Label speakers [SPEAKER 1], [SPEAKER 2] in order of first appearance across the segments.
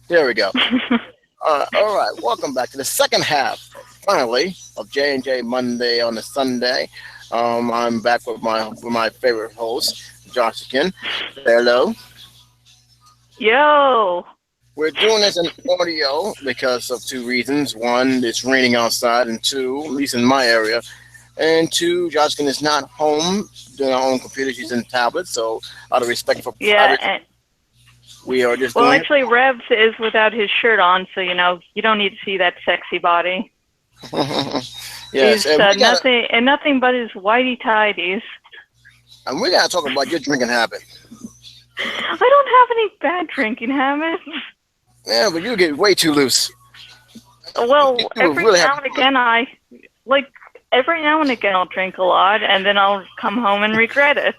[SPEAKER 1] There we go. All right, welcome back to the second half, finally, of J&J Monday on a Sunday. I'm back with my favorite host, Josh again. Say hello.
[SPEAKER 2] Yo.
[SPEAKER 1] We're doing this in audio because of two reasons. One, it's raining outside, and two, at least in my area, and two, Joskin is not home doing her own computer. She's in tablet, so out of respect for
[SPEAKER 2] Yeah.
[SPEAKER 1] privacy, we are just
[SPEAKER 2] Well,
[SPEAKER 1] doing
[SPEAKER 2] actually, Revs is without his shirt on, so you don't need to see that sexy body.
[SPEAKER 1] it. Yes,
[SPEAKER 2] He's nothing but his whitey tidies.
[SPEAKER 1] and we gotta talk about your drinking habit.
[SPEAKER 2] I don't have any bad drinking habits.
[SPEAKER 1] Yeah, but you get way too loose.
[SPEAKER 2] Well,
[SPEAKER 1] You
[SPEAKER 2] every
[SPEAKER 1] really
[SPEAKER 2] now
[SPEAKER 1] have.
[SPEAKER 2] and again, every now and again I'll drink a lot, and then I'll come home and regret it.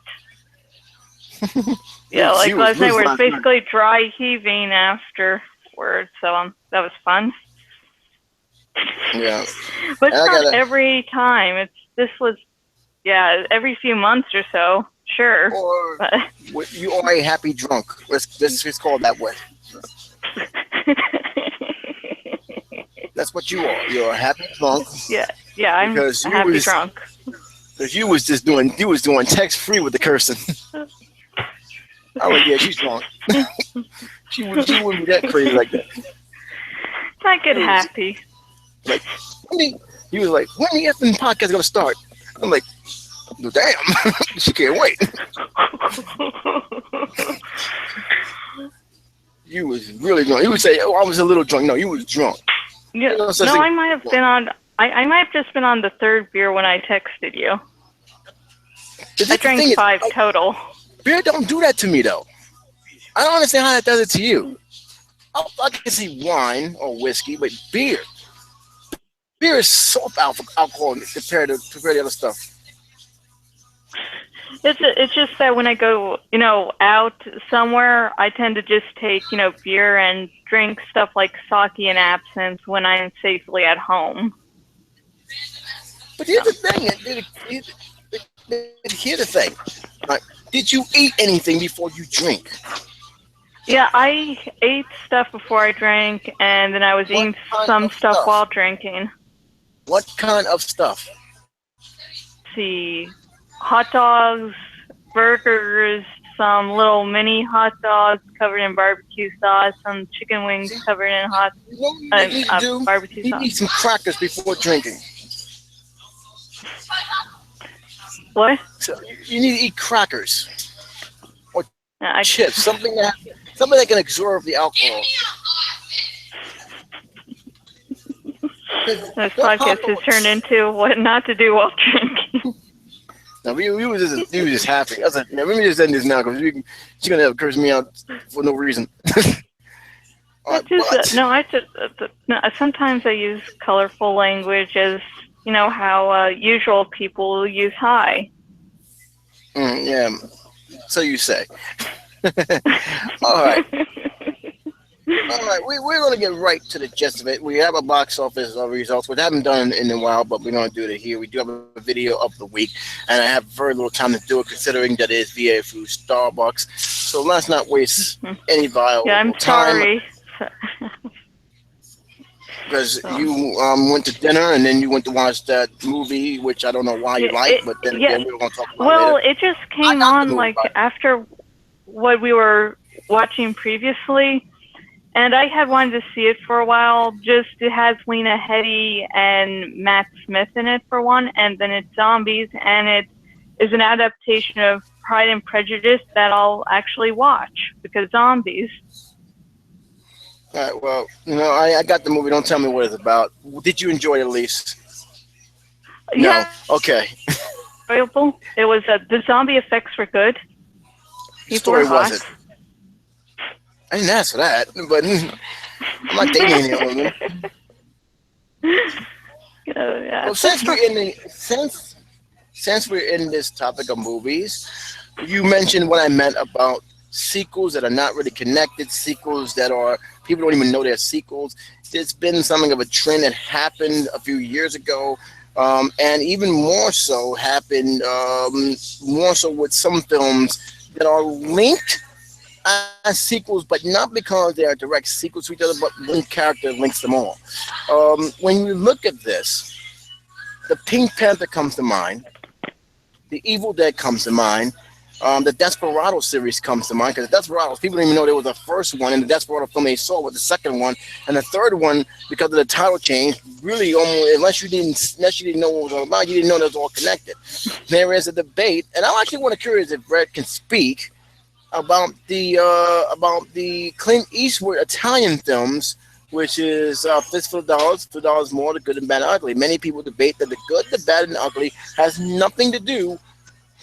[SPEAKER 2] Yeah, like
[SPEAKER 1] She was
[SPEAKER 2] last night,
[SPEAKER 1] loose
[SPEAKER 2] where it's
[SPEAKER 1] last night.
[SPEAKER 2] basically dry heaving afterwards. So that was fun.
[SPEAKER 1] Yeah,
[SPEAKER 2] But
[SPEAKER 1] and
[SPEAKER 2] it's
[SPEAKER 1] I
[SPEAKER 2] not
[SPEAKER 1] gotta.
[SPEAKER 2] every time. This was, yeah, every few months or so. Sure,
[SPEAKER 1] Or
[SPEAKER 2] but
[SPEAKER 1] you are a happy drunk. Let's call it that way. That's what you are. You're a happy drunk
[SPEAKER 2] yeah, yeah, I'm
[SPEAKER 1] because
[SPEAKER 2] a
[SPEAKER 1] you
[SPEAKER 2] happy
[SPEAKER 1] was
[SPEAKER 2] drunk.
[SPEAKER 1] because you was doing text free with the cursing. I was yeah, she's drunk. She wouldn't be that crazy like that.
[SPEAKER 2] I get
[SPEAKER 1] It was
[SPEAKER 2] happy.
[SPEAKER 1] like when he was like, when the effing podcast gonna start? I'm like, well, damn, she can't wait. You was really drunk. You would say, oh, I was a little drunk. No, you was drunk.
[SPEAKER 2] Yeah,
[SPEAKER 1] You know, such
[SPEAKER 2] no,
[SPEAKER 1] thing.
[SPEAKER 2] I might have been on. I might have just been on the third beer when I texted you. I
[SPEAKER 1] The
[SPEAKER 2] drank
[SPEAKER 1] thing is,
[SPEAKER 2] five total.
[SPEAKER 1] beer don't do that to me though. I don't understand how that does it to you. I can see wine or whiskey, but beer is soft alcohol compared to other stuff.
[SPEAKER 2] It's just that when I go, out somewhere, I tend to just take, beer and drink stuff like sake and absinthe when I'm safely at home.
[SPEAKER 1] But here's the thing. Here's the thing. Right? Did you eat anything before you drink?
[SPEAKER 2] Yeah, I ate stuff before I drank, and then I was
[SPEAKER 1] What
[SPEAKER 2] eating
[SPEAKER 1] kind
[SPEAKER 2] some
[SPEAKER 1] of
[SPEAKER 2] stuff
[SPEAKER 1] stuff?
[SPEAKER 2] while drinking.
[SPEAKER 1] What kind of stuff?
[SPEAKER 2] See, hot dogs, burgers, some little mini hot dogs covered in barbecue sauce, some chicken wings
[SPEAKER 1] See,
[SPEAKER 2] covered in
[SPEAKER 1] you know what you need to do?
[SPEAKER 2] barbecue
[SPEAKER 1] You need
[SPEAKER 2] sauce.
[SPEAKER 1] some crackers before drinking.
[SPEAKER 2] What?
[SPEAKER 1] So you need to eat crackers or
[SPEAKER 2] I,
[SPEAKER 1] chips, something that can absorb the alcohol. 'Cause
[SPEAKER 2] this
[SPEAKER 1] your
[SPEAKER 2] podcast
[SPEAKER 1] papa
[SPEAKER 2] has turned
[SPEAKER 1] was.
[SPEAKER 2] into what not to do while drinking.
[SPEAKER 1] Now we was just happy. I was like, yeah, let me just end this now because she's gonna have curse me out for no reason. All
[SPEAKER 2] I
[SPEAKER 1] right,
[SPEAKER 2] just
[SPEAKER 1] but
[SPEAKER 2] no. I just no, sometimes I use colorful language as how usual people use hi.
[SPEAKER 1] yeah, so you say. All right. All right, we're going to get right to the gist of it. We have a box office results, which I haven't done in a while, but we're going to do it here. We do have a video of the week, and I have very little time to do it, considering that it is via through Starbucks. So let's not waste any
[SPEAKER 2] Yeah, I'm
[SPEAKER 1] valuable time,
[SPEAKER 2] sorry.
[SPEAKER 1] because
[SPEAKER 2] So,
[SPEAKER 1] you went to dinner and then you went to watch that movie, which I don't know why you
[SPEAKER 2] yeah,
[SPEAKER 1] like, but then
[SPEAKER 2] yeah.
[SPEAKER 1] again, we're going to talk about it
[SPEAKER 2] Well,
[SPEAKER 1] later.
[SPEAKER 2] it just
[SPEAKER 1] I
[SPEAKER 2] came
[SPEAKER 1] got the
[SPEAKER 2] on
[SPEAKER 1] movie,
[SPEAKER 2] like
[SPEAKER 1] by the way.
[SPEAKER 2] after what we were watching previously, and I had wanted to see it for a while. Just it has Lena Headey and Matt Smith in it for one, and then it's zombies, and it is an adaptation of Pride and Prejudice that I'll actually watch because zombies.
[SPEAKER 1] All right, well, I got the movie. Don't tell me what it's about. Did you enjoy it at least? No.
[SPEAKER 2] Yeah,
[SPEAKER 1] Okay.
[SPEAKER 2] enjoyable. It was the zombie effects were good.
[SPEAKER 1] The
[SPEAKER 2] People were
[SPEAKER 1] story
[SPEAKER 2] hot.
[SPEAKER 1] wasn't. I didn't ask for that, but I'm not dating any women.
[SPEAKER 2] Yeah,
[SPEAKER 1] Well, since we're in this topic of movies, you mentioned what I meant about sequels that are not really connected, sequels that are people don't even know they're sequels. There's been something of a trend that happened a few years ago, and even more so happened more so with some films that are linked as sequels, but not because they are direct sequels to each other, but one character links them all. When you look at this, the Pink Panther comes to mind, the Evil Dead comes to mind, the Desperado series comes to mind because the Desperados people didn't even know there was a first one, and the Desperado film they saw was the second one, and the third one because of the title change. Really, almost unless you didn't know what it was all about, you didn't know it was all connected. There is a debate, and I'm actually want to curious if Brett can speak about the Clint Eastwood Italian films, which is Fistful of Dollars, $2 more, the good and bad and ugly. Many people debate that the good, the bad, and the ugly has nothing to do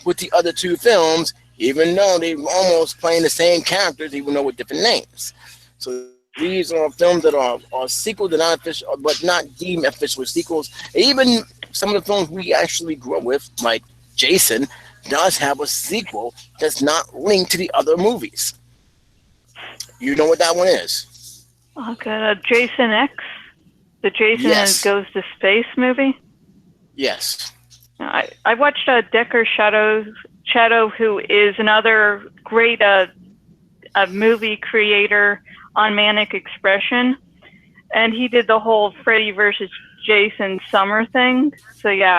[SPEAKER 1] with the other two films, even though they almost playing the same characters, even though with different names. So these are films that are sequels, that not official, but not deemed official sequels. Even some of the films we actually grew up with, like Jason, does have a sequel that's not linked to the other movies. You know what that one is?
[SPEAKER 2] Okay, Jason X, the Jason
[SPEAKER 1] Yes.
[SPEAKER 2] Goes to Space movie.
[SPEAKER 1] Yes.
[SPEAKER 2] I watched Decker Shadow, who is another great a movie creator on Manic Expression, and he did the whole Freddy versus Jason summer thing. So yeah,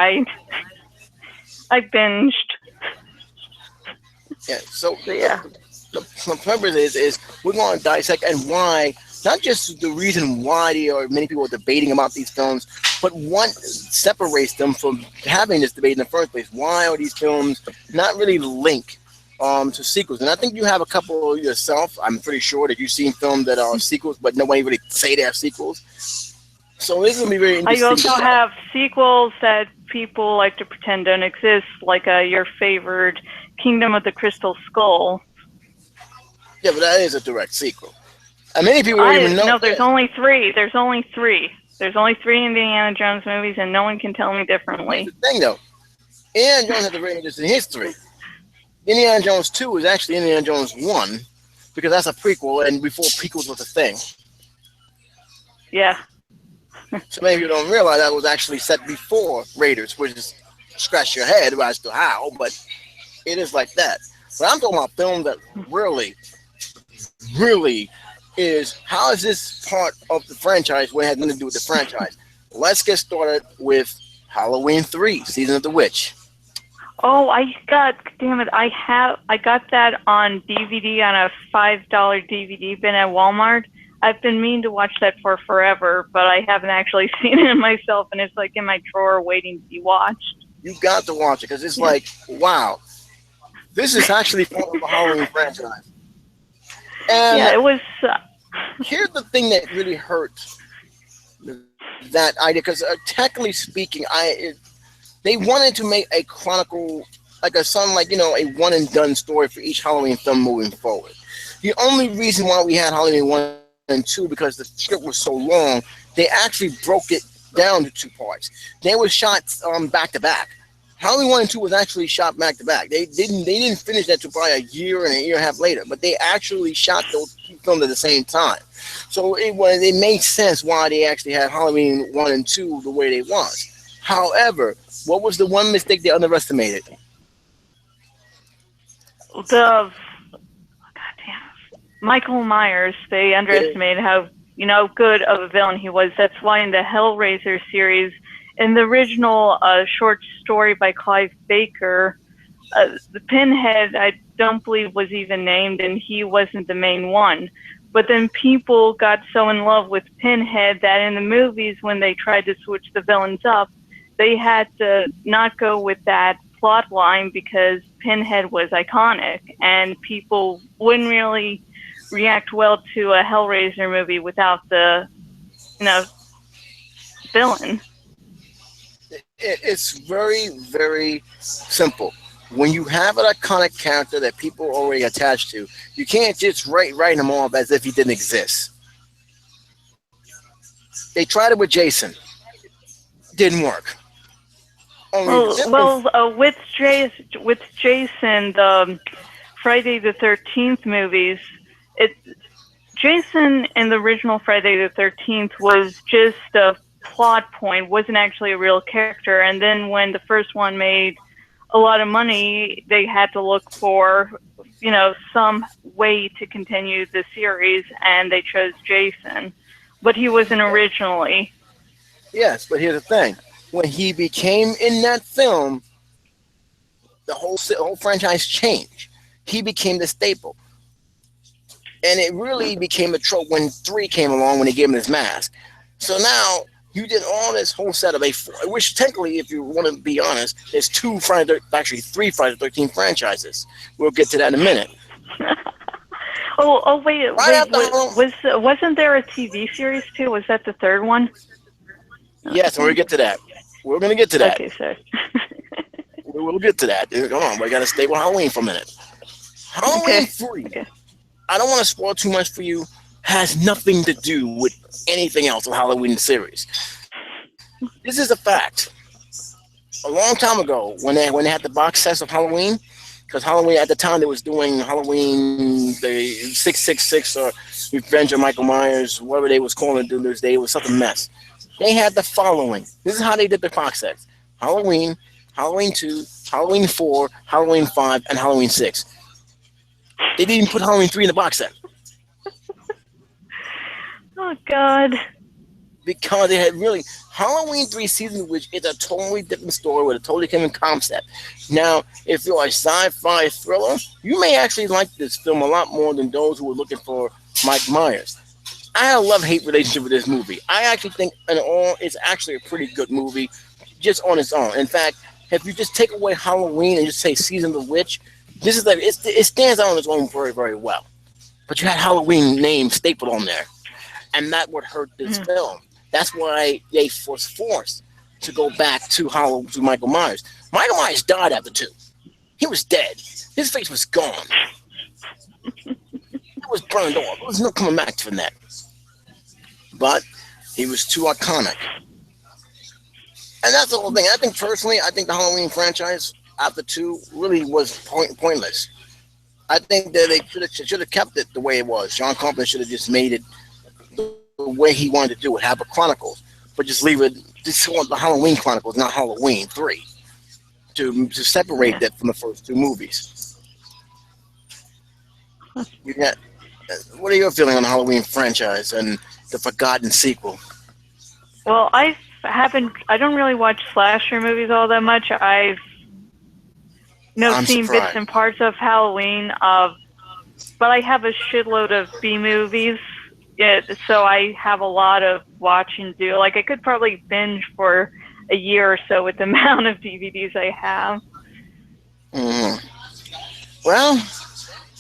[SPEAKER 2] I binged.
[SPEAKER 1] Yeah. So
[SPEAKER 2] So yeah.
[SPEAKER 1] the purpose is we're going to dissect and why, not just the reason why there are many people debating about these films, but what separates them from having this debate in the first place. Why are these films not really linked to sequels? And I think you have a couple yourself. I'm pretty sure that you've seen films that are sequels, but nobody really say they're sequels. So this is gonna be very
[SPEAKER 2] I
[SPEAKER 1] interesting.
[SPEAKER 2] also have sequels that people like to pretend don't exist, like your favorite Kingdom of the Crystal Skull.
[SPEAKER 1] Yeah, but that is a direct sequel. And many people don't
[SPEAKER 2] I
[SPEAKER 1] even know
[SPEAKER 2] no, there's
[SPEAKER 1] that.
[SPEAKER 2] only three. There's only three. There's only three Indiana Jones movies, and no one can tell me
[SPEAKER 1] Here's
[SPEAKER 2] differently.
[SPEAKER 1] the thing, though. Indiana Jones has a very interesting history. Indiana Jones 2 is actually Indiana Jones 1 because that's a prequel, and before prequels was a thing.
[SPEAKER 2] Yeah.
[SPEAKER 1] So many people don't realize that was actually set before Raiders, which is scratch your head as to how, but it is like that. But I'm talking about film that really, really is how is this part of the franchise when it has nothing to do with the franchise? Let's get started with Halloween 3, Season of the Witch.
[SPEAKER 2] Oh, damn it, I got that on DVD on a $5 DVD bin at Walmart. I've been meaning to watch that for forever, but I haven't actually seen it myself, and it's like in my drawer waiting to be watched.
[SPEAKER 1] You got to watch it because it's like, wow, this is actually part of the Halloween franchise. And
[SPEAKER 2] Yeah, it was.
[SPEAKER 1] here's the thing that really hurt that idea because technically speaking, they wanted to make a chronicle like a something like a one and done story for each Halloween film moving forward. The only reason why we had Halloween 1 and 2 because the script was so long, they actually broke it down to two parts. They were shot back to back. Halloween 1 and 2 was actually shot back to back. They didn't finish that to probably a year and a year and a half later, but they actually shot those two films at the same time. So it made sense why they actually had Halloween 1 and 2 the way they was. However, what was the one mistake they underestimated?
[SPEAKER 2] The Michael Myers. They underestimated how good of a villain he was. That's why in the Hellraiser series, in the original short story by Clive Baker, the Pinhead I don't believe was even named, and he wasn't the main one. But then people got so in love with Pinhead that in the movies, when they tried to switch the villains up, they had to not go with that plot line because Pinhead was iconic, and people wouldn't really react well to a Hellraiser movie without the, villain.
[SPEAKER 1] It's very, very simple. When you have an iconic character that people are already attached to, you can't just write him off as if he didn't exist. They tried it with Jason, didn't work. Only the difference.
[SPEAKER 2] With Jason, the Friday the 13th movies, it Jason in the original Friday the 13th was just a plot point, wasn't actually a real character. And then when the first one made a lot of money, they had to look for some way to continue the series, and they chose Jason, but he wasn't originally.
[SPEAKER 1] Yes, but here's the thing: when he became in that film, the whole franchise changed. He became the staple, and it really became a trope when 3 came along when they gave him his mask. So now you did all this whole set of which technically, if you want to be honest, there's actually 3 Friday the 13th franchises. We'll get to that in a minute.
[SPEAKER 2] Wait,
[SPEAKER 1] Right after
[SPEAKER 2] wasn't there a TV series too? Was that the third one?
[SPEAKER 1] Yes, and we'll get to that. We're going to get to that.
[SPEAKER 2] Okay, sorry.
[SPEAKER 1] We'll get to that. Come on, we got to stay with Halloween for a minute. Halloween 3.
[SPEAKER 2] Okay.
[SPEAKER 1] I don't want to spoil too much for you. Has nothing to do with anything else of Halloween series. This is a fact. A long time ago, when they had the box sets of Halloween, because Halloween at the time they was doing Halloween the 666 or Revenge of Michael Myers, whatever they was calling it this day, it was something mess. They had the following. This is how they did the box sets: Halloween, Halloween 2, Halloween 4, Halloween 5, and Halloween 6. They didn't put Halloween 3 in the box set.
[SPEAKER 2] Oh, God.
[SPEAKER 1] Because they had really Halloween 3 season, which is a totally different story with a totally different concept. Now, if you're a sci-fi thriller, you may actually like this film a lot more than those who were looking for Mike Myers. I had a love-hate relationship with this movie. I actually think, in all, it's actually a pretty good movie, just on its own. In fact, if you just take away Halloween and just say Season of the Witch, this is it stands out on its own very, very well. But you had Halloween name stapled on there, and that would hurt this film. That's why they was forced to go back to Michael Myers. Michael Myers died after 2. He was dead. His face was gone. It was burned off. There was no coming back from that. But he was too iconic. And that's the whole thing. I think personally, the Halloween franchise after 2 really was pointless. I think that they should have kept it the way it was. John Carpenter should have just made it the way he wanted to do it, have a Chronicles, but just leave it, just want the Halloween Chronicles, not Halloween 3, to separate that from the first 2 movies. What are your feelings on the Halloween franchise and the forgotten sequel?
[SPEAKER 2] Well, I don't really watch slasher movies all that much. I've seen bits and parts of Halloween, but I have a shitload of B movies. Yeah, so I have a lot of watching to do. Like, I could probably binge for a year or so with the amount of DVDs I have.
[SPEAKER 1] Well,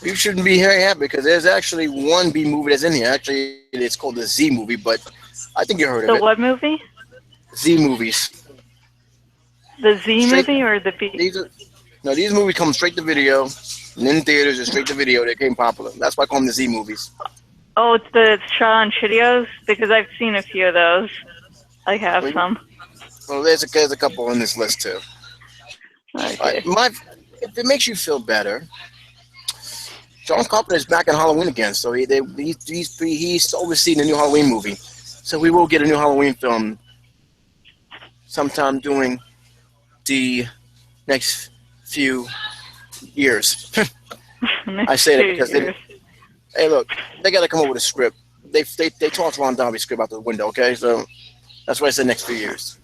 [SPEAKER 1] you shouldn't be here yet because there's actually one B movie that's in here. Actually, it's called the Z movie, but I think you heard of it.
[SPEAKER 2] The what movie?
[SPEAKER 1] Z movies.
[SPEAKER 2] The Z movie or the B?
[SPEAKER 1] These movies come straight to video, and in theaters or straight to video. They became popular. That's why I call them the Z movies.
[SPEAKER 2] Oh, it's the shot on Cheerios? Because I've seen a few of those. I have some.
[SPEAKER 1] Well, there's a couple on this list too.
[SPEAKER 2] Okay.
[SPEAKER 1] If it makes you feel better, John Carpenter is back in Halloween again. So he's overseeing the new Halloween movie. So we will get a new Halloween film sometime during the next few years. I say that because hey, look, they got to come up with a script. They tossed Ron Darby's script out the window, okay? So that's why I said next few years.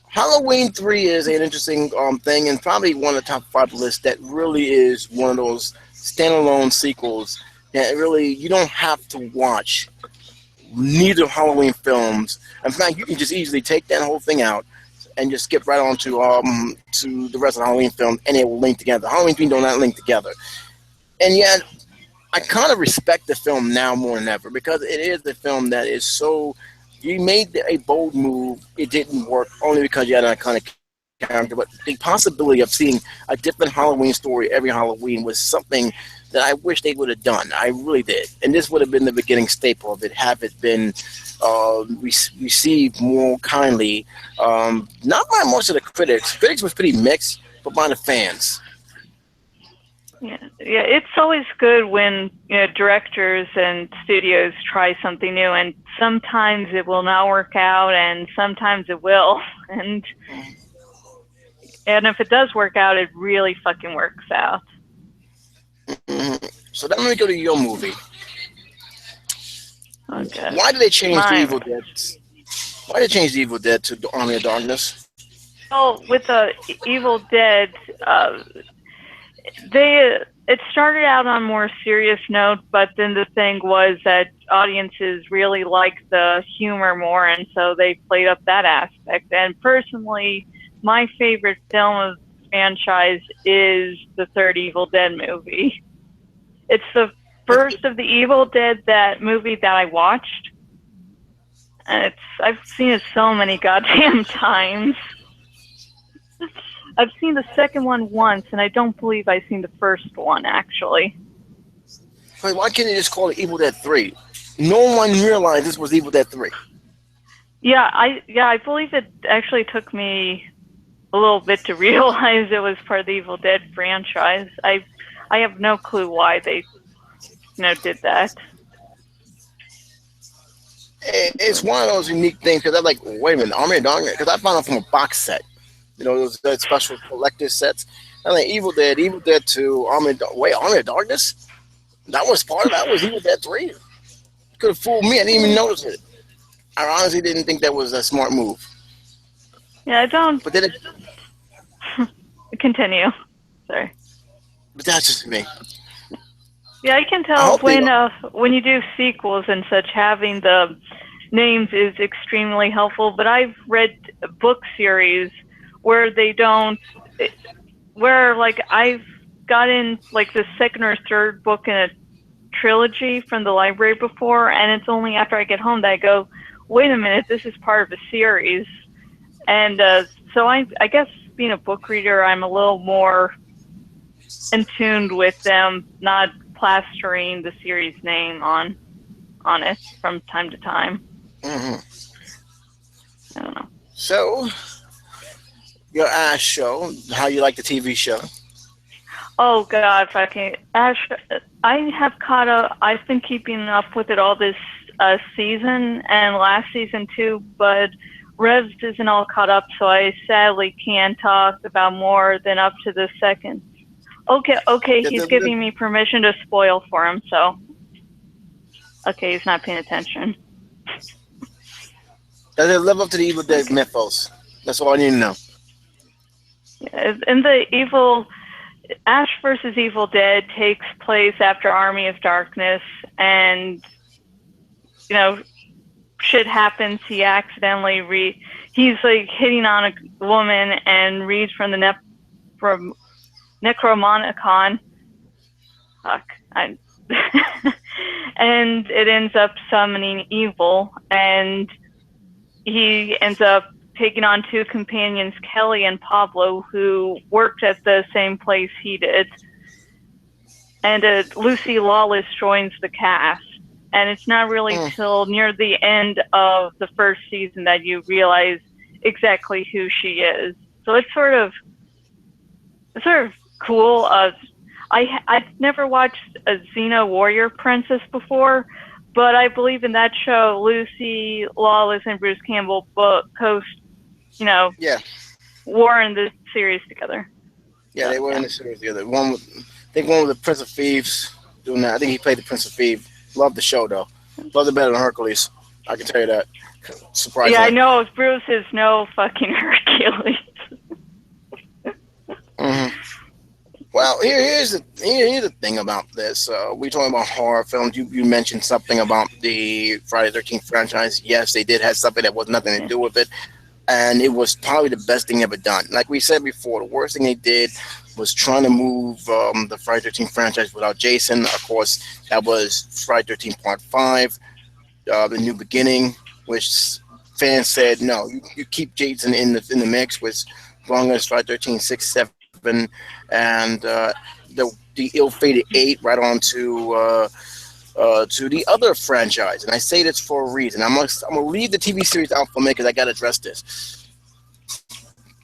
[SPEAKER 1] Halloween 3 is an interesting thing and probably one of the top 5 lists that really is one of those standalone sequels that really you don't have to watch neither Halloween films. In fact, you can just easily take that whole thing out and just skip right on to the rest of the Halloween film, and it will link together. Halloween 3 do not link together. And yet, I kind of respect the film now more than ever because it is a film that is so. You made a bold move. It didn't work only because you had an iconic character, but the possibility of seeing a different Halloween story every Halloween was something that I wish they would have done. I really did. And this would have been the beginning staple of it, have it been received more kindly, not by most of the critics. Critics was pretty mixed, but by the fans.
[SPEAKER 2] Yeah, it's always good when directors and studios try something new, and sometimes it will not work out, and sometimes it will, and if it does work out, it really fucking works out.
[SPEAKER 1] So then let me go to your movie.
[SPEAKER 2] Okay.
[SPEAKER 1] Why did they change the
[SPEAKER 2] Mine.
[SPEAKER 1] Evil Dead? Why did they change the Evil Dead to the Army of Darkness?
[SPEAKER 2] Well, with the Evil Dead, they it started out on a more serious note, but then the thing was that audiences really liked the humor more, and so they played up that aspect. And personally, my favorite film of the franchise is the third Evil Dead movie. It's the first of the Evil Dead that movie that I watched, and I've seen it so many goddamn times. I've seen the second one once, and I don't believe I've seen the first one actually.
[SPEAKER 1] Wait, why can't they just call it Evil Dead 3? No one realized this was Evil Dead 3.
[SPEAKER 2] I believe it actually took me a little bit to realize it was part of the Evil Dead franchise. I have no clue why they did that.
[SPEAKER 1] It's one of those unique things because I'm like, wait a minute, Army of Darkness? Because I found it from a box set. Those special collector sets. I'm like, Evil Dead 2, wait, Army of Darkness? That was part of that was Evil Dead 3? Could have fooled me. I didn't even notice it. I honestly didn't think that was a smart move.
[SPEAKER 2] Yeah, I don't
[SPEAKER 1] But then it,
[SPEAKER 2] continue. Sorry.
[SPEAKER 1] but that's just me.
[SPEAKER 2] Yeah, I can
[SPEAKER 1] I
[SPEAKER 2] tell
[SPEAKER 1] hope they don't.
[SPEAKER 2] when you do sequels and such, having the names is extremely helpful. But I've read book series where they don't, where like I've gotten like the second or third book in a trilogy from the library before, and it's only after I get home that I go, wait a minute, this is part of a series. And so I guess being a book reader, I'm a little more in tune with them not plastering the series name on it from time to time.
[SPEAKER 1] Hmm.
[SPEAKER 2] I don't know.
[SPEAKER 1] So, your Ash show, how you like the TV show?
[SPEAKER 2] Oh God, fucking Ash! I have caught up. I've been keeping up with it all this season and last season too, but Revs isn't all caught up, so I sadly can't talk about more than up to the second. Okay,
[SPEAKER 1] Does
[SPEAKER 2] he's
[SPEAKER 1] it,
[SPEAKER 2] giving me permission to spoil for him, so okay, he's not paying attention.
[SPEAKER 1] does it live up to the Evil Dead
[SPEAKER 2] Okay.
[SPEAKER 1] mythos? That's all I need to know.
[SPEAKER 2] In the evil Ash versus Evil Dead takes place after Army of Darkness, and you know shit happens. He accidentally he's like hitting on a woman and reads from the from Necromonicon. Fuck. And it ends up summoning evil, and he ends up taking on two companions, Kelly and Pablo, who worked at the same place he did. And Lucy Lawless joins the cast. And it's not really
[SPEAKER 1] Mm.
[SPEAKER 2] till near the end of the first season that you realize exactly who she is. So it's sort of cool. I've never watched a Xena Warrior Princess before, but I believe in that show, Lucy Lawless and Bruce Campbell both you know,
[SPEAKER 1] Yeah,
[SPEAKER 2] war in the series together.
[SPEAKER 1] yeah,
[SPEAKER 2] So
[SPEAKER 1] they were
[SPEAKER 2] yeah,
[SPEAKER 1] in the series together. I think one was the Prince of Thieves doing that. I think he played the Prince of Thieves. Loved the show though. Loved it better than Hercules. I can tell you that.
[SPEAKER 2] yeah. I
[SPEAKER 1] Surprisingly.
[SPEAKER 2] know Bruce is no fucking Hercules.
[SPEAKER 1] Hmm. Well, here's the thing about this. We talking about horror films. You mentioned something about the Friday the 13th franchise. Yes, they did have something that was nothing to
[SPEAKER 2] Yeah.
[SPEAKER 1] do with it, and it was probably the best thing ever done. Like we said before, the worst thing they did was trying to move the Friday the 13th franchise without Jason. Of course, that was Friday the 13th Part 5, The New Beginning, which fans said no, you keep Jason in the mix, with as long as Friday 13, 6, 7, and the ill-fated 8 right on to the other franchise. And I say this for a reason. I'm gonna leave the TV series out for a minute because I gotta address this.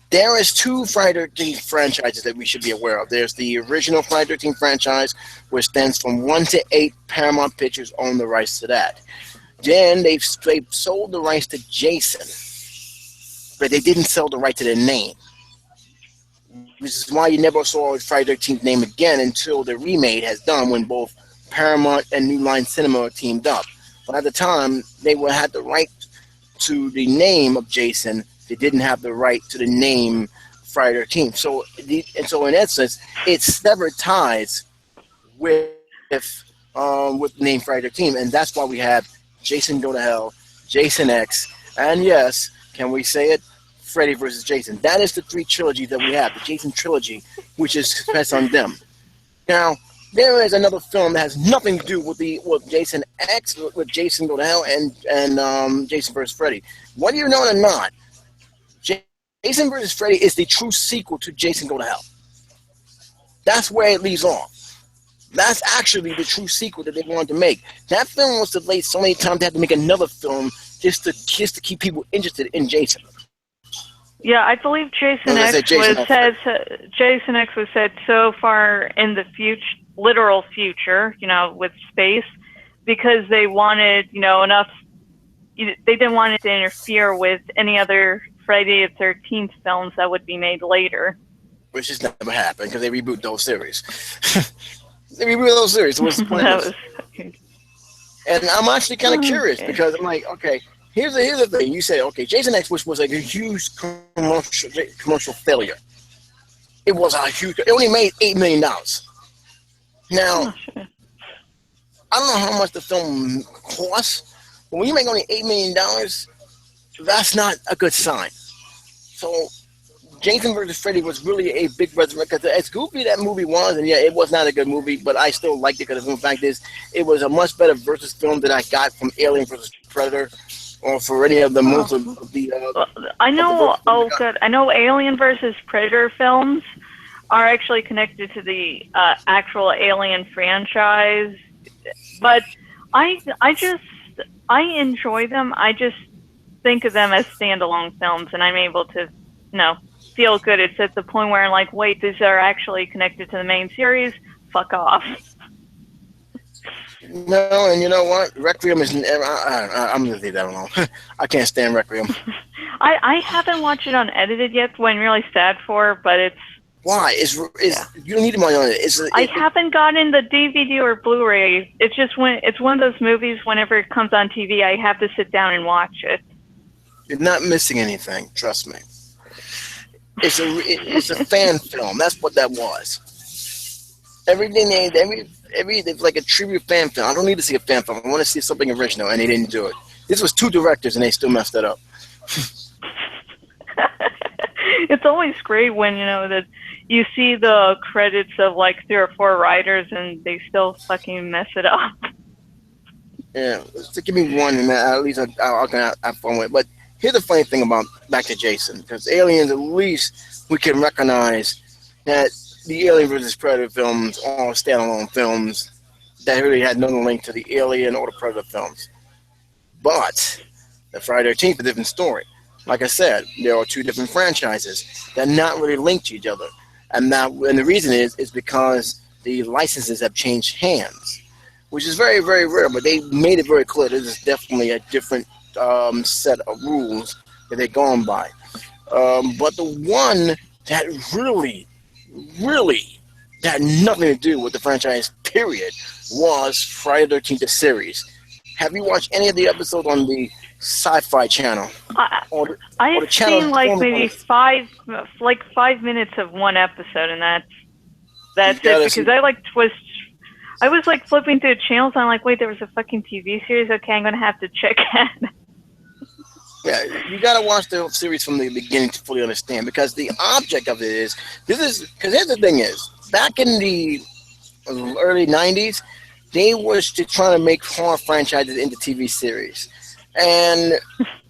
[SPEAKER 1] There is two Friday 13 franchises that we should be aware of. There's the original Friday 13 franchise, which stands from 1 to 8. Paramount Pictures own the rights to that. Then they've sold the rights to Jason, but they didn't sell the right to the name. which is why you never saw Friday 13th name again until the remake has done when both Paramount and New Line Cinema teamed up. But at the time, they had the right to the name of Jason. They didn't have the right to the name Friday 13th. So in essence, it severed ties with the name Friday 13th, and that's why we have Jason Go to Hell, Jason X, and yes, can we say it? Freddy versus Jason. That is the three trilogy that we have, the Jason trilogy, which is based on them. Now, there is another film that has nothing to do with Jason X, with Jason Go to Hell, and Jason versus Freddy. Whether you know it or not, Jason versus Freddy is the true sequel to Jason Go to Hell. That's where it leaves off. That's actually the true sequel that they wanted to make. That film was delayed so many times they had to make another film just to keep people interested in Jason.
[SPEAKER 2] Yeah, I believe Jason X was said so far in the literal future, with space, because they wanted, enough. They didn't want it to interfere with any other Friday the 13th films that would be made later.
[SPEAKER 1] Which has never happened because they reboot those series. They reboot those series. What's the point? And I'm actually kind of curious because I'm like, okay, here's the thing. You say, okay, Jason X, which was like a huge commercial failure. It was a huge. It only made $8 million. Now, I don't know how much the film costs, but when you make only $8 million, that's not a good sign. So, Jason vs. Freddy was really a big resurrection. Because as goofy that movie was, and yeah, it was not a good movie, but I still liked it because the fact is, it was a much better versus film that I got from Alien vs. Predator, or for any of the most of the.
[SPEAKER 2] I know. Good. I know Alien vs. Predator films are actually connected to the actual Alien franchise, but I enjoy them. I just think of them as standalone films, and I'm able to, feel good. It's at the point where I'm like, wait, these are actually connected to the main series. Fuck off.
[SPEAKER 1] No, and you know what? Requiem is. I'm gonna leave that alone. I can't stand Requiem.
[SPEAKER 2] I haven't watched it unedited yet. So I'm really sad for, but it's.
[SPEAKER 1] Why? You don't need money on it.
[SPEAKER 2] I haven't gotten the DVD or Blu-ray. It's just it's one of those movies. Whenever it comes on TV, I have to sit down and watch it.
[SPEAKER 1] You're not missing anything. Trust me. It's a fan film. That's what that was. Everything it's like a tribute fan film. I don't need to see a fan film. I want to see something original, and they didn't do it. This was 2 directors, and they still messed it up.
[SPEAKER 2] It's always great when that you see the credits of like 3 or 4 writers, and they still fucking mess it up.
[SPEAKER 1] Yeah, so give me one, and at least I'll have fun with it. But here's the funny thing about back to Jason, because Aliens, at least we can recognize that the Alien vs. Predator films are standalone films that really had no link to the Alien or the Predator films. But the Friday the 13th is a different story. Like I said, there are 2 different franchises that are not really linked to each other. And the reason is because the licenses have changed hands, which is very, very rare, but they made it very clear this is definitely a different set of rules that they're going by. But the one that really had nothing to do with the franchise, period, was Friday the 13th the series. Have you watched any of the episodes on the Sci-Fi Channel?
[SPEAKER 2] I've seen like maybe 5 minutes of one episode, and that's it. Because I was like flipping through channels, and I'm like, wait, there was a fucking TV series. Okay, I'm gonna have to check it.
[SPEAKER 1] Yeah, you gotta watch the series from the beginning to fully understand, because the object of it is because here's the thing is, back in the early 90s, they were just trying to make horror franchises into TV series. And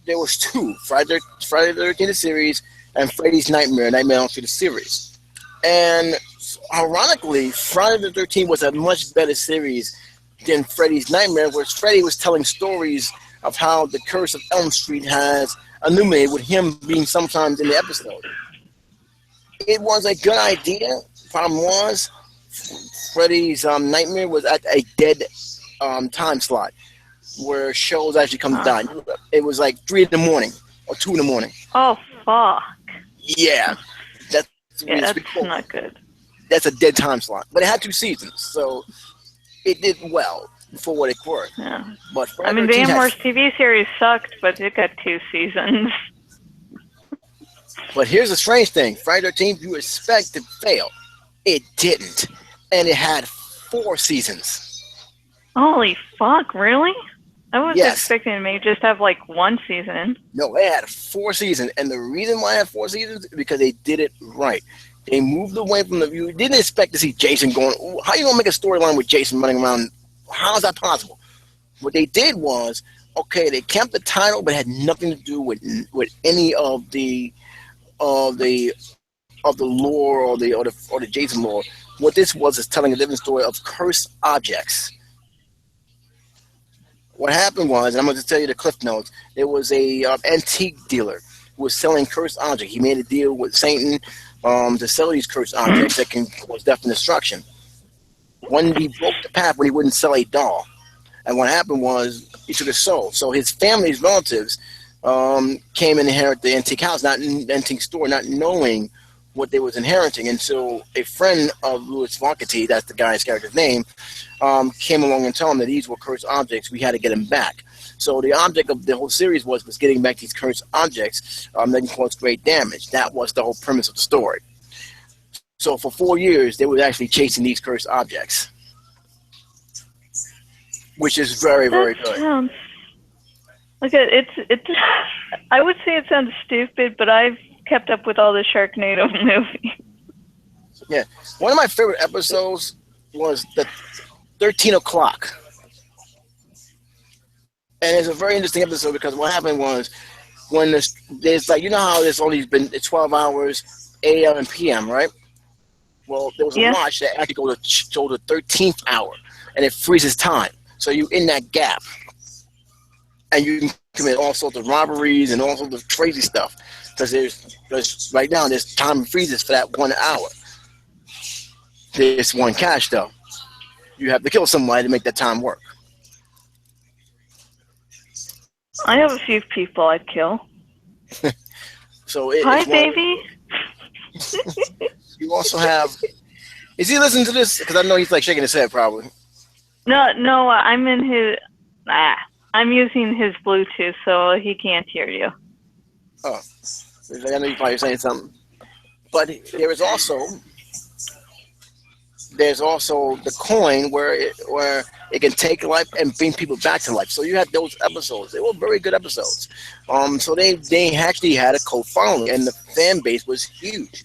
[SPEAKER 1] there was 2, Friday the 13th series and Freddy's Nightmare on Street series. And ironically, Friday the 13th was a much better series than Freddy's Nightmare, where Freddy was telling stories of how the curse of Elm Street has illuminated, with him being sometimes in the episode. It was a good idea. Problem was, Freddy's Nightmare was at a dead time slot where shows actually come down. It was like 3 in the morning or 2 in the morning.
[SPEAKER 2] Oh, fuck.
[SPEAKER 1] Yeah.
[SPEAKER 2] Yeah,
[SPEAKER 1] It's
[SPEAKER 2] that's
[SPEAKER 1] before,
[SPEAKER 2] not good.
[SPEAKER 1] that's a dead time slot. But it had 2 seasons, so it did well for what it worth.
[SPEAKER 2] Yeah.
[SPEAKER 1] But
[SPEAKER 2] I
[SPEAKER 1] Friday
[SPEAKER 2] mean, the
[SPEAKER 1] 13 had,
[SPEAKER 2] Amor's TV series sucked, but it got 2 seasons.
[SPEAKER 1] but here's the strange thing: Friday 13 you expect to fail, it didn't, and it had 4 seasons.
[SPEAKER 2] Holy fuck, really? I was
[SPEAKER 1] Yes,
[SPEAKER 2] expecting it may just have like 1 season.
[SPEAKER 1] no, it had 4 seasons, and the reason why it had 4 seasons is because they did it right. They moved away from the view. Didn't expect to see Jason going. How you gonna make a storyline with Jason running around? How is that possible? What they did was, okay, they kept the title, but it had nothing to do with any of the of the lore or the Jason lore. What this was is telling a different story of cursed objects. What happened was, and I'm going to tell you the cliff notes. There was a antique dealer who was selling cursed objects. He made a deal with Satan to sell these cursed objects that can cause death and destruction. When he broke the path, when he wouldn't sell a doll, and what happened was he took his soul. So his family's relatives came and inherited the antique house, not the antique store, not knowing what they was inheriting. And so a friend of Louis Foncati, that's the guy's character's name, came along and told him that these were cursed objects. We had to get them back. So the object of the whole series was getting back these cursed objects that can cause great damage. That was the whole premise of the story. So for 4 years, they were actually chasing these cursed objects, which is very, very
[SPEAKER 2] That
[SPEAKER 1] good.
[SPEAKER 2] sounds like it's. I would say it sounds stupid, but I've kept up with all the Sharknado movies.
[SPEAKER 1] Yeah, one of my favorite episodes was the 13 o'clock, and it's a very interesting episode because what happened was when there's like, you know how there's only been 12 hours, a.m. and p.m., right? Well, there was a
[SPEAKER 2] Yes.
[SPEAKER 1] watch that actually go to the 13th hour, and it freezes time. So you in that gap, and you can commit all sorts of robberies and all sorts of crazy stuff because there's right now there's time freezes for that 1 hour. There's one catch though. You have to kill somebody to make that time work.
[SPEAKER 2] I have a few people I'd kill.
[SPEAKER 1] So
[SPEAKER 2] Hi,
[SPEAKER 1] it's
[SPEAKER 2] baby.
[SPEAKER 1] you also have. Is he listening to this? Because I know he's like shaking his head probably.
[SPEAKER 2] No, I'm in his. I'm using his Bluetooth, so he can't hear you.
[SPEAKER 1] Oh, I know you're probably saying something. But there's also the coin where it can take life and bring people back to life. So you had those episodes. They were very good episodes. So they actually had a cult following, and the fan base was huge.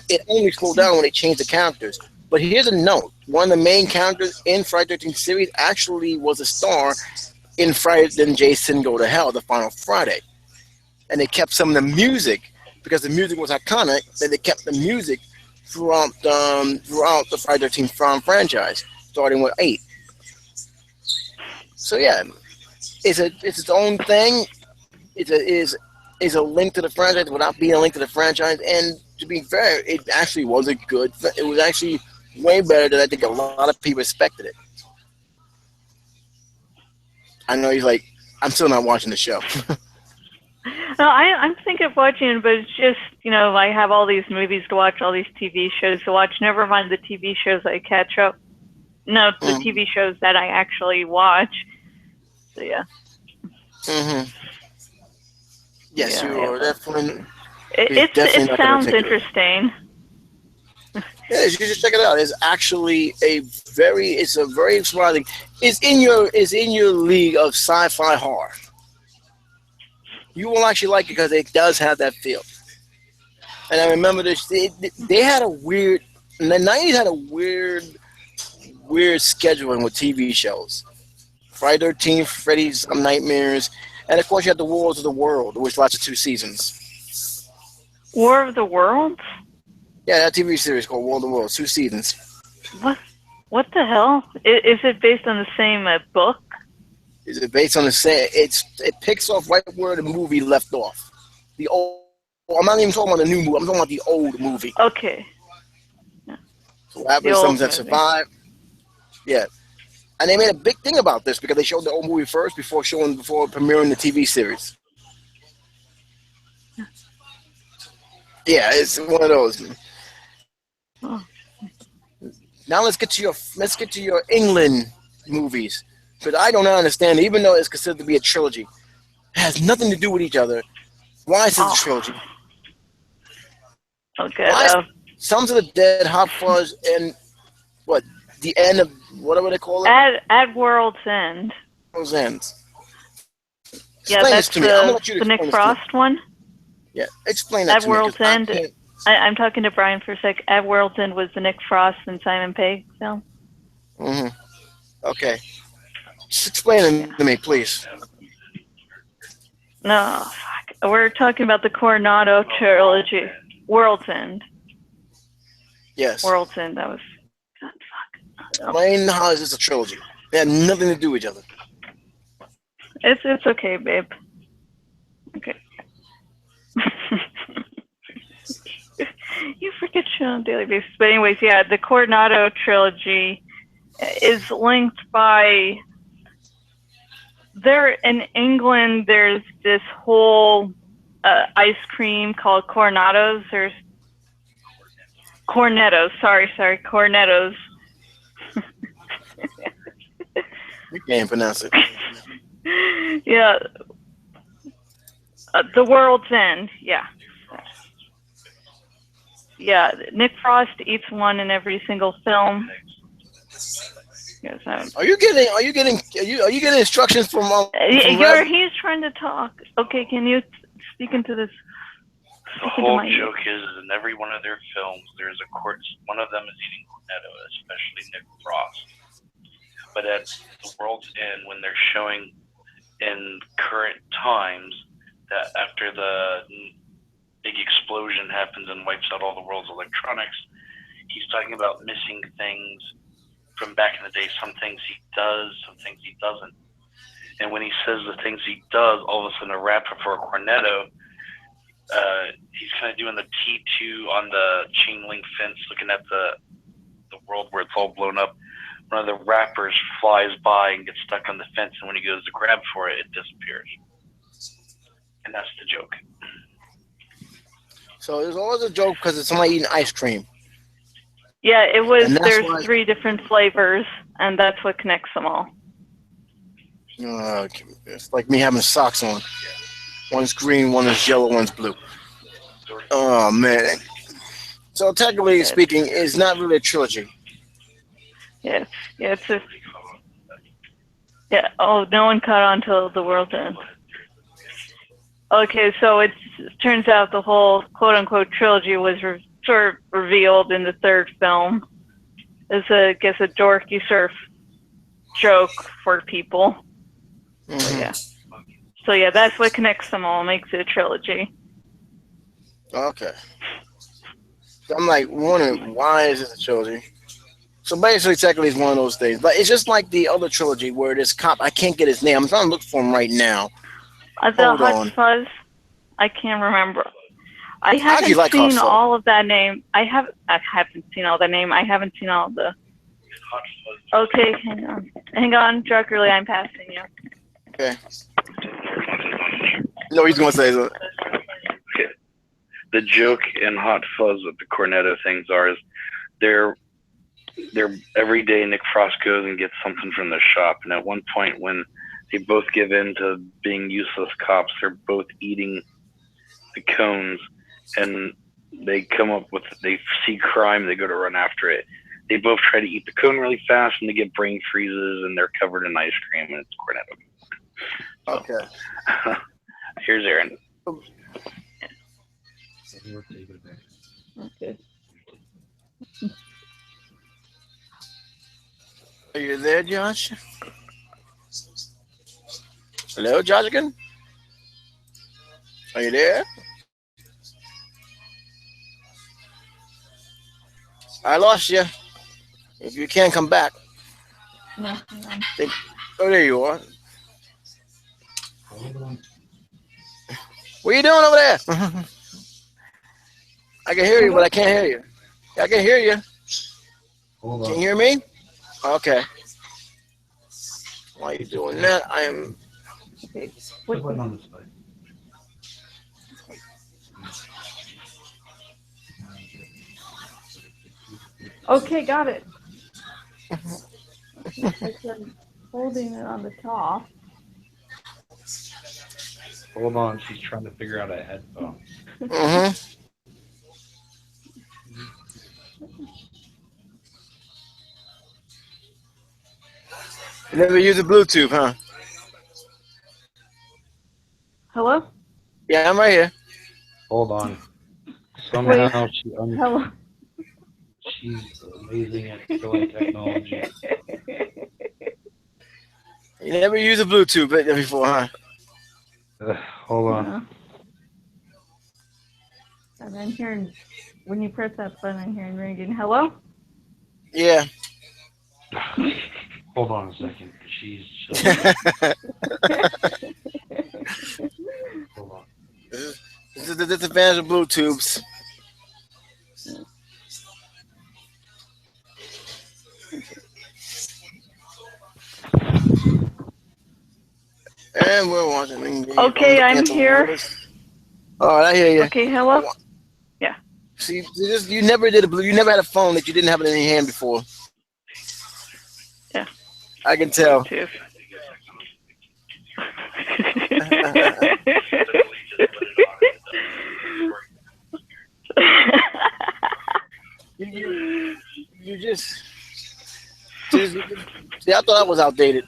[SPEAKER 1] It only slowed down when they changed the characters. But here's a note: one of the main characters in Friday 13th series actually was a star in Friday Then Jason Go to Hell, the final Friday, and they kept some of the music because the music was iconic. Then they kept the music throughout the Friday 13th franchise, starting with 8. So yeah, it's its own thing. Is a link to the franchise without being a link to the franchise. And to be fair, it actually was a good. It was actually way better than I think a lot of people expected it. I know he's like, I'm still not watching the show.
[SPEAKER 2] No, I'm thinking of watching it, but it's just, I have all these movies to watch, all these TV shows to watch. Never mind the TV shows I catch up. No, the TV shows that I actually watch. So yeah.
[SPEAKER 1] Mm-hmm. Yes,
[SPEAKER 2] Yeah,
[SPEAKER 1] you are definitely.
[SPEAKER 2] It sounds interesting.
[SPEAKER 1] Yeah, you should check it out. It's actually it's a very surprising. It's in your league of sci-fi horror. You will actually like it because it does have that feel. And I remember this. They had a weird. In the '90s had a weird scheduling with TV shows. Friday 13th, Freddy's Nightmares, and of course you had the Wars of the World, which lasted 2 seasons.
[SPEAKER 2] War of the Worlds?
[SPEAKER 1] Yeah, that TV series called War of the Worlds, 2 seasons.
[SPEAKER 2] What the hell? Is it based on the same book?
[SPEAKER 1] Is it based on the same? It picks off right where the movie left off. The old. I'm not even talking about the new movie. I'm talking about the old movie.
[SPEAKER 2] Okay.
[SPEAKER 1] Yeah. So what happened to some that survived? Yeah, and they made a big thing about this because they showed the old movie first before premiering the TV series. Yeah, it's one of those.
[SPEAKER 2] Oh,
[SPEAKER 1] Now let's get to your England movies because I don't understand. Even though it's considered to be a trilogy, it has nothing to do with each other. Why is it a
[SPEAKER 2] oh,
[SPEAKER 1] trilogy?
[SPEAKER 2] oh good.
[SPEAKER 1] Why is Sons of the Dead, Hot Fuzz, and what the end of whatever they call it?
[SPEAKER 2] At World's End.
[SPEAKER 1] Those ends.
[SPEAKER 2] Yeah,
[SPEAKER 1] Explain this
[SPEAKER 2] that's
[SPEAKER 1] to me. I'm gonna let you
[SPEAKER 2] the Nick
[SPEAKER 1] explain this to me.
[SPEAKER 2] Frost one.
[SPEAKER 1] Yeah, explain that
[SPEAKER 2] At
[SPEAKER 1] to me because
[SPEAKER 2] World's
[SPEAKER 1] I
[SPEAKER 2] End.
[SPEAKER 1] can't.
[SPEAKER 2] I'm talking to Brian for a sec. At World's End was the Nick Frost and Simon Pegg film.
[SPEAKER 1] Hmm. Okay, just explain
[SPEAKER 2] Yeah.
[SPEAKER 1] it to me, please.
[SPEAKER 2] No, fuck. We're talking about the Coronado trilogy. World's End.
[SPEAKER 1] Yes.
[SPEAKER 2] World's End. That was. God, fuck.
[SPEAKER 1] Explain how is this a trilogy? They have nothing to do with each other.
[SPEAKER 2] It's okay, babe. Okay. You forget shit on a daily basis. But anyways, yeah, the Coronado trilogy is linked by there in England. There's this whole ice cream called Coronados. There's Cornettos. Sorry, Cornettos.
[SPEAKER 1] You can't pronounce it.
[SPEAKER 2] Yeah, the World's End. Yeah. Yeah, Nick Frost eats one in every single film. Yes,
[SPEAKER 1] Are you getting instructions from Rev?
[SPEAKER 2] he's trying to talk. Okay, can you speak into this?
[SPEAKER 3] The whole joke is in every one of their films, there's a court. One of them is eating cornetto, especially Nick Frost. But at the World's End, when they're showing in current times that after the big explosion happens and wipes out all the world's electronics, he's talking about missing things from back in the day. Some things he does, some things he doesn't. And when he says the things he does, all of a sudden a rapper for a cornetto, he's kind of doing the T2 on the chain link fence, looking at the world where it's all blown up. One of the rappers flies by and gets stuck on the fence, and when he goes to grab for it, it disappears. And that's the joke.
[SPEAKER 1] So there's always a joke because it's somebody eating ice cream.
[SPEAKER 2] Yeah, it was. There's
[SPEAKER 1] why,
[SPEAKER 2] 3 different flavors, and that's what connects them all.
[SPEAKER 1] It's like me having socks on. One's green, one is yellow, one's blue. Oh man! So technically speaking, it's not really a trilogy.
[SPEAKER 2] Yeah, it's just. Yeah. Oh, no one caught on till the World's End. Okay, so it turns out the whole quote-unquote trilogy was sort of revealed in the 3rd film. It's I guess a dorky sort of joke for people.
[SPEAKER 1] Mm-hmm.
[SPEAKER 2] So yeah, that's what connects them all, makes it a trilogy.
[SPEAKER 1] Okay. I'm like wondering why is this a trilogy? So basically, technically, it's one of those things. But it's just like the other trilogy where this cop, I can't get his name. I'm trying to look for him right now.
[SPEAKER 2] The Hot Fuzz, I can't remember. I haven't seen all of that name. I haven't seen all that name. I haven't seen all the. Okay, hang on, Druckerly, I'm passing you.
[SPEAKER 1] Okay. No, he's gonna say something.
[SPEAKER 3] Okay. The joke in Hot Fuzz with the cornetto things is they're every day Nick Frost goes and gets something from the shop, and at one point when they both give in to being useless cops, they're both eating the cones, and they see crime, they go to run after it. They both try to eat the cone really fast, and they get brain freezes, and they're covered in ice cream, and it's cornetto.
[SPEAKER 1] Okay.
[SPEAKER 3] Here's Aaron.
[SPEAKER 2] Okay.
[SPEAKER 1] Are you there, Josh? Hello, Josh again? Are you there? I lost you. If you can, come back.
[SPEAKER 2] No.
[SPEAKER 1] Oh, there you are. What are you doing over there? I can hear you, but I can't hear you. I can hear you. Can you hear me? Okay. While you're doing that, I am.
[SPEAKER 2] Okay, got it. I'm holding it on the top.
[SPEAKER 4] Hold on, she's trying to figure out a headphone.
[SPEAKER 1] You never use a Bluetooth, huh?
[SPEAKER 2] Hello?
[SPEAKER 1] Yeah, I'm right here.
[SPEAKER 4] Hold on. Somehow
[SPEAKER 2] Hello?
[SPEAKER 4] she's amazing at killing technology.
[SPEAKER 1] You never use a Bluetooth before, huh?
[SPEAKER 4] Hold on.
[SPEAKER 2] No. And I'm hearing, when you press that button, I'm hearing ringing. Hello?
[SPEAKER 1] Yeah.
[SPEAKER 4] Hold on a second. She's hold on.
[SPEAKER 1] This is the disadvantage of Bluetooths. And we're watching.
[SPEAKER 2] Okay, I'm here.
[SPEAKER 1] All right, I hear you.
[SPEAKER 2] Okay, hello? Yeah.
[SPEAKER 1] See, you never did you never had a phone that you didn't have it in your hand before.
[SPEAKER 2] Yeah.
[SPEAKER 1] I can tell.
[SPEAKER 2] Bluetooth.
[SPEAKER 1] you just see, I thought I was outdated.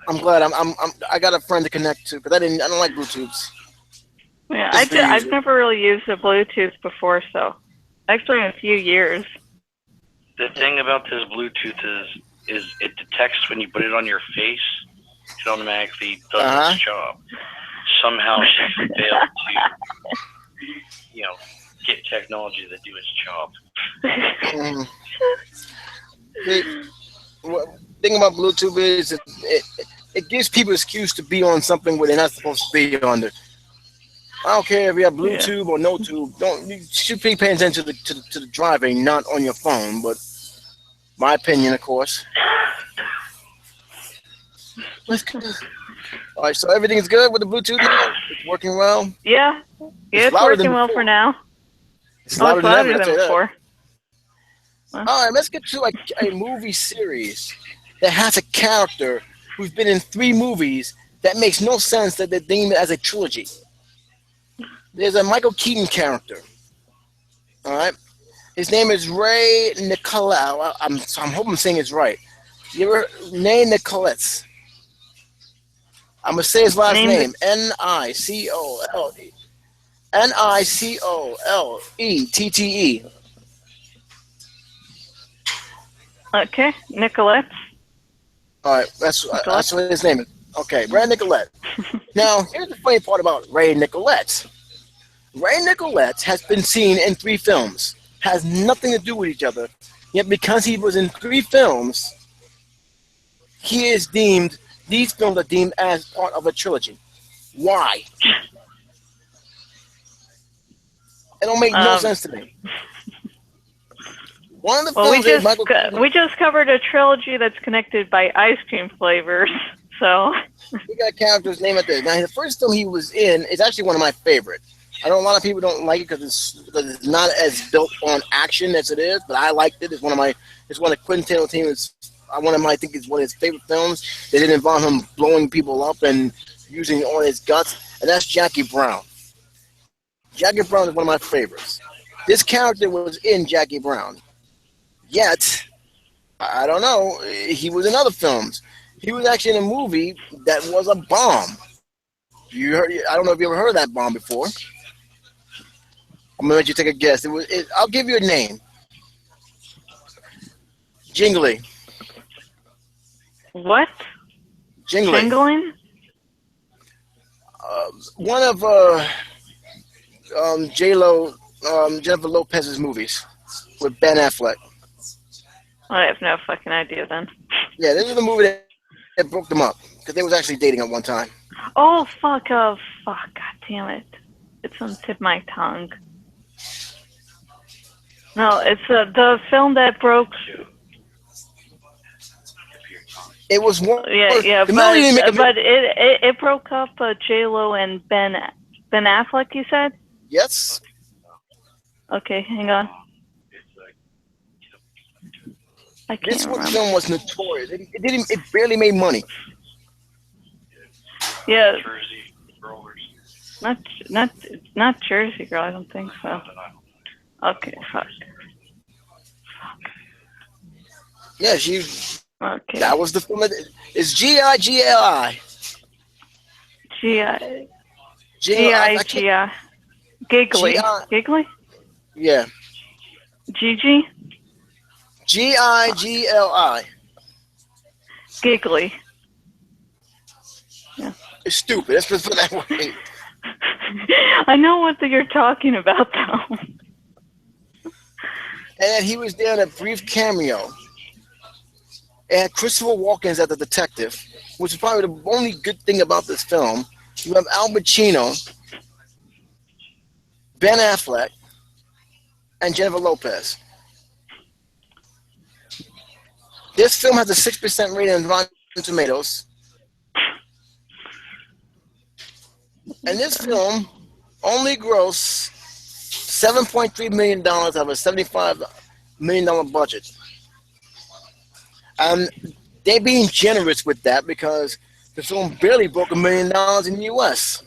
[SPEAKER 1] I'm glad I got a friend to connect to because I don't like Bluetooths.
[SPEAKER 2] Yeah, I've never really used a Bluetooth before, so actually in a few years.
[SPEAKER 3] The thing about this Bluetooth is it detects when you put it on your face, it automatically does its job. Somehow she failed to, get technology to do its job.
[SPEAKER 1] The thing about Bluetooth is it gives people an excuse to be on something where they're not supposed to be on it. I don't care if you have Bluetooth or no tube. You should be paying attention to the driving, not on your phone. But my opinion, of course. All right, so everything's good with the Bluetooth now? It's working well?
[SPEAKER 2] Yeah. Yeah, it's working well for now.
[SPEAKER 1] It's louder than
[SPEAKER 2] before.
[SPEAKER 1] All right, let's get to a movie series that has a character who's been in 3 movies that makes no sense that they deem it as a trilogy. There's a Michael Keaton character. All right, his name is Ray Nicolau. I'm hoping I'm saying it's right. You ever Ray Nicoletts? I'm gonna say his last name. Nicolettte.
[SPEAKER 2] Okay, Nicolette.
[SPEAKER 1] All right, that's what his name is. Okay, Ray Nicolette. Now, here's the funny part about Ray Nicolette. Ray Nicolette has been seen in 3 films. Has nothing to do with each other. Yet because he was in 3 films, these films are deemed as part of a trilogy. Why? It don't make no sense to me. One of the films
[SPEAKER 2] we just covered a trilogy that's connected by ice cream flavors, so
[SPEAKER 1] we got characters named at this. Now, the first film he was in is actually one of my favorite. I know a lot of people don't like it because it's not as built on action as it is, but I liked it. It's one of Quentin Tarantino's. I think it's one of his favorite films. They didn't involve him blowing people up and using all his guts, and that's Jackie Brown. Jackie Brown is one of my favorites. This character was in Jackie Brown. Yet, I don't know, he was in other films. He was actually in a movie that was a bomb. I don't know if you ever heard of that bomb before. I'm going to let you take a guess. I'll give you a name. Jingly.
[SPEAKER 2] What?
[SPEAKER 1] Jingly.
[SPEAKER 2] Jingling?
[SPEAKER 1] One of J-Lo, Jennifer Lopez's movies with Ben Affleck.
[SPEAKER 2] I have no fucking idea then.
[SPEAKER 1] Yeah, this is the movie that broke them up because they was actually dating at one time.
[SPEAKER 2] Oh, fuck. God damn it. It's on the tip of my tongue. No, it's the film that broke.
[SPEAKER 1] It was one.
[SPEAKER 2] Yeah, but it broke up J-Lo and Ben Affleck, you said?
[SPEAKER 1] Yes.
[SPEAKER 2] Okay, hang on. I can't
[SPEAKER 1] This
[SPEAKER 2] remember.
[SPEAKER 1] film was notorious. It didn't. It barely made money.
[SPEAKER 2] Yeah,
[SPEAKER 3] Jersey Rollers.
[SPEAKER 2] not Jersey Girl. I don't think so.
[SPEAKER 3] Something like
[SPEAKER 2] Okay, fuck.
[SPEAKER 1] Yeah, she.
[SPEAKER 2] Okay.
[SPEAKER 1] That was the film. It's Gigli.
[SPEAKER 2] G-I-
[SPEAKER 1] Gigli.
[SPEAKER 2] G-I-G-I. Giggly.
[SPEAKER 1] G-I-
[SPEAKER 2] Giggly?
[SPEAKER 1] Yeah.
[SPEAKER 2] Gigi?
[SPEAKER 1] Gigli.
[SPEAKER 2] Giggly.
[SPEAKER 1] It's stupid. Let's just put it that way.
[SPEAKER 2] I know what you're talking about, though.
[SPEAKER 1] And he was there in a brief cameo. It had Christopher Walken as the detective, which is probably the only good thing about this film. You have Al Pacino, Ben Affleck, and Jennifer Lopez. This film has a 6% rating on Rotten Tomatoes. And this film only grossed $7.3 million out of a $75 million budget. They're being generous with that because the film barely broke $1 million in the U.S.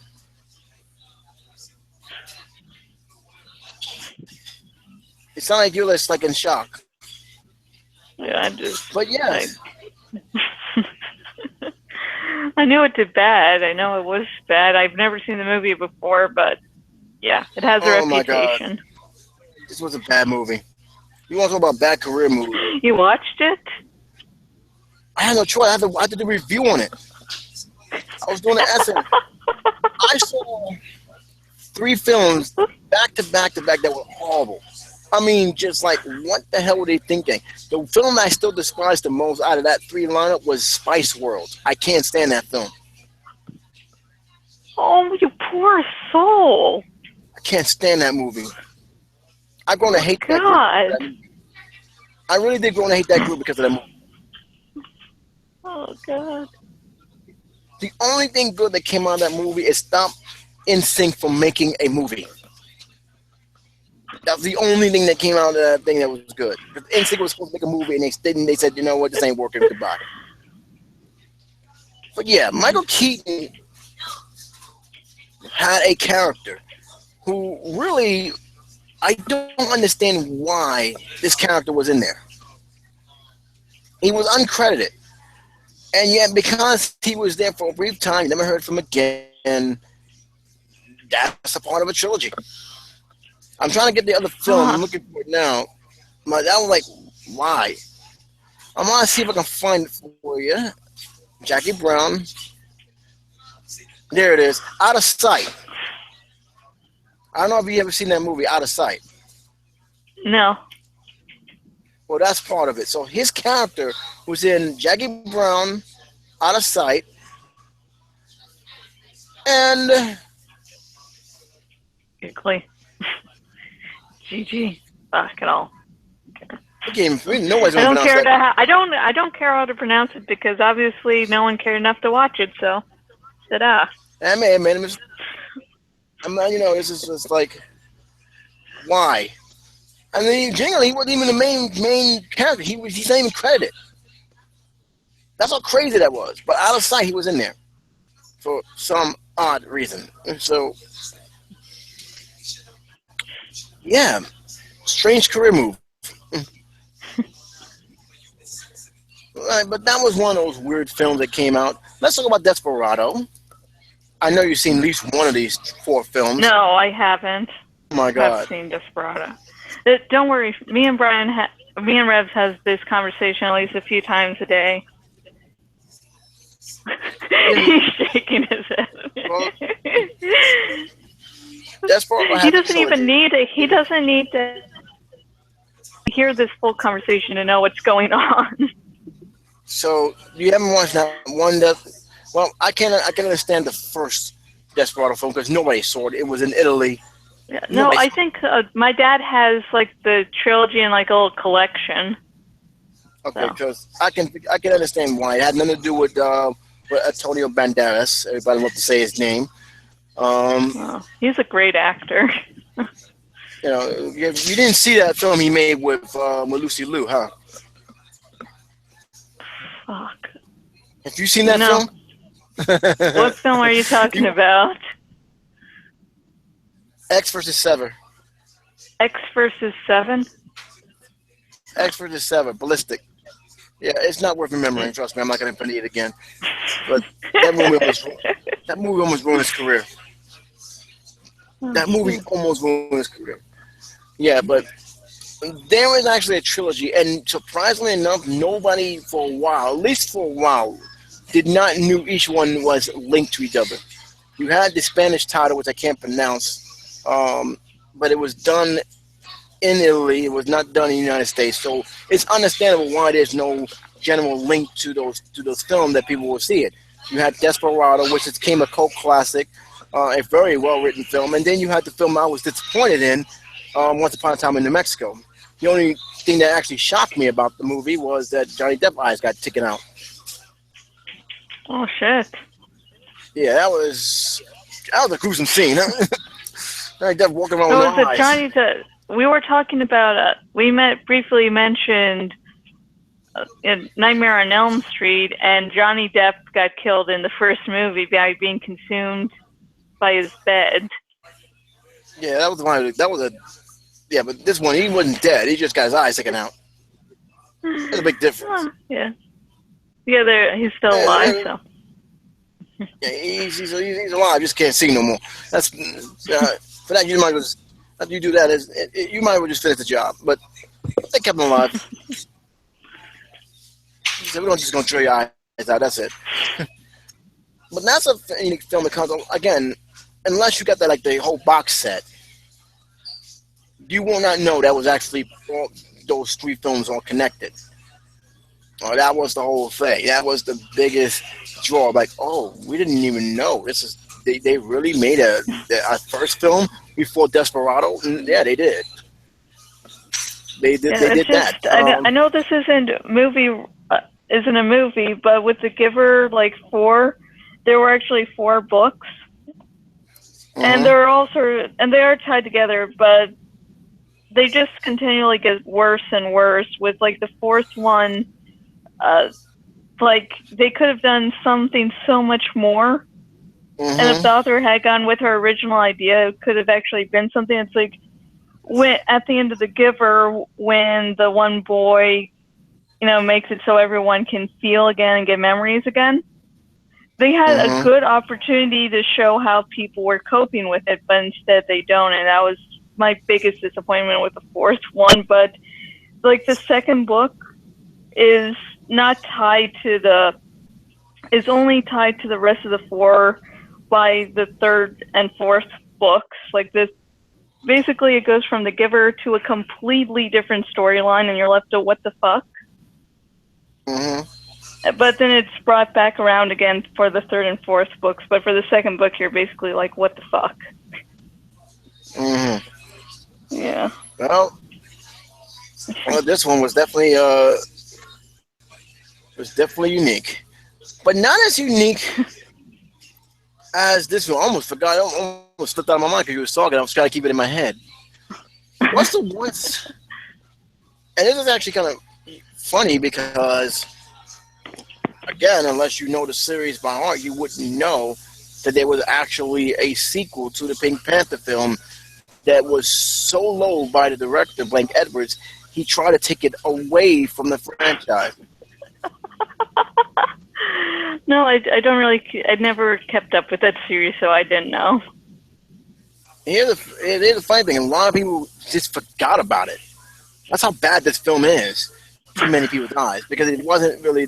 [SPEAKER 1] It sounds like you're just like in shock.
[SPEAKER 2] Yeah, I just...
[SPEAKER 1] But yes.
[SPEAKER 2] I knew it did bad. I know it was bad. I've never seen the movie before, but yeah, it has a
[SPEAKER 1] Oh my
[SPEAKER 2] reputation.
[SPEAKER 1] God. This was a bad movie. You want to talk about bad career movie?
[SPEAKER 2] You watched it?
[SPEAKER 1] I had no choice. I had to do a review on it. I was doing an essay. I saw 3 films back to back that were horrible. I mean, just like, what the hell were they thinking? The film I still despise the most out of that 3 lineup was Spice World. I can't stand that film.
[SPEAKER 2] Oh, you poor soul.
[SPEAKER 1] I can't stand that movie. I'm going to hate that
[SPEAKER 2] God.
[SPEAKER 1] group. I really did going to hate that group because of that movie.
[SPEAKER 2] Oh, God.
[SPEAKER 1] The only thing good that came out of that movie is stop NSYNC from making a movie. That's the only thing that came out of that thing that was good. NSYNC was supposed to make a movie, and they didn't. They said, you know what, this ain't working. Goodbye. But yeah, Michael Keaton had a character who really, I don't understand why this character was in there. He was uncredited. And yet, because he was there for a brief time, you never heard from him again, that's a part of a trilogy. I'm trying to get the other film. I'm looking for it now. That was like, why? I'm going to see if I can find it for you. Jackie Brown. There it is. Out of Sight. I don't know if you ever seen that movie, Out of Sight.
[SPEAKER 2] No.
[SPEAKER 1] Well, that's part of it. So his character was in Jackie Brown, Out of Sight, and
[SPEAKER 2] Giggly. GG. Fuck it all.
[SPEAKER 1] nobody's
[SPEAKER 2] I don't care
[SPEAKER 1] that.
[SPEAKER 2] I don't care how to pronounce it because obviously no one cared enough to watch it. So, ta-da.
[SPEAKER 1] I mean, this is just like, why? I mean, generally, he wasn't even the main character. He's not even credited. That's how crazy that was. But Out of Sight, he was in there for some odd reason. And so, yeah, strange career move. Right, but that was one of those weird films that came out. Let's talk about Desperado. I know you've seen at least one of these 4 films.
[SPEAKER 2] No, I haven't.
[SPEAKER 1] Oh my God.
[SPEAKER 2] I've seen Desperado. Don't worry. Me and Revs has this conversation at least a few times a day. He's shaking his head.
[SPEAKER 1] Well, Desperado
[SPEAKER 2] He doesn't even need it. He doesn't need to hear this full conversation to know what's going on.
[SPEAKER 1] So you haven't watched that one? Well, I can understand the first Desperado film because nobody saw it. It was in Italy.
[SPEAKER 2] Yeah, no, I think my dad has like the trilogy and like a little collection.
[SPEAKER 1] Okay, because I can understand why. It had nothing to do with Antonio Banderas. Everybody wants to say his name.
[SPEAKER 2] He's a great actor.
[SPEAKER 1] You didn't see that film he made with Lucy Liu, huh?
[SPEAKER 2] Fuck.
[SPEAKER 1] Have you seen that
[SPEAKER 2] No.
[SPEAKER 1] film?
[SPEAKER 2] What film are you talking about?
[SPEAKER 1] X versus Sever.
[SPEAKER 2] X versus 7?
[SPEAKER 1] X versus Sever. Ballistic. Yeah, it's not worth remembering. Trust me, I'm not going to repeat it again. But that movie almost ruined his career. That movie almost ruined his career. Yeah, but there was actually a trilogy, and surprisingly enough, nobody for a while, at least for a while, did not knew each one was linked to each other. You had the Spanish title, which I can't pronounce, but it was done in Italy. It was not done in the United States, so it's understandable why there's no general link to those films that people will see it. You had Desperado, which became a cult classic, a very well written film, and then you had the film I was disappointed in, Once Upon a Time in New Mexico. The only thing that actually shocked me about the movie was that Johnny Depp eyes got taken out.
[SPEAKER 2] Oh shit!
[SPEAKER 1] Yeah, that was a gruesome scene. Johnny Depp walking around
[SPEAKER 2] So
[SPEAKER 1] with
[SPEAKER 2] was
[SPEAKER 1] no
[SPEAKER 2] it
[SPEAKER 1] eyes.
[SPEAKER 2] Johnny Depp? We were talking about. We briefly mentioned in Nightmare on Elm Street, and Johnny Depp got killed in the first movie by being consumed by his bed.
[SPEAKER 1] Yeah, that was one. That was a. Yeah, but this one, he wasn't dead. He just got his eyes taken out. There's a big difference.
[SPEAKER 2] Yeah. Yeah, he's still alive, so.
[SPEAKER 1] Yeah, he's alive. Just can't see no more. That's for that. You might as well just, after you do that, you might as well just finish the job. But they kept him alive. So we're just gonna drill your eyes out. That's it. But that's a unique film that comes again, unless you got that the whole box set. You will not know that was actually all those three films all connected. Oh, that was the whole thing. That was the biggest draw. Like, oh, we didn't even know this is. They really made a first film before Desperado. Yeah, they did. They did.
[SPEAKER 2] Yeah,
[SPEAKER 1] they did
[SPEAKER 2] just,
[SPEAKER 1] that.
[SPEAKER 2] I know this isn't a movie, but with The Giver, 4, there were actually 4 books, and they're and they are tied together, but they just continually get worse and worse. With the 4th one, they could have done something so much more. And if the author had gone with her original idea, it could have actually been something. It's when at the end of The Giver, when the one boy, makes it so everyone can feel again and get memories again. They had a good opportunity to show how people were coping with it, but instead they don't. And that was my biggest disappointment with the 4th one. But the second book is not tied to is only tied to the rest of the 4 by the 3rd and 4th books. Basically it goes from The Giver to a completely different storyline, and you're left to what the fuck. But then it's brought back around again for the 3rd and 4th books. But for the second book, you're basically what the fuck. Yeah.
[SPEAKER 1] Well, this one was definitely unique, but not as unique as this one. I almost forgot. I almost slipped out of my mind because you were talking. I was trying to keep it in my head. What's the once? And this is actually kind of funny because, again, unless you know the series by heart, you wouldn't know that there was actually a sequel to the Pink Panther film that was so low by the director, Blank Edwards, he tried to take it away from the franchise.
[SPEAKER 2] No, I don't really. I never kept up with that series, so I didn't know.
[SPEAKER 1] Here's the funny thing: a lot of people just forgot about it. That's how bad this film is to many people's eyes, because it wasn't really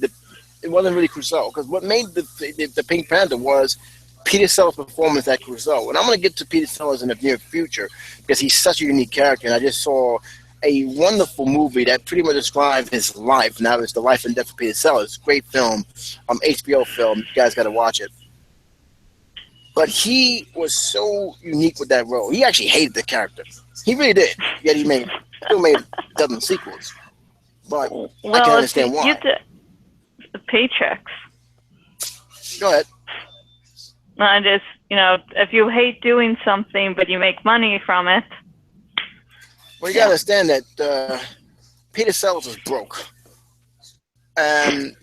[SPEAKER 1] Crusoe. Because what made the Pink Panther was Peter Sellers' performance at Crusoe. And I'm going to get to Peter Sellers in the near future because he's such a unique character. And I just saw a wonderful movie that pretty much describes his life. Now it's The Life and Death of Peter Sellers. Great film, HBO film. You guys got to watch it. But he was so unique with that role. He actually hated the character. He really did. Yet he still made a dozen sequels. But I can understand why.
[SPEAKER 2] The paychecks.
[SPEAKER 1] Go ahead.
[SPEAKER 2] I just, if you hate doing something but you make money from it.
[SPEAKER 1] Well, you got to understand that Peter Sellers was broke. And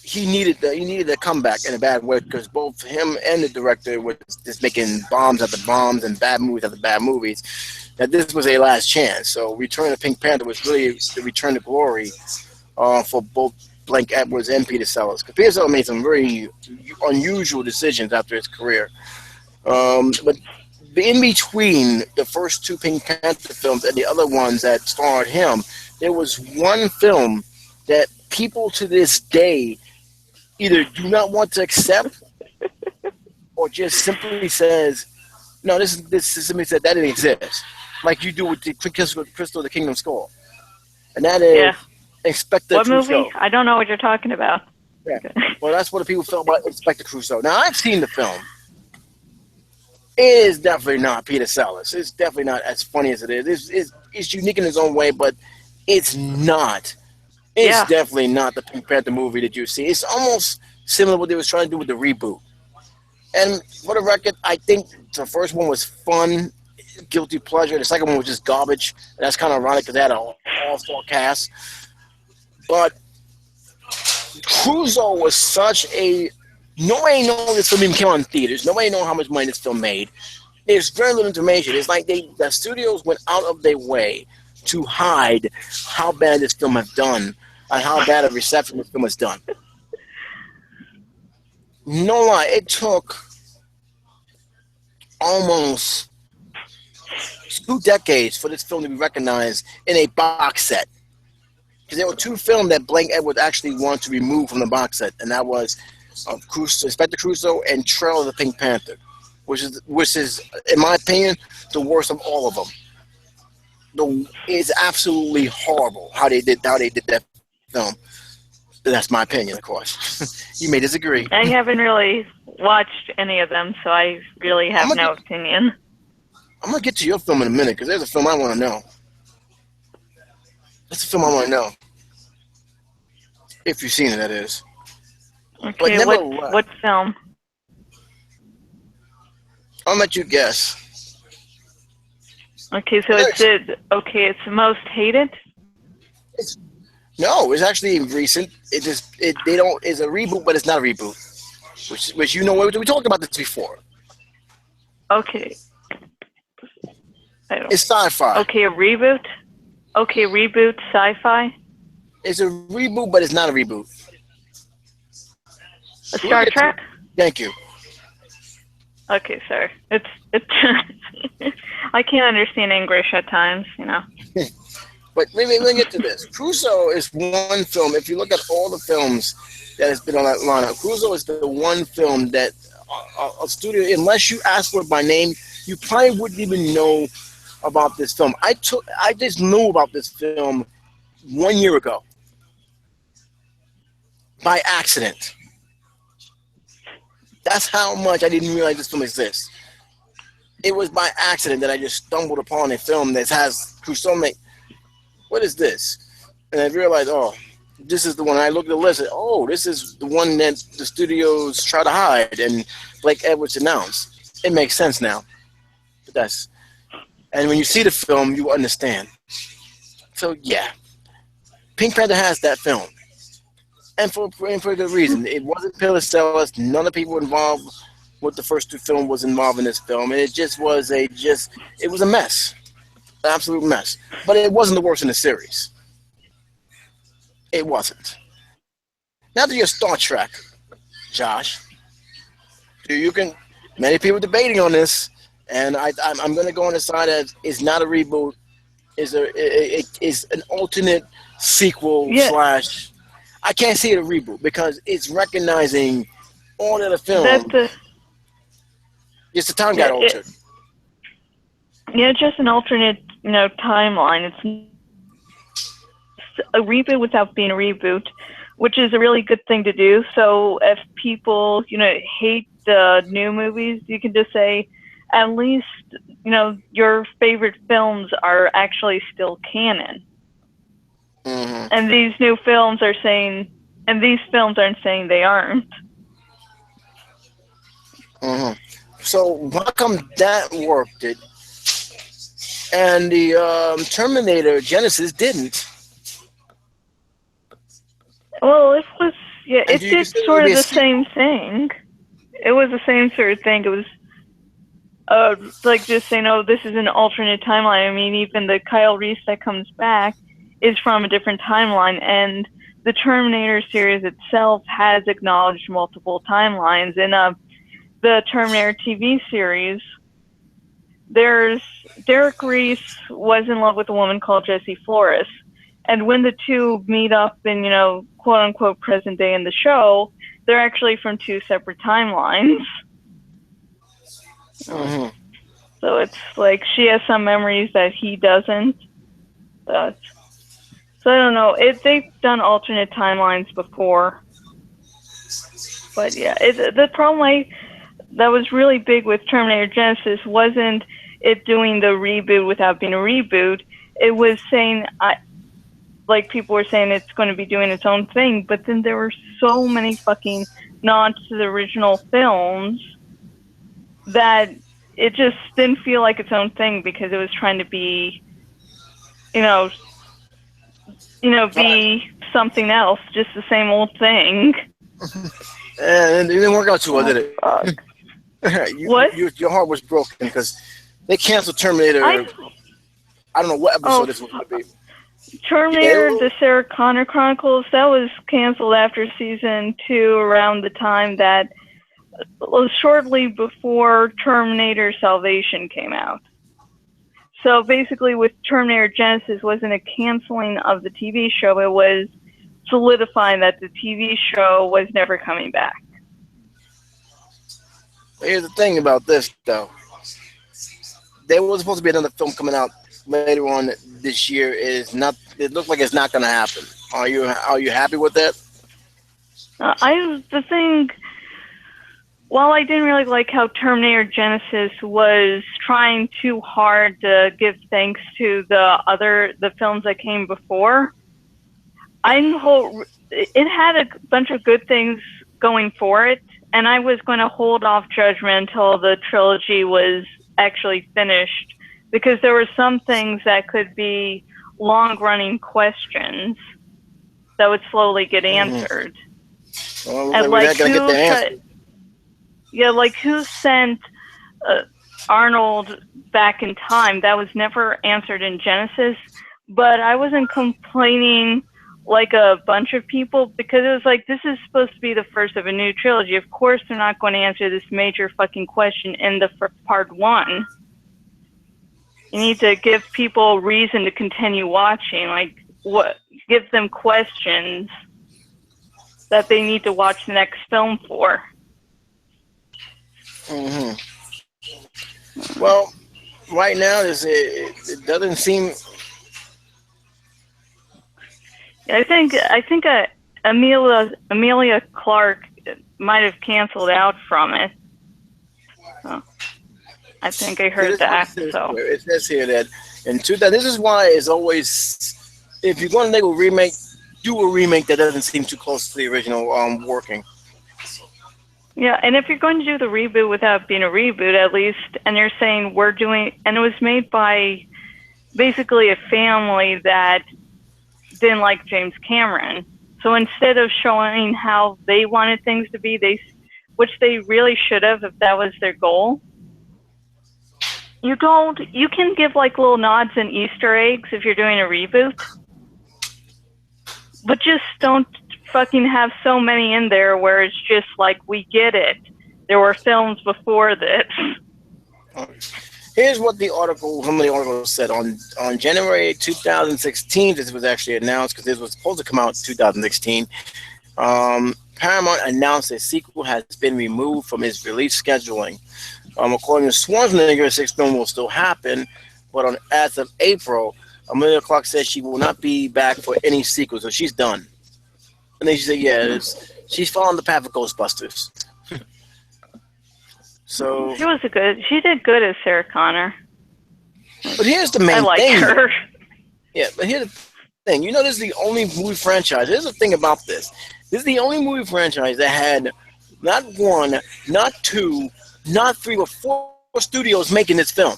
[SPEAKER 1] he needed a comeback in a bad way because both him and the director were just making bombs after bombs and bad movies after bad movies. That this was a last chance. So Return of Pink Panther was really the return to glory for both Blank Edwards and Peter Sellers. Because Peter Sellers made some very unusual decisions after his career. But in between the first two Pink Panther films and the other ones that starred him, there was one film that people to this day either do not want to accept or just simply says, no, this simply said that didn't exist. Like you do with the Crystal the Kingdom Skull. And that is
[SPEAKER 2] Yeah.
[SPEAKER 1] Inspector
[SPEAKER 2] What
[SPEAKER 1] Clouseau.
[SPEAKER 2] movie? I don't know what you're talking about.
[SPEAKER 1] Yeah. Well, that's what the people felt about Inspector Clouseau. Now, I've seen the film. It is definitely not Peter Sellers. It's definitely not as funny as it is. It's unique in its own way, but it's not. It's
[SPEAKER 2] Yeah.
[SPEAKER 1] definitely not the Pink Panther movie that you see. It's almost similar to what they was trying to do with the reboot. And for the record, I think the first one was fun, guilty pleasure. The second one was just garbage. And that's kind of ironic because they had an all-star cast. But Clouseau was such a... Nobody knows this film even came out in theaters. Nobody knows how much money this film made. There's very little information. It's like the studios went out of their way to hide how bad this film has done and how bad a reception this film has done. No lie, it took almost 2 decades for this film to be recognized in a box set. Because there were 2 films that Blank Edwards actually wanted to remove from the box set, and that was Inspector Clouseau and Trail of the Pink Panther, which is, in my opinion, the worst of all of them. It's absolutely horrible how they did that film. That's my opinion, of course. You may disagree.
[SPEAKER 2] I haven't really watched any of them, so I really have no opinion.
[SPEAKER 1] I'm gonna get to your film in a minute because there's a film I want to know. That's a film I want to know. If you've seen it, that is.
[SPEAKER 2] Okay, what film?
[SPEAKER 1] I'll let you guess.
[SPEAKER 2] Okay, so it's the most hated?
[SPEAKER 1] No, it's actually recent. It's a reboot, but it's not a reboot. Which you know, we talked about this before.
[SPEAKER 2] Okay.
[SPEAKER 1] It's sci-fi.
[SPEAKER 2] Okay, a reboot? Okay, reboot sci-fi?
[SPEAKER 1] It's a reboot, but it's not a reboot.
[SPEAKER 2] A Star Trek?
[SPEAKER 1] Thank you.
[SPEAKER 2] Okay, sorry. It's I can't understand English at times, you know.
[SPEAKER 1] But let me get to this. Clouseau is one film. If you look at all the films that has been on that lineup, Clouseau is the one film that a studio, unless you ask for it by name, you probably wouldn't even know about this film. I just knew about this film 1 year ago by accident. That's how much I didn't realize this film exists. It was by accident that I just stumbled upon a film that has Clouseau make. What is this? And I realized, oh, this is the one. I looked at the list. And, oh, this is the one that the studios try to hide and Blake Edwards announced. It makes sense now. But and when you see the film, you understand. So yeah, Pink Panther has that film, and for a good reason. It wasn't Peter Sellers. None of the people involved with the first 2 films was involved in this film, and it just was it was a mess. An absolute mess. But it wasn't the worst in the series. It wasn't. Now to your Star Trek, Josh. Many people debating on this, and I'm going to go on the side that it's not a reboot. It's an alternate sequel slash. I can't say it a reboot because it's recognizing all of the films. Just the time got altered.
[SPEAKER 2] Yeah, just an alternate, timeline. It's a reboot without being a reboot, which is a really good thing to do. So if people, hate the new movies, you can just say, at least, your favorite films are actually still canon.
[SPEAKER 1] Mm-hmm.
[SPEAKER 2] And these new films are saying, and these films aren't saying they aren't.
[SPEAKER 1] Mm-hmm. So how come that worked it? And the Terminator Genesis didn't.
[SPEAKER 2] Well, it was Yeah, it did sort of the same thing. It was the same sort of thing. It was like just saying, oh, this is an alternate timeline. I mean, even the Kyle Reese that comes back is from a different timeline, and the Terminator series itself has acknowledged multiple timelines. In the Terminator TV series, there's Derek Reese was in love with a woman called Jessie Flores, and when the two meet up in, quote unquote present day in the show, they're actually from two separate timelines.
[SPEAKER 1] Mm-hmm.
[SPEAKER 2] So it's like she has some memories that he doesn't. So I don't know. They've done alternate timelines before. But yeah, the problem that was really big with Terminator Genesis wasn't it doing the reboot without being a reboot. It was saying, like people were saying it's going to be doing its own thing, but then there were so many fucking nods to the original films that it just didn't feel like its own thing because it was trying to be, be something else, just the same old thing.
[SPEAKER 1] And it didn't work out too well, did it?
[SPEAKER 2] What?
[SPEAKER 1] Your heart was broken because they canceled Terminator. I don't know what episode this was going to be.
[SPEAKER 2] Terminator, the Sarah Connor Chronicles, that was canceled after season 2 around the time that shortly before Terminator Salvation came out. So basically with Terminator Genesis wasn't a canceling of the TV show, it was solidifying that the TV show was never coming back.
[SPEAKER 1] Here's the thing about this, though. There was supposed to be another film coming out later on this year. It looks like it's not going to happen. Are you happy with that?
[SPEAKER 2] While I didn't really like how Terminator Genesis was trying too hard to give thanks to the films that came before, it had a bunch of good things going for it, and I was going to hold off judgment until the trilogy was actually finished, because there were some things that could be long-running questions that would slowly get answered.
[SPEAKER 1] Well, and like
[SPEAKER 2] who sent Arnold back in time? That was never answered in Genesis, but I wasn't complaining like a bunch of people, because it was like, this is supposed to be the first of a new trilogy. Of course they're not going to answer this major fucking question in the part 1. You need to give people reason to continue watching, give them questions that they need to watch the next film for.
[SPEAKER 1] Mm-hmm. Well, right now it doesn't seem.
[SPEAKER 2] I think Amelia Clark might have canceled out from it. So, I think I heard that. So
[SPEAKER 1] it says here that in 2000. This is why it's always, if you're going to make a remake, do a remake that doesn't seem too close to the original working.
[SPEAKER 2] Yeah, and if you're going to do the reboot without being a reboot, at least, and you're saying we're doing, and it was made by basically a family that didn't like James Cameron. So instead of showing how they wanted things to be, which they really should have if that was their goal, you can give like little nods and Easter eggs if you're doing a reboot, but just don't fucking have so many in there where it's just like, we get it. There were films before this.
[SPEAKER 1] Here's what some of the articles said. On January 2016, this was actually announced because this was supposed to come out in 2016. Paramount announced a sequel has been removed from its release scheduling. According to Schwarzenegger, a 6th film will still happen, but as of April, Amelia Clark says she will not be back for any sequel, so she's done. And then she said, she's following the path of Ghostbusters. So
[SPEAKER 2] she did good as Sarah Connor.
[SPEAKER 1] But here's the main thing.
[SPEAKER 2] I like her.
[SPEAKER 1] Yeah, but here's the thing. This is the only movie franchise. Here's the thing about this. This is the only movie franchise that had not 1, not 2, not 3, but 4 studios making this film.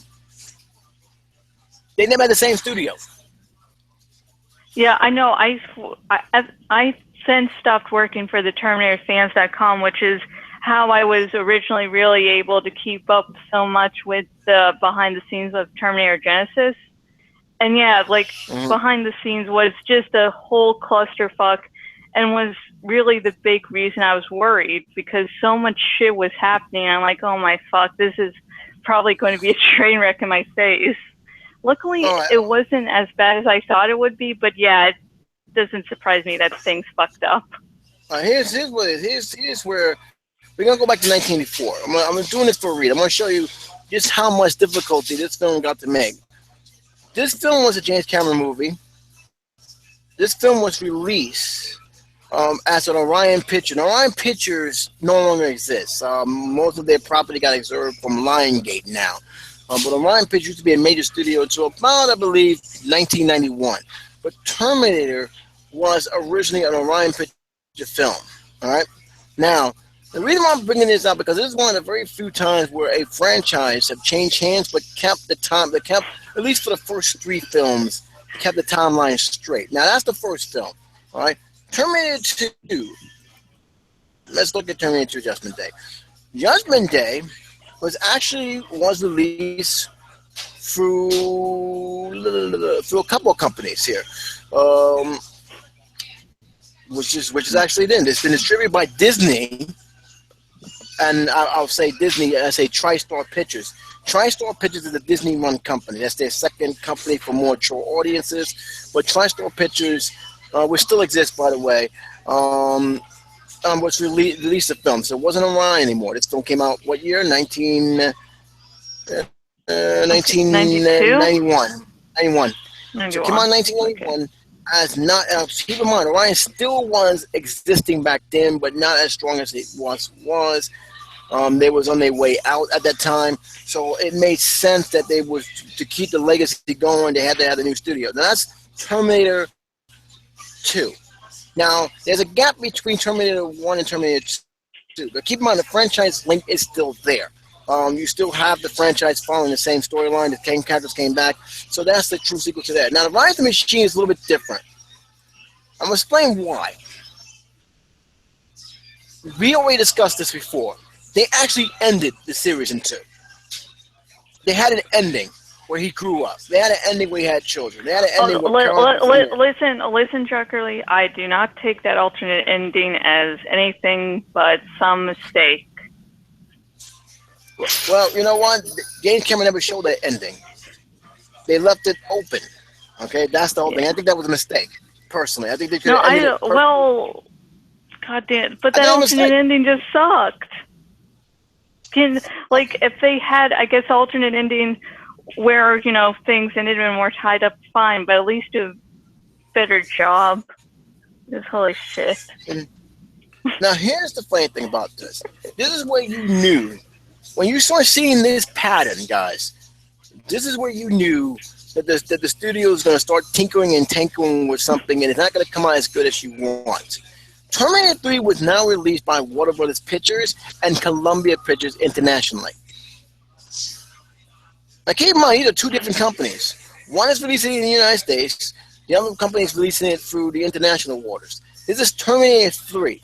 [SPEAKER 1] They never had the same studio.
[SPEAKER 2] Yeah, I know. I since stopped working for the TerminatorFans.com, which is how I was originally really able to keep up so much with the behind the scenes of Terminator Genesis. And yeah, like behind the scenes was just a whole clusterfuck and was really the big reason I was worried because so much shit was happening. I'm like, oh my fuck, this is probably going to be a train wreck in my face. Luckily, it wasn't as bad as I thought it would be, but yeah, it doesn't surprise me that things fucked up.
[SPEAKER 1] Here's what it is. Here's where we're gonna go back to 1984. I'm doing this for a read. I'm gonna show you just how much difficulty this film got to make. This film was a James Cameron movie. This film was released as an Orion Picture. Now, Orion Pictures no longer exists. Most of their property got absorbed from Lionsgate now. But Orion Pictures used to be a major studio until about, I believe, 1991. But Terminator was originally an Orion Picture film. All right. Now, the reason why I'm bringing this up because this is one of the very few times where a franchise have changed hands, but kept the time. They kept, at least for the first 3 films, kept the timeline straight. Now, that's the first film. All right. Terminator 2. Let's look at Terminator 2 Judgment Day. Judgment Day was released through a couple of companies here, which is actually then. It's been distributed by Disney, and I'll say Disney. I say TriStar Pictures. TriStar Pictures is a Disney-run company. That's their second company for more mature audiences. But TriStar Pictures, which still exists, by the way, which released the film. So it wasn't Orion anymore. This film came out what year? 1991. 91. So it came out in 1991. Okay. As not keep in mind, Orion still was existing back then, but not as strong as it was. They was on their way out at that time, so it made sense that they was to keep the legacy going. They had to have a new studio. Now that's Terminator 2. Now there's a gap between Terminator 1 and Terminator 2, but keep in mind the franchise link is still there. You still have the franchise following the same storyline. The same characters came back. So that's the true sequel to that. Now, the Rise of the Machine is a little bit different. I'm going to explain why. We already discussed this before. They actually ended the series in 2. They had an ending where he grew up. They had an ending where he had children. They had an ending
[SPEAKER 2] listen, Chuckerly, I do not take that alternate ending as anything but some mistake.
[SPEAKER 1] Well, you know what? James Cameron never showed that ending. They left it open. Okay, that's the whole thing. I think that was a mistake, personally. I think they could have ended it perfectly.
[SPEAKER 2] Well, goddamn, but that alternate ending just sucked. If they had, I guess, alternate ending where, things ended and more tied up, fine, but at least do a better job. Just holy shit.
[SPEAKER 1] Now, here's the funny thing about this. This is where you knew. When you start seeing this pattern, guys, this is where you knew that the studio is going to start tinkering and tankering with something, and it's not going to come out as good as you want. Terminator 3 was now released by Warner Brothers Pictures and Columbia Pictures internationally. Now, keep in mind, these are 2 different companies. One is releasing it in the United States. The other company is releasing it through the international waters. This is Terminator 3.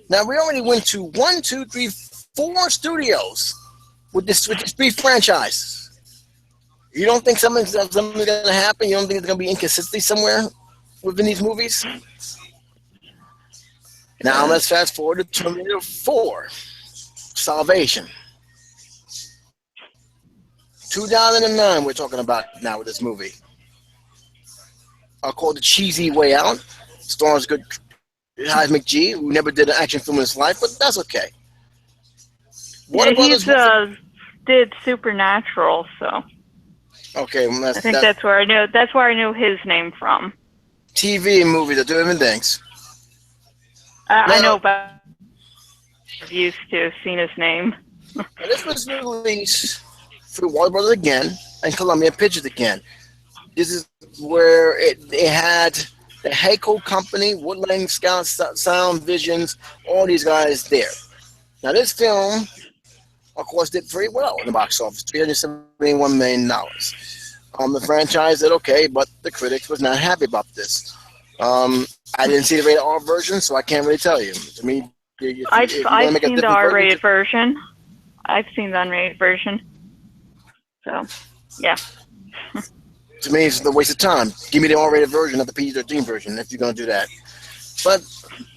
[SPEAKER 1] Now, we already went to 1, 2, 3, 4 studios with this 3 franchises. You don't think something's going to happen? You don't think there's going to be inconsistency somewhere within these movies? Now let's fast forward to Terminator 4, Salvation. 2009 we're talking about now with this movie. Called The Cheesy Way Out. Stars good Heisman McGee, who never did an action film in his life, but that's okay.
[SPEAKER 2] He did Supernatural, so.
[SPEAKER 1] Okay, well,
[SPEAKER 2] I think that's where I knew. That's where I knew his name from.
[SPEAKER 1] TV and movies are 2 different things.
[SPEAKER 2] I know, but I've used to have seen his name.
[SPEAKER 1] This was released through Warner Brothers again and Columbia Pictures again. This is where it had the Heiko Company, Woodland Scout, Sound Visions, all these guys there. Now, this film, of course, did very well in the box office, $371 million. The franchise did okay, but the critics was not happy about this. I didn't see the rated R version, so I can't really tell you. To me, if you
[SPEAKER 2] I've
[SPEAKER 1] want to make a
[SPEAKER 2] seen the
[SPEAKER 1] different
[SPEAKER 2] R-rated version. I've seen the unrated version. So, yeah.
[SPEAKER 1] to me, it's a waste of time. Give me the R-rated version of the PG-13 version if you're going to do that. But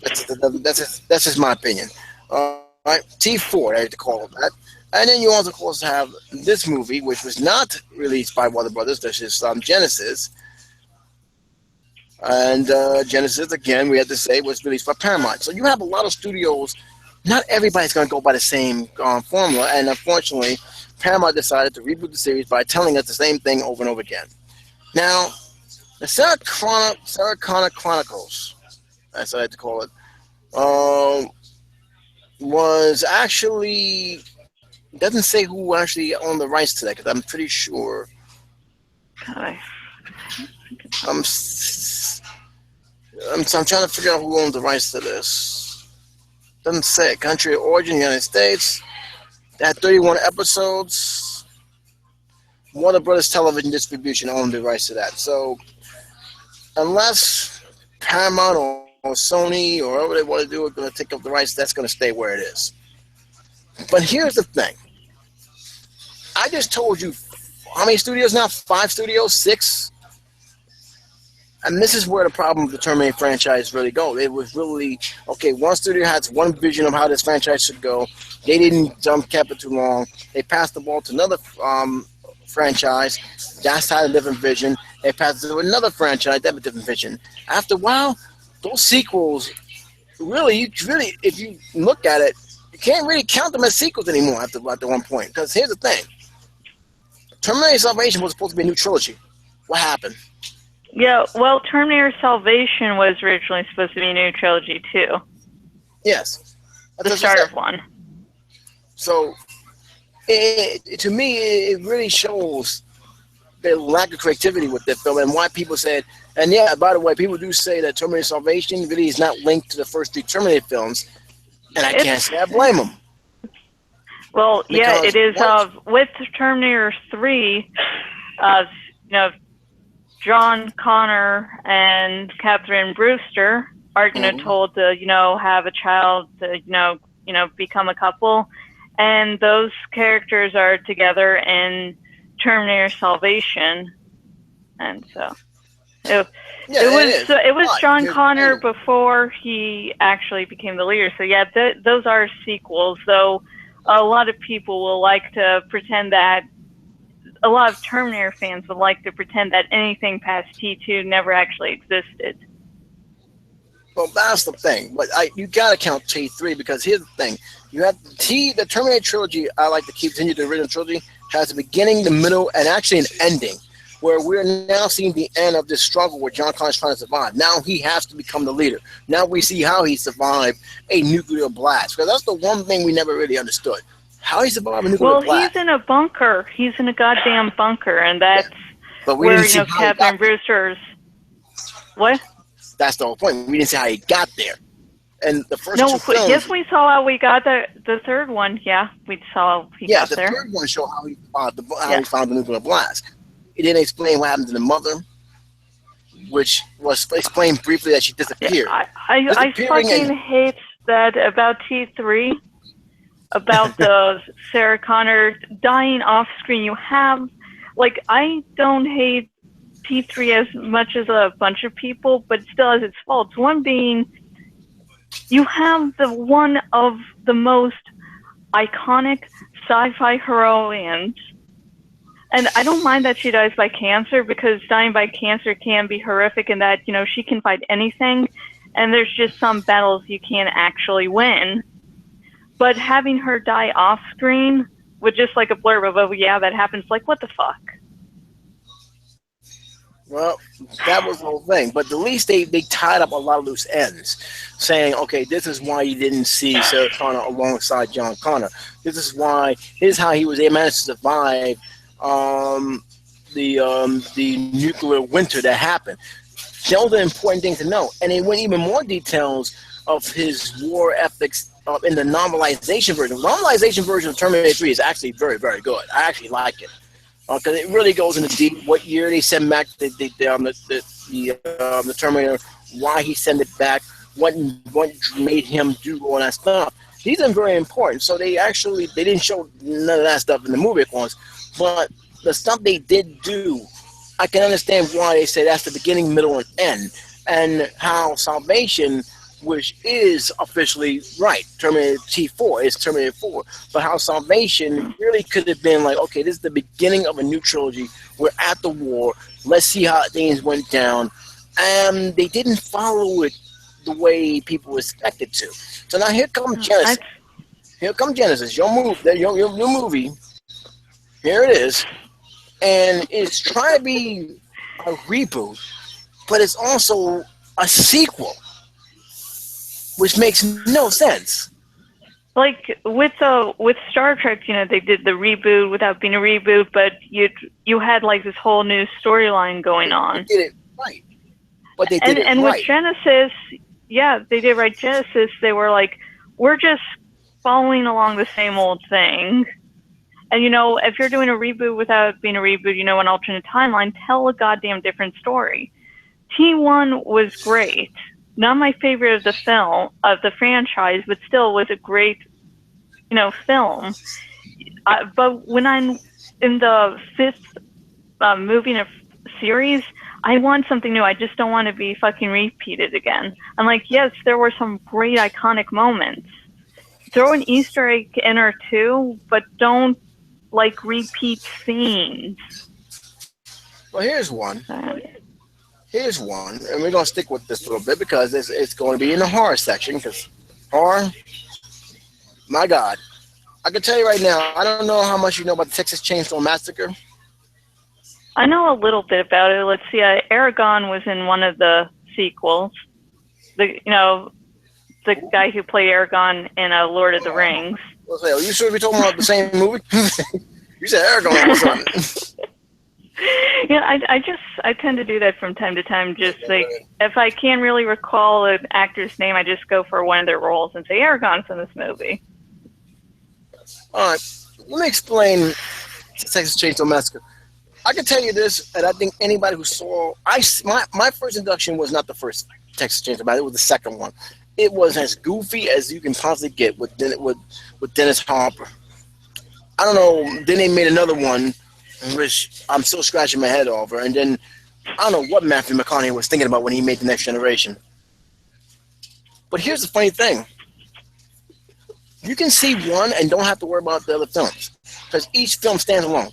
[SPEAKER 1] that's just my opinion. All right, T4, I have to call it that. And then you also, of course, have this movie, which was not released by Warner Brothers. This is Genesis. And Genesis, again, we have to say, was released by Paramount. So you have a lot of studios. Not everybody's going to go by the same formula. And unfortunately, Paramount decided to reboot the series by telling us the same thing over and over again. Now, the Sarah Connor Chronicles, that's what I had to call it, was actually, doesn't say who actually owned the rights to that, because I'm pretty sure. I'm trying to figure out who owns the rights to this. Doesn't say. Country of origin, United States. They had 31 episodes. Warner Brothers Television Distribution owned the rights to that. So, unless Paramount or Sony or whatever they want to do are going to take up the rights, that's going to stay where it is. But here's the thing. I just told you how many studios now? 5 studios? 6? And this is where the problem of the Terminator franchise really goes. It was really, okay, one studio had one vision of how this franchise should go. They didn't kept it too long. They passed the ball to another franchise. That's had a different vision. They passed it to another franchise. That had a different vision. After a while, those sequels, really, if you look at it, you can't really count them as sequels anymore after one point. Because here's the thing. Terminator Salvation was supposed to be a new trilogy. What happened?
[SPEAKER 2] Yeah, well, Terminator Salvation was originally supposed to be a new trilogy, too.
[SPEAKER 1] Yes.
[SPEAKER 2] The start of one.
[SPEAKER 1] So, to me, it really shows the lack of creativity with that film and why people said, and yeah, by the way, people do say that Terminator Salvation really is not linked to the first 3 Terminator films, and I can't say I blame them.
[SPEAKER 2] Well, yeah, it is. With Terminator 3, John Connor and Catherine Brewster are going to told to, have a child to, become a couple. And those characters are together in Terminator Salvation. And so it was John Connor before he actually became the leader. So yeah, those are sequels, though a lot of people will like to pretend that a lot of Terminator fans would like to pretend that anything past T2 never actually existed.
[SPEAKER 1] Well, that's the thing. But you got to count T3 because here's the thing. You have the Terminator trilogy. I like to continue the original trilogy. Has a beginning, the middle, and actually an ending, where we're now seeing the end of this struggle where John Connor's trying to survive. Now he has to become the leader. Now we see how he survived a nuclear blast, because that's the one thing we never really understood. How he survived a nuclear blast.
[SPEAKER 2] Well, he's in a bunker. He's in a goddamn bunker, and that's where Catherine Brewster's. What?
[SPEAKER 1] That's the whole point. We didn't see how he got there. And the first
[SPEAKER 2] two
[SPEAKER 1] films,
[SPEAKER 2] yes, we saw how we got the third one. Yeah, we saw how he got there.
[SPEAKER 1] Yeah, the third one showed how he found the nuclear blast. It didn't explain what happened to the mother, which was explained briefly that she disappeared.
[SPEAKER 2] Yeah, I fucking hate that about T3, about the Sarah Connor dying off screen. You have, I don't hate T3 as much as a bunch of people, but it still has its faults. One being, you have one of the most iconic sci-fi heroines. And I don't mind that she dies by cancer, because dying by cancer can be horrific in that, she can fight anything, and there's just some battles you can't actually win. But having her die off screen with just a blurb of, oh yeah, that happens, what the fuck?
[SPEAKER 1] Well, that was the whole thing. But at least they tied up a lot of loose ends, saying, okay, this is why you didn't see Sarah Connor alongside John Connor. Here's how he was able to survive the nuclear winter that happened. Those are important things to know. And they went even more details of his war ethics in the normalization version. The normalization version of Terminator 3 is actually very, very good. I actually like it. Because it really goes into deep what year they sent back the Terminator why he sent it back, what made him do all that stuff. These are very important. So they didn't show none of that stuff in the movie, of course, but the stuff they did do, I can understand why they say that's the beginning, middle, and end, and how Salvation, which is officially right, Terminator T4 is Terminator 4, but how Salvation really could have been like, okay, this is the beginning of a new trilogy. We're at the war. Let's see how things went down. And they didn't follow it the way people expected to. So now here comes Genesis. Here comes Genesis, your movie. Here it is. And it's trying to be a reboot, but it's also a sequel, which makes no sense.
[SPEAKER 2] Like with Star Trek, they did the reboot without being a reboot, but you had like this whole new storyline going on.
[SPEAKER 1] They did it right, but they did it
[SPEAKER 2] and
[SPEAKER 1] right.
[SPEAKER 2] with Genesis, yeah, they did right. Genesis, they were like, we're just following along the same old thing. And if you're doing a reboot without being a reboot, an alternate timeline, tell a goddamn different story. T1 was great. Not my favorite of the franchise, but still was a great, film. But when I'm in the fifth movie in a series, I want something new. I just don't want to be fucking repeated again. I'm like, yes, there were some great iconic moments. Throw an Easter egg in or two, but don't repeat scenes.
[SPEAKER 1] Well, here's one. Here's one, and we're going to stick with this a little bit because it's going to be in the horror section, because horror, my God. I can tell you right now, I don't know how much you know about the Texas Chainsaw Massacre.
[SPEAKER 2] I know a little bit about it. Let's see, Aragon was in one of the sequels. The guy who played Aragon in Lord of the Rings.
[SPEAKER 1] Are you sure we're talking about the same movie? You said Aragon or something.
[SPEAKER 2] Yeah, I tend to do that from time to time. Just if I can't really recall an actor's name, I just go for one of their roles and say Aragon's in this movie.
[SPEAKER 1] All right, let me explain Texas Chainsaw Massacre. I can tell you this, and I think anybody who saw my first induction was not the first Texas Chainsaw Massacre; it was the second one. It was as goofy as you can possibly get with Dennis Hopper. I don't know. Then they made another one, which I'm still scratching my head over. And then I don't know what Matthew McConaughey was thinking about when he made The Next Generation. But here's the funny thing. You can see one and don't have to worry about the other films, because each film stands alone.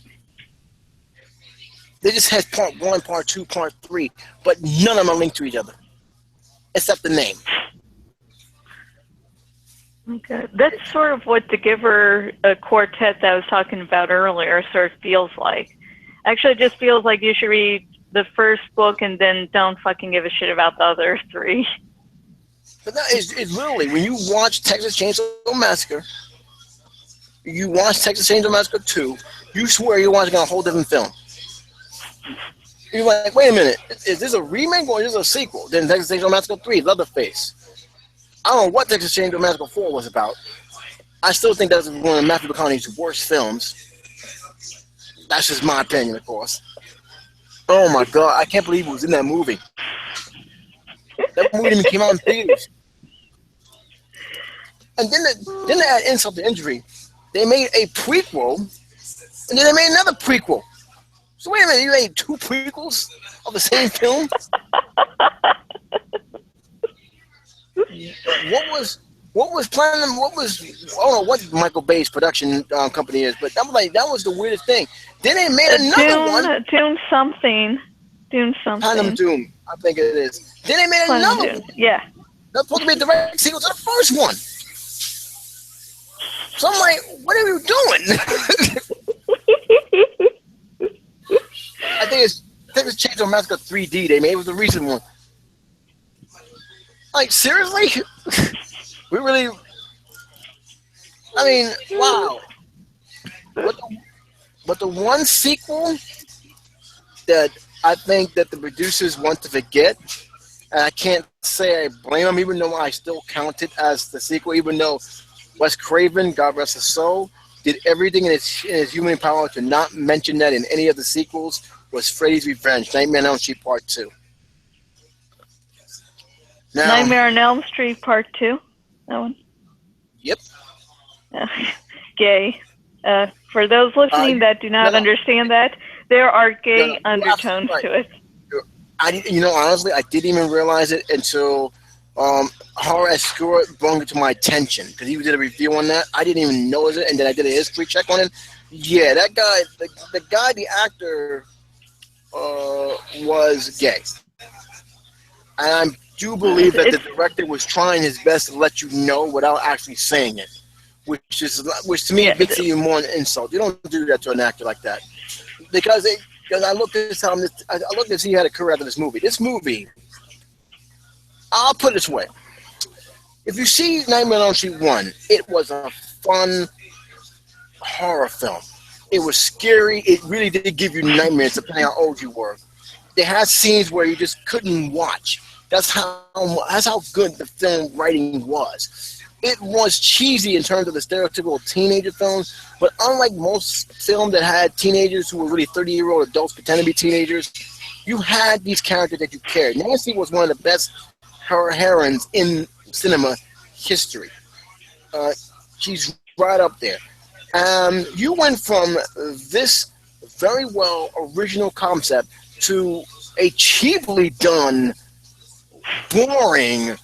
[SPEAKER 1] They just have part 1, part 2, part 3, but none of them are linked to each other, except the name.
[SPEAKER 2] Okay. That's sort of what the Giver quartet that I was talking about earlier sort of feels like. Actually, it just feels like you should read the first book and then don't fucking give a shit about the other 3.
[SPEAKER 1] But that is literally, when you watch Texas Chainsaw Massacre, you watch Texas Chainsaw Massacre 2, you swear you're watching a whole different film. You're like, wait a minute, is this a remake or is this a sequel? Then Texas Chainsaw Massacre 3, Leatherface. I don't know what Texas Chainsaw Massacre 4 was about. I still think that's one of Matthew McConaughey's worst films. That's just my opinion, of course. Oh my God, I can't believe he was in that movie. That movie even came out in theaters. And then they add insult to injury. They made a prequel, and then they made another prequel. So wait a minute, you made 2 prequels of the same film? What was planning? I don't know what Michael Bay's production company is, but that was the weirdest thing. Then they made another one.
[SPEAKER 2] Dune something.
[SPEAKER 1] Platinum Doom, I think it is. Then they made another one.
[SPEAKER 2] Yeah.
[SPEAKER 1] That's supposed to be a direct sequel to the first one. So I'm like, what are you doing? I think it's Texas Chainsaw Massacre 3D they made. It was the recent one. Like, seriously? We really... I mean, wow. But the one sequel that I think that the producers want to forget, and I can't say I blame them, even though I still count it as the sequel, even though Wes Craven, God rest his soul, did everything in his human power to not mention that in any of the sequels, was Freddy's Revenge, Nightmare on Elm Street Part 2. Now,
[SPEAKER 2] Nightmare on Elm Street Part 2. That one.
[SPEAKER 1] Yep.
[SPEAKER 2] Gay. For those listening that do not understand that, there are gay undertones to it.
[SPEAKER 1] Honestly, I didn't even realize it until Horror Escort brought it to my attention because he did a review on that. I didn't even notice it, and then I did a history check on it. Yeah, that guy, the actor, was gay, and I do believe that the director was trying his best to let you know without actually saying it, which to me makes it even more an insult. You don't do that to an actor like that because I looked at I looked to see he had a career after this movie. This movie, I'll put it this way: if you see Nightmare on Elm Street 1, it was a fun horror film. It was scary. It really did give you nightmares, depending on how old you were. They had scenes where you just couldn't watch. That's how good the film writing was. It was cheesy in terms of the stereotypical teenager films, but unlike most films that had teenagers who were really 30-year-old adults pretending to be teenagers, you had these characters that you cared. Nancy was one of the best heroines in cinema history. She's right up there. You went from this very well original concept to a cheaply done, boring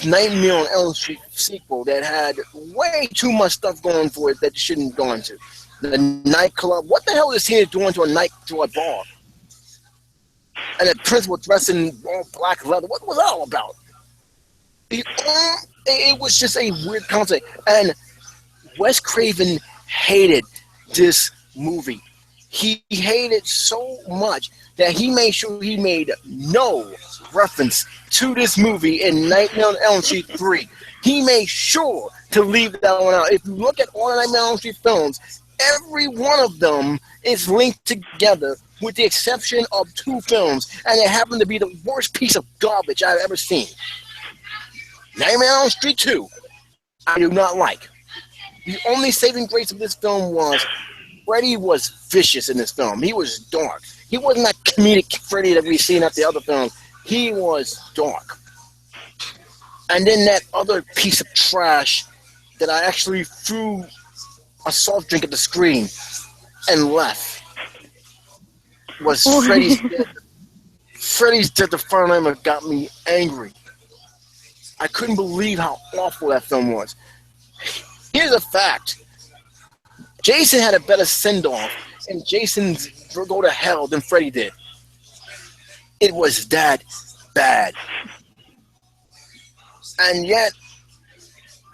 [SPEAKER 1] Nightmare on Elm Street sequel that had way too much stuff going for it that shouldn't go into. The nightclub. What the hell is he doing to a bar? And the principal dressed in all black leather. What was that all about? It was just a weird concept. And Wes Craven hated this movie. He hated so much that he made sure he made no reference to this movie in Nightmare on Elm Street 3. He made sure to leave that one out. If you look at all the Nightmare on Elm Street films, every one of them is linked together with the exception of 2 films, and it happened to be the worst piece of garbage I've ever seen. Nightmare on Elm Street 2, I do not like. The only saving grace of this film was Freddy was vicious in this film. He was dark. He wasn't that comedic Freddy that we've seen at the other films. He was dark. And then that other piece of trash that I actually threw a soft drink at the screen and left was Freddy's Dead. Freddy's Dead the Final Nightmare got me angry. I couldn't believe how awful that film was. Here's a fact. Jason had a better send-off in Jason's Go to Hell than Freddy did. It was that bad. And yet,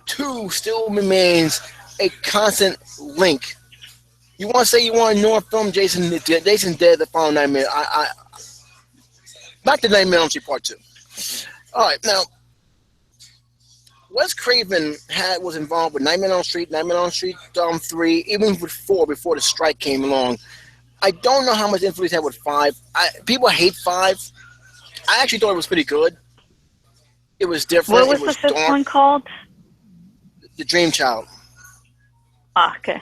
[SPEAKER 1] 2 still remains a constant link. You want to say you want to know a film, Jason Dead the Final Nightmare. Back to Nightmare on Elm Street Part 2. All right, now, Wes Craven was involved with Nightmare on Elm Street, 3, even with 4 before the strike came along. I don't know how much influence he had with 5. People hate 5. I actually thought it was pretty good. It was different.
[SPEAKER 2] What was the 5th one called?
[SPEAKER 1] The Dream Child.
[SPEAKER 2] Ah, okay.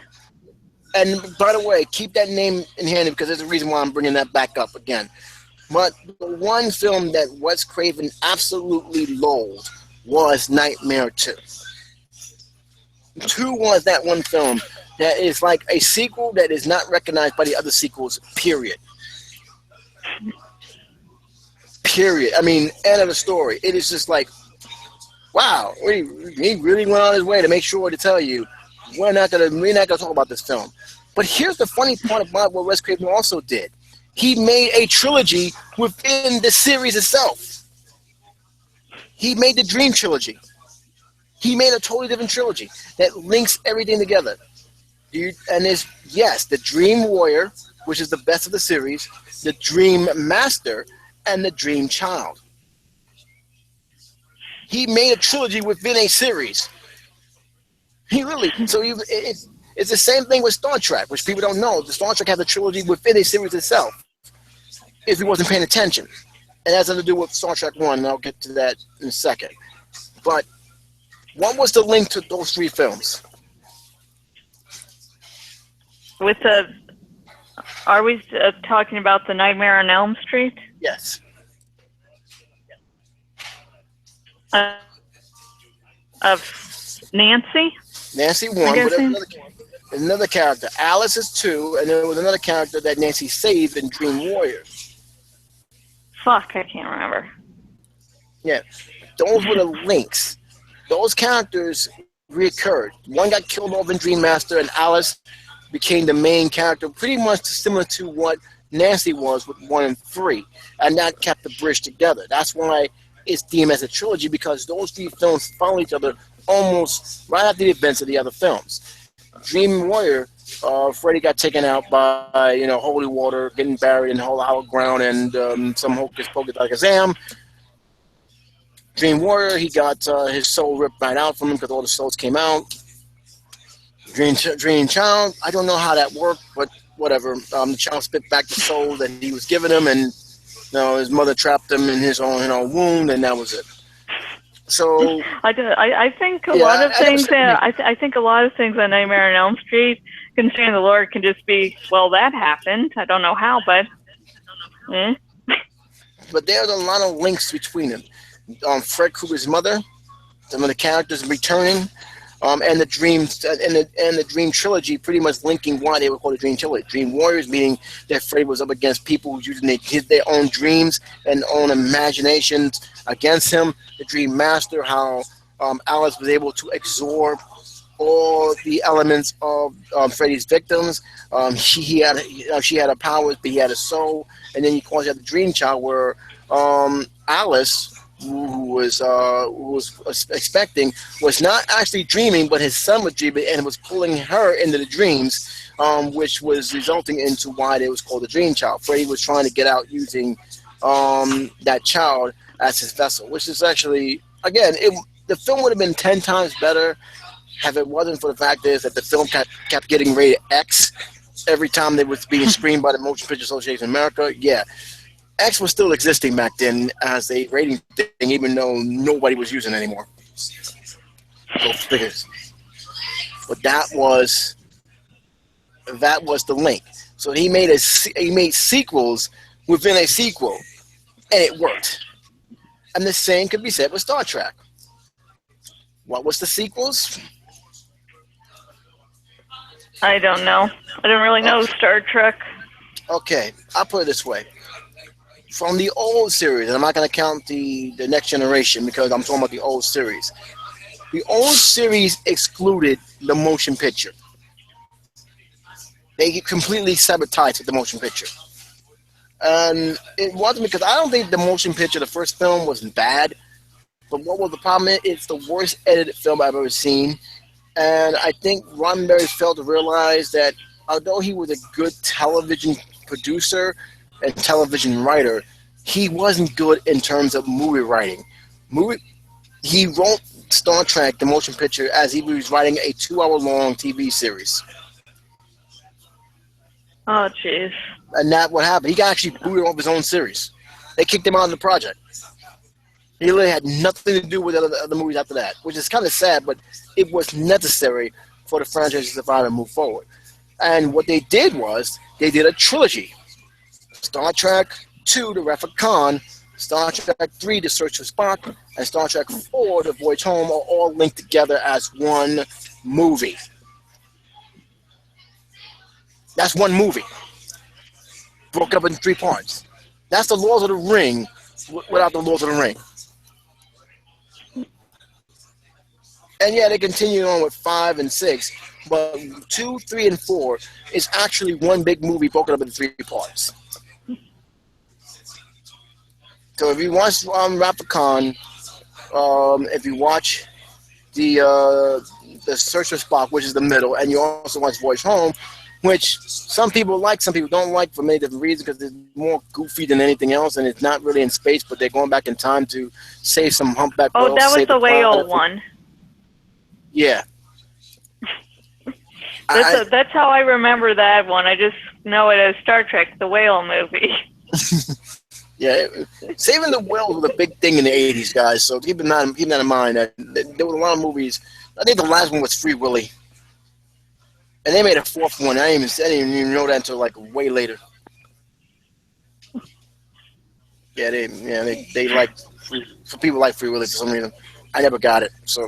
[SPEAKER 1] And by the way, keep that name in hand because there's a reason why I'm bringing that back up again. But the one film that Wes Craven absolutely loathed was Nightmare 2. 2 was that one film that is like a sequel that is not recognized by the other sequels, period. Period. I mean, end of the story. It is just like, wow, he really went on his way to make sure to tell you we're not gonna talk about this film. But here's the funny part about what Wes Craven also did. He made a trilogy within the series itself. He made the Dream Trilogy. He made a totally different trilogy that links everything together. And there's, yes, the Dream Warrior, which is the best of the series, the Dream Master, and the Dream Child. He made a trilogy within a series. It's the same thing with Star Trek, which people don't know. The Star Trek has a trilogy within a series itself, if he wasn't paying attention. It has nothing to do with Star Trek 1, and I'll get to that in a second. But what was the link to those 3 films?
[SPEAKER 2] Are we talking about the Nightmare on Elm Street?
[SPEAKER 1] Yes.
[SPEAKER 2] of Nancy.
[SPEAKER 1] Nancy one,
[SPEAKER 2] I'm
[SPEAKER 1] but
[SPEAKER 2] guessing.
[SPEAKER 1] there's another character. Alice is two, and there was another character that Nancy saved in Dream Warrior.
[SPEAKER 2] Fuck, I can't remember.
[SPEAKER 1] Yeah, those were the links. Those characters reoccurred. One got killed off in Dream Master, and Alice became the main character, pretty much similar to what Nancy was with 1 and 3, and that kept the bridge together. That's why it's deemed as a trilogy, because those three films follow each other almost right after the events of the other films. Dream Warrior, Freddy got taken out by holy water, getting buried in hollow ground, and some hocus pocus like a zam. Dream Warrior, he got his soul ripped right out from him because all the souls came out. Dream Child, I don't know how that worked, but whatever. The child spit back the soul that he was giving him, and his mother trapped him in his own wound, and that was it. So
[SPEAKER 2] I think a lot of things. I think a lot of things on Nightmare on Elm Street, concerning the Lord, can just be, well, that happened. I don't know how, but.
[SPEAKER 1] But there's a lot of links between them. Fred Krueger's mother, some of the characters returning, and the dreams and the Dream trilogy, pretty much linking why they were called the Dream trilogy. Dream Warriors, meaning that Freddy was up against people using their own dreams and own imaginations against him. The Dream Master, how Alice was able to absorb all the elements of Freddy's victims. She had her powers, but he had a soul. And then you had the Dream Child, where Alice, who was expecting, was not actually dreaming, but his son was dreaming, and was pulling her into the dreams, which was resulting into why they was called the Dream Child. Freddy was trying to get out using that child as his vessel, which is actually, again, the film would have been 10 times better if it wasn't for the fact is that the film kept getting rated X every time they was being screened by the Motion Picture Association of America. Yeah. X was still existing back then as a rating thing, even though nobody was using it anymore. Go figures. But that was the link. So he made sequels within a sequel, and it worked. And the same could be said with Star Trek. What was the sequels?
[SPEAKER 2] I don't know. I don't really know Star Trek.
[SPEAKER 1] Okay, I'll put it this way. From the old series, and I'm not going to count the Next Generation because I'm talking about the old series. The old series excluded the motion picture. They completely sabotaged with the motion picture. And it wasn't because I don't think the motion picture, the first film, was bad. But what was the problem? It's the worst edited film I've ever seen. And I think Roddenberry failed to realize that although he was a good television producer and television writer, he wasn't good in terms of movie writing. He wrote Star Trek, the motion picture, as he was writing a 2-hour-long TV series.
[SPEAKER 2] Oh, jeez.
[SPEAKER 1] And that's what happened. He got actually booted off his own series. They kicked him out of the project. He really had nothing to do with the other movies after that, which is kind of sad, but it was necessary for the franchise to survive and move forward. And what they did was they did a trilogy. Star Trek 2, The Wrath of Khan, Star Trek 3, The Search for Spock, and Star Trek 4, The Voyage Home, are all linked together as one movie. That's one movie, broken up in 3 parts. That's the Lord of the Ring without the Lord of the Ring. And yeah, they continue on with 5 and 6, but 2, 3, and 4 is actually one big movie broken up into 3 parts. So if you watch Wrath of Khan, if you watch the Search for Spock, which is the middle, and you also watch Voyage Home, which some people like, some people don't like for many different reasons because it's more goofy than anything else, and it's not really in space, but they're going back in time to save some humpback whales.
[SPEAKER 2] Oh, that was the whale one.
[SPEAKER 1] Yeah.
[SPEAKER 2] That's how I remember that one. I just know it as Star Trek, the whale movie.
[SPEAKER 1] Yeah, saving the whales was a big thing in the 80s, guys, so keep that in mind. There were a lot of movies. I think the last one was Free Willy. And they made a 4th one. I didn't even know that until like way later. They like some people like Free Willy for some reason. I never got it, so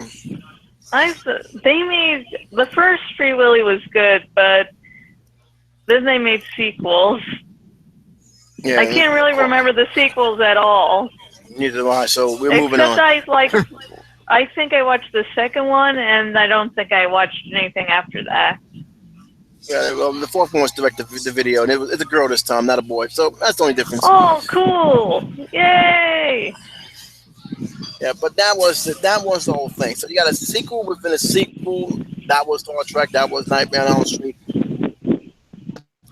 [SPEAKER 2] They made the first Free Willy was good, but then they made sequels.
[SPEAKER 1] yeah.
[SPEAKER 2] I can't really remember the sequels at all.
[SPEAKER 1] Neither do I. So we're moving on.
[SPEAKER 2] I think I watched the second one, and I don't think I watched anything after that.
[SPEAKER 1] Yeah, well, the fourth one was directed the video, and it's a girl this time, not a boy. So that's the only difference.
[SPEAKER 2] Oh, cool! Yay!
[SPEAKER 1] Yeah, but that was the whole thing. So you got a sequel within a sequel. That was Star Trek. That was Nightmare on Elm Street.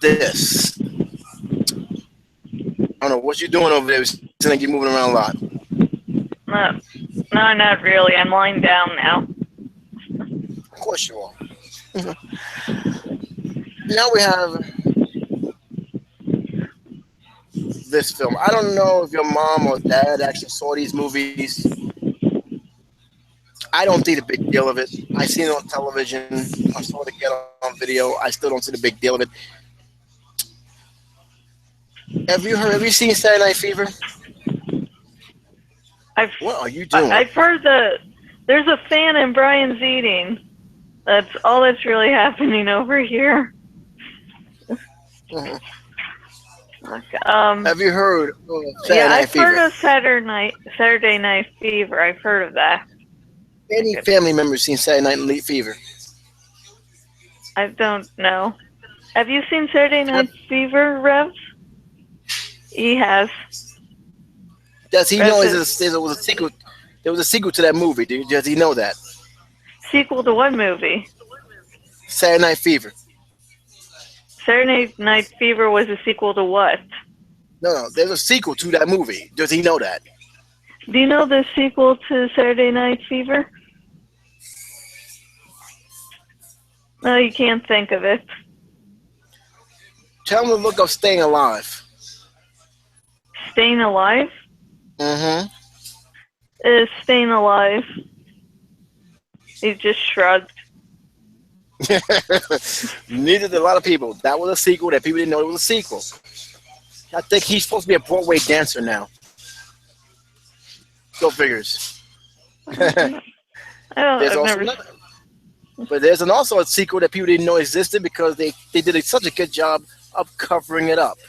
[SPEAKER 1] This. I don't know what you're doing over there. It's like you're moving around a lot.
[SPEAKER 2] No, not really. I'm lying down now.
[SPEAKER 1] Of course you are. Now we have this film. I don't know if your mom or dad actually saw these movies. I don't see the big deal of it. I seen it on television. I saw it again on video. I still don't see the big deal of it. Have you seen Saturday Night Fever? What are you doing?
[SPEAKER 2] I've heard there's a fan and Brian's eating. That's all that's really happening over here.
[SPEAKER 1] Mhm.
[SPEAKER 2] Okay,
[SPEAKER 1] Have you heard of
[SPEAKER 2] I've heard of Saturday Night Fever. I've heard of that.
[SPEAKER 1] Any family members seen Saturday Night Fever?
[SPEAKER 2] I don't know. Have you seen Saturday Night Fever, Rev? He has.
[SPEAKER 1] Does he know there was a sequel? There was a sequel to that movie. Does he know that?
[SPEAKER 2] Sequel to what movie?
[SPEAKER 1] Saturday Night Fever.
[SPEAKER 2] Saturday Night Fever was a sequel to what?
[SPEAKER 1] No, there's a sequel to that movie. Does he know that?
[SPEAKER 2] Do you know the sequel to Saturday Night Fever? No, you can't think of it.
[SPEAKER 1] Tell him to look up Staying Alive.
[SPEAKER 2] Staying Alive?
[SPEAKER 1] Mm-hmm.
[SPEAKER 2] Staying Alive. He just shrugged.
[SPEAKER 1] Neither did a lot of people. That was a sequel that people didn't know it was a sequel. I think he's supposed to be a Broadway dancer now. Go figures. But there's also a sequel that people didn't know existed because they did such a good job of covering it up.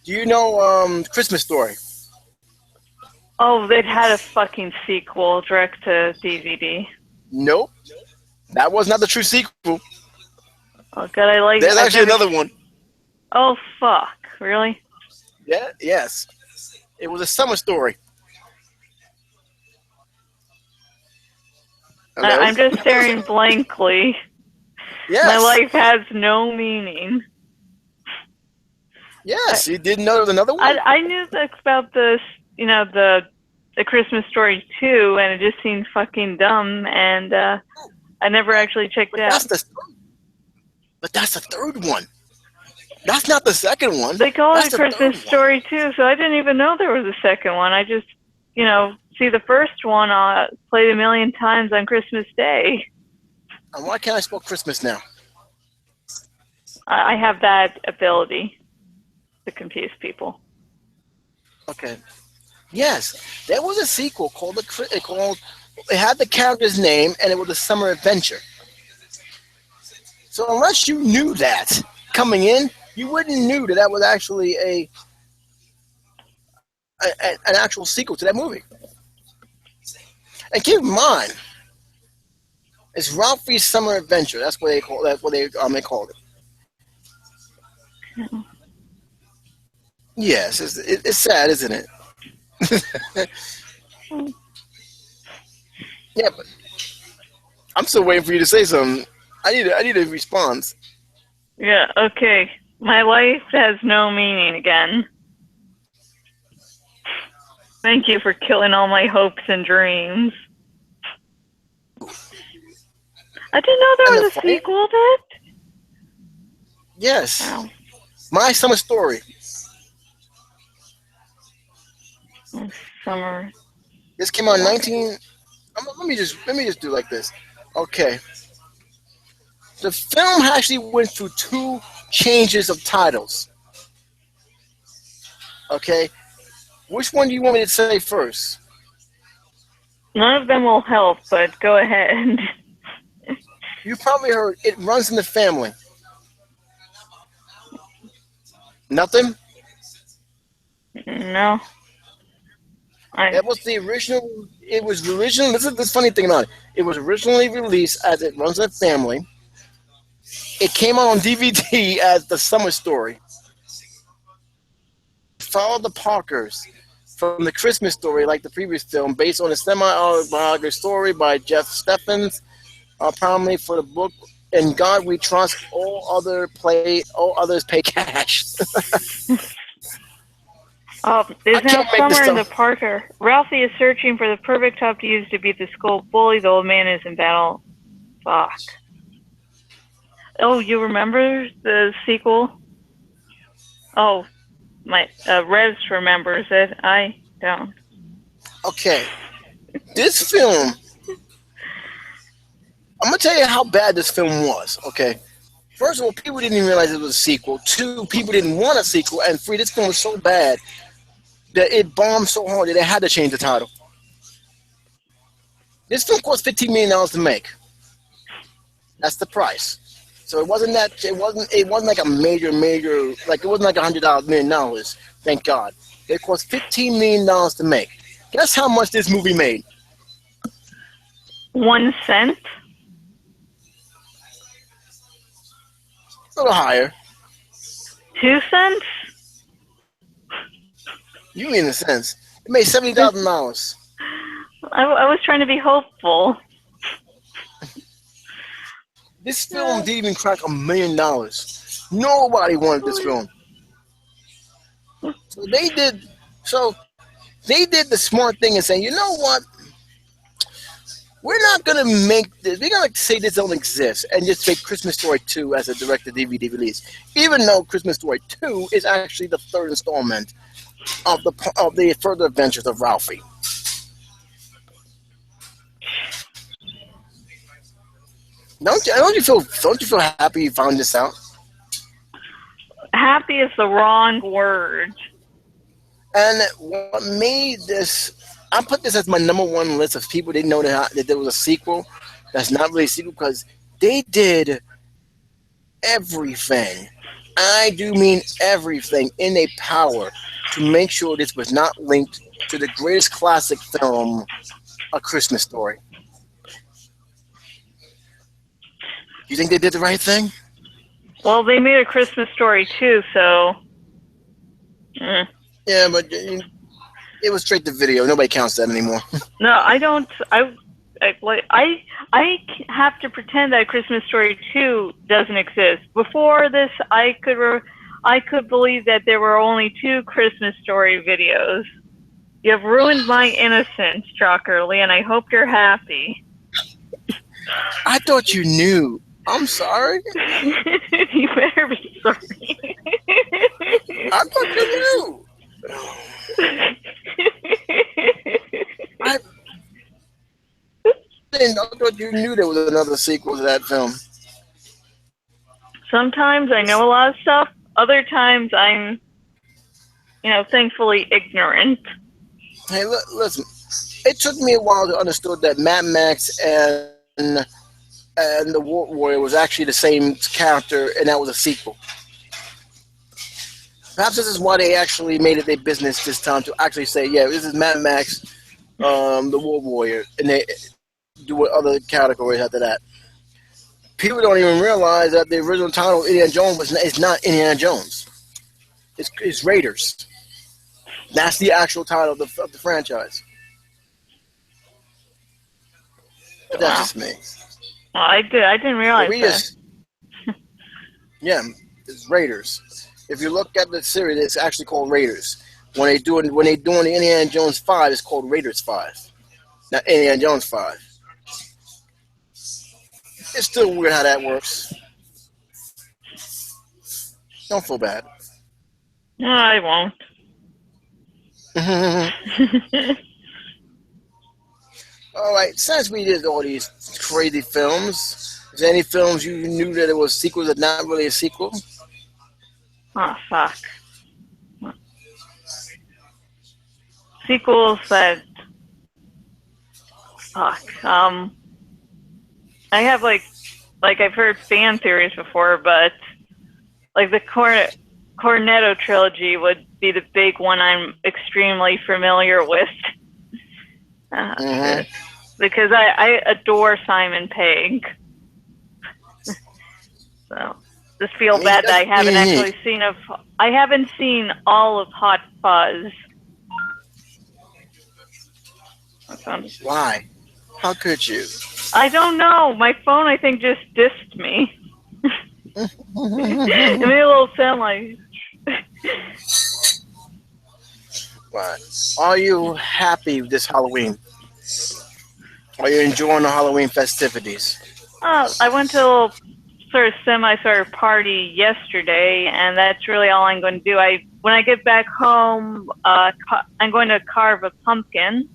[SPEAKER 1] Do you know Christmas Story?
[SPEAKER 2] Oh, it had a fucking sequel direct to DVD.
[SPEAKER 1] Nope. That was not the true sequel.
[SPEAKER 2] Oh, God,
[SPEAKER 1] There's actually another one.
[SPEAKER 2] Oh, fuck. Really?
[SPEAKER 1] Yeah, yes. It was a summer story.
[SPEAKER 2] I'm just staring blankly.
[SPEAKER 1] Yes.
[SPEAKER 2] My life has no meaning.
[SPEAKER 1] Yes, you didn't know there was another one?
[SPEAKER 2] I knew about this, the Christmas Story 2, and it just seemed fucking dumb, and I never actually checked it out.
[SPEAKER 1] But that's the third one. That's not the second one.
[SPEAKER 2] They call it Christmas Story 2, so I didn't even know there was a second one. I just, see the first one played a million times on Christmas Day.
[SPEAKER 1] And why can't I spell Christmas now?
[SPEAKER 2] I have that ability to confuse people.
[SPEAKER 1] Okay. Yes, there was a sequel called it had the character's name, and it was a summer adventure. So unless you knew that coming in, you wouldn't knew that was actually an actual sequel to that movie. And keep in mind, it's Ralphie's Summer Adventure. That's what they call. That's what they called it. Yes, it's sad, isn't it? Yeah, but I'm still waiting for you to say something. I need a response.
[SPEAKER 2] Yeah. Okay. My life has no meaning again. Thank you for killing all my hopes and dreams. I didn't know there was a sequel to it.
[SPEAKER 1] Yes.
[SPEAKER 2] Wow.
[SPEAKER 1] My Summer Story.
[SPEAKER 2] Summer.
[SPEAKER 1] This came out in 19. Let me just do like this. Okay. The film actually went through 2 changes of titles. Okay. Which one do you want me to say first?
[SPEAKER 2] None of them will help, but go ahead.
[SPEAKER 1] You probably heard It Runs in the Family. Nothing?
[SPEAKER 2] No.
[SPEAKER 1] That was the original. It was original. This is the funny thing about it. It was originally released as It Runs in the Family. It came out on DVD as The Summer Story. Followed the Parkers from The Christmas Story, like the previous film, based on a semi-autobiographical story by Jeff Stephens, primarily for the book "In God We Trust." All others pay cash.
[SPEAKER 2] Is
[SPEAKER 1] I
[SPEAKER 2] now
[SPEAKER 1] can't make this
[SPEAKER 2] summer in the
[SPEAKER 1] stuff.
[SPEAKER 2] Parker. Ralphie is searching for the perfect top to use to beat the school bully. The old man is in battle. Fuck. Oh, you remember the sequel? Oh, my Revs remembers it. I don't.
[SPEAKER 1] Okay, this film. I'm gonna tell you how bad this film was. Okay, first of all, people didn't even realize it was a sequel. Two, people didn't want a sequel, and three, this film was so bad that it bombed so hard that they had to change the title. This film cost $15 million to make. That's the price. So it wasn't that. It wasn't like a major. Like it wasn't like $100 million. Thank God. It cost $15 million to make. Guess how much this movie made?
[SPEAKER 2] 1 cent?
[SPEAKER 1] A little higher.
[SPEAKER 2] 2 cents?
[SPEAKER 1] You mean in a sense. It made $70,000.
[SPEAKER 2] I was trying to be hopeful.
[SPEAKER 1] This film didn't even crack $1 million. Nobody wanted this film. So they did the smart thing and saying, you know what? We're not gonna make this. We're gonna say this don't exist and just make Christmas Story 2 as a direct-to-DVD release, even though Christmas Story 2 is actually the third installment of the further adventures of Ralphie. Don't you feel happy you found this out?
[SPEAKER 2] Happy is the wrong word.
[SPEAKER 1] And what made this, I put this as my number one list of people didn't know that there was a sequel. That's not really a sequel because they did everything. I do mean everything in their power to make sure this was not linked to the greatest classic film, A Christmas Story. You think they did the right thing?
[SPEAKER 2] Well, they made A Christmas Story too, so.
[SPEAKER 1] Yeah, but it was straight to video. Nobody counts that anymore.
[SPEAKER 2] No, I don't. I have to pretend that Christmas Story 2 doesn't exist. Before this, I could believe that there were only 2 Christmas Story videos. You have ruined my innocence, Trockerly, and I hope you're happy.
[SPEAKER 1] I thought you knew. I'm sorry.
[SPEAKER 2] You better be sorry.
[SPEAKER 1] I thought you knew. I thought you knew there was another sequel to that film.
[SPEAKER 2] Sometimes I know a lot of stuff. Other times I'm, thankfully ignorant.
[SPEAKER 1] Hey, listen. It took me a while to understand that Mad Max and the War Warrior was actually the same character, and that was a sequel. Perhaps this is why they actually made it their business this time to actually say, yeah, this is Mad Max, the War Warrior, and they do other categories after that. People don't even realize that the original title of Indiana Jones is not Indiana Jones. It's Raiders. That's the actual title of the franchise. But that's just me.
[SPEAKER 2] Well, I didn't realize that.
[SPEAKER 1] Yeah, it's Raiders. If you look at the series, it's actually called Raiders. When they doing the Indiana Jones 5, it's called Raiders 5, not Indiana Jones 5. It's still weird how that works. Don't feel bad.
[SPEAKER 2] No, I won't.
[SPEAKER 1] All right, since we did all these crazy films, is there any films you knew that it was sequels that not really a sequel?
[SPEAKER 2] Oh, fuck. sequels that, fuck, I have like I've heard fan theories before, but like the Cornetto trilogy would be the big one I'm extremely familiar with. Because I adore Simon Pegg. So just feel bad that I haven't actually seen I haven't seen all of Hot Fuzz.
[SPEAKER 1] Why? How could you?
[SPEAKER 2] I don't know. My phone, I think, just dissed me. It made a little sound like.
[SPEAKER 1] Right. Are you happy this Halloween? Are you enjoying the Halloween festivities?
[SPEAKER 2] I went to a little sort of party yesterday, and that's really all I'm going to do. When I get back home, I'm going to carve a pumpkin.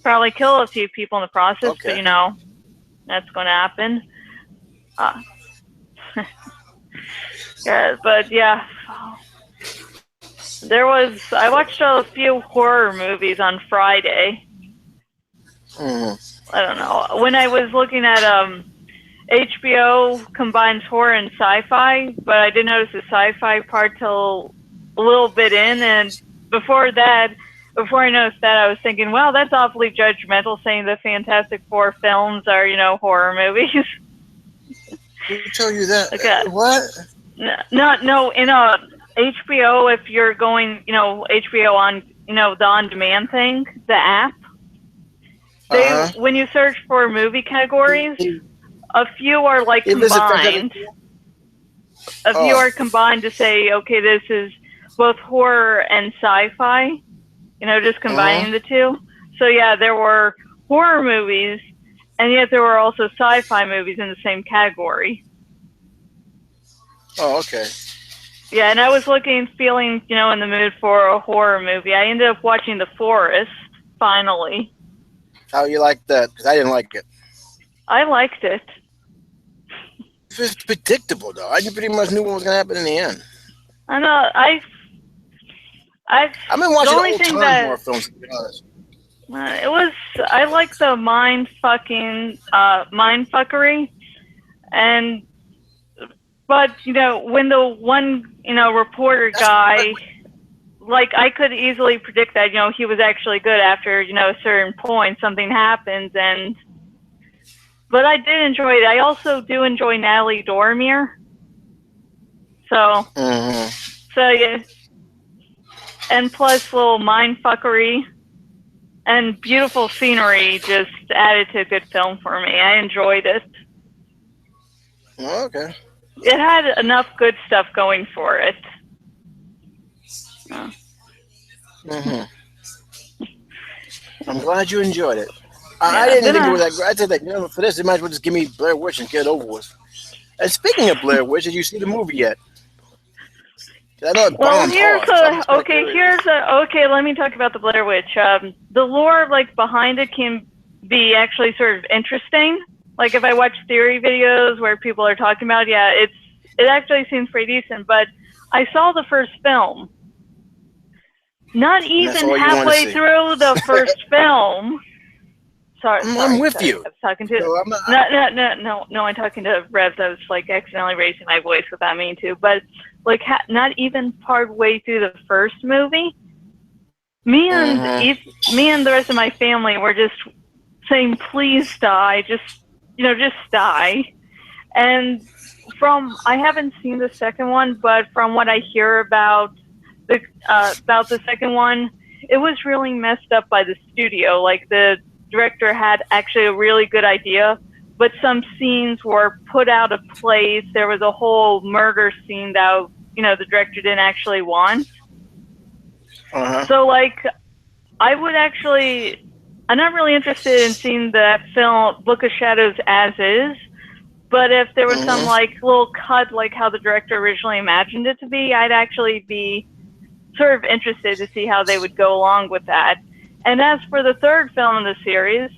[SPEAKER 2] Probably kill a few people in the process, but you know, that's going to happen. Yeah, but yeah, I watched a few horror movies on Friday. I don't know. When I was looking at HBO combines horror and sci-fi, but I didn't notice the sci-fi part till a little bit in, and before I noticed that, I was thinking, wow, that's awfully judgmental saying the Fantastic Four films are, horror movies.
[SPEAKER 1] Who told you that?
[SPEAKER 2] Okay.
[SPEAKER 1] What?
[SPEAKER 2] No, in HBO, if you're going, HBO on, the on-demand thing, the app, when you search for movie categories, a few are like combined. A few are combined to say, okay, this is both horror and sci-fi. Just combining the two. So yeah, there were horror movies, and yet there were also sci-fi movies in the same category.
[SPEAKER 1] Oh, okay.
[SPEAKER 2] Yeah, and I was feeling, in the mood for a horror movie. I ended up watching The Forest, finally.
[SPEAKER 1] How you like that? Because I didn't like it.
[SPEAKER 2] I liked it.
[SPEAKER 1] It was predictable, though. I pretty much knew what was going to happen in the end.
[SPEAKER 2] I know. I've
[SPEAKER 1] been watching old time horror films, to be honest.
[SPEAKER 2] I like the mindfuckery, but when the one reporter guy, like I could easily predict that he was actually good after a certain point something happens, but I did enjoy it. I also do enjoy Natalie Dormer, so yeah. And plus little mindfuckery and beautiful scenery just added to a good film for me. I enjoyed it.
[SPEAKER 1] Oh, okay.
[SPEAKER 2] It had enough good stuff going for it.
[SPEAKER 1] I'm glad you enjoyed it. I didn't think it was that great. I said that, for this, they might as well just give me Blair Witch and get it over with. And speaking of Blair Witch, did you see the movie yet? I know it bombed
[SPEAKER 2] hard, let me talk about the Blair Witch. The lore, behind it can be actually sort of interesting. Like, if I watch theory videos where people are talking about it, it actually seems pretty decent, but I saw the first film. Not even halfway through the first film.
[SPEAKER 1] I'm with you.
[SPEAKER 2] I was talking to No, I'm talking to Revs. I was accidentally raising my voice without meaning to, but not even part way through the first movie, me and the rest of my family were just saying, "Please die, just die." And I haven't seen the second one, but from what I hear about the second one, it was really messed up by the studio. The director had actually a really good idea, but some scenes were put out of place. There was a whole murder scene that the director didn't actually want. So I'm not really interested in seeing that film Book of Shadows as is, but if there was some little cut how the director originally imagined it to be, I'd actually be sort of interested to see how they would go along with that. And as for the third film in the series,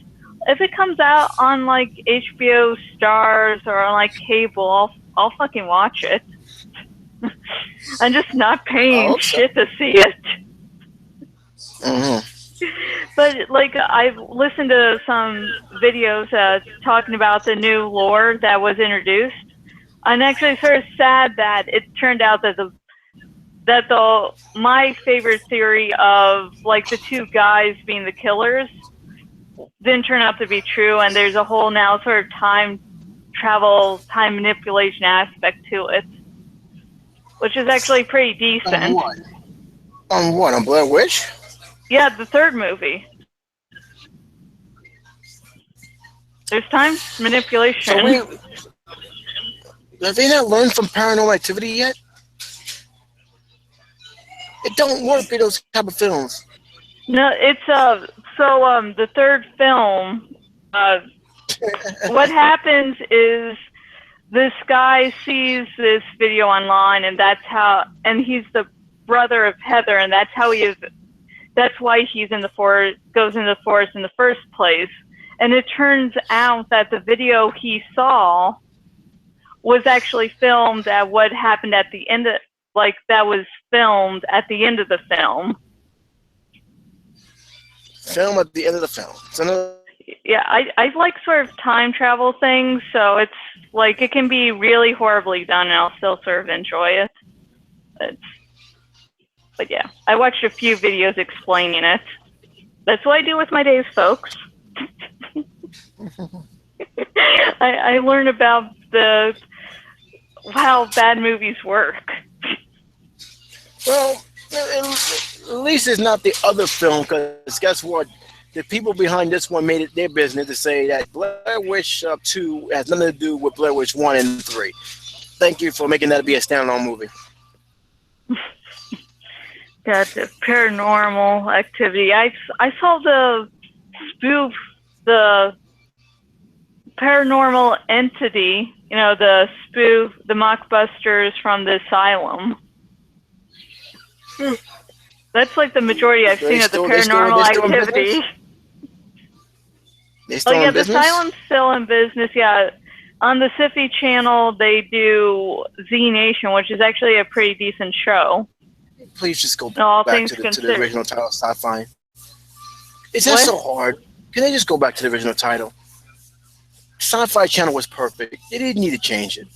[SPEAKER 2] if it comes out on HBO Stars or on cable, I'll fucking watch it. I'm just not paying shit to see it. But like I've listened to some videos talking about the new lore that was introduced. I'm actually sort of sad that it turned out that my favorite theory of like the two guys being the killers didn't turn out to be true, and there's a whole now sort of time travel, time manipulation aspect to it, which is actually pretty decent.
[SPEAKER 1] On what? On what? On Blair Witch?
[SPEAKER 2] Yeah, the third movie. There's time manipulation.
[SPEAKER 1] So have they not learned from Paranormal Activity yet? It don't work in those type of films.
[SPEAKER 2] No, it's the third film. What happens is this guy sees this video online, and and he's the brother of Heather, and that's why he's in the forest, goes in the forest in the first place. And it turns out that the video he saw was actually filmed at what happened at the end of, that was filmed at the end of the film.
[SPEAKER 1] Film at the end of the film.
[SPEAKER 2] Yeah, I like sort of time travel things, so it's like it can be really horribly done, and I'll still sort of enjoy it. But yeah, I watched a few videos explaining it. That's what I do with my days, folks. I learn about how bad movies work.
[SPEAKER 1] Well, at least it's not the other film, because guess what? The people behind this one made it their business to say that Blair Witch 2 has nothing to do with Blair Witch 1 and 3. Thank you for making that be a standalone movie.
[SPEAKER 2] That's a Paranormal Activity. I saw the spoof, the Paranormal Entity, the spoof, the mockbusters from the Asylum. That's like the majority I've seen of the Paranormal Activity. The Asylum's still in business, yeah. On the Syfy channel, they do Z Nation, which is actually a pretty decent show.
[SPEAKER 1] Please just go back to the original title, Sci-Fi. Is that so hard? Can they just go back to the original title? Sci-Fi channel was perfect. They didn't need to change it.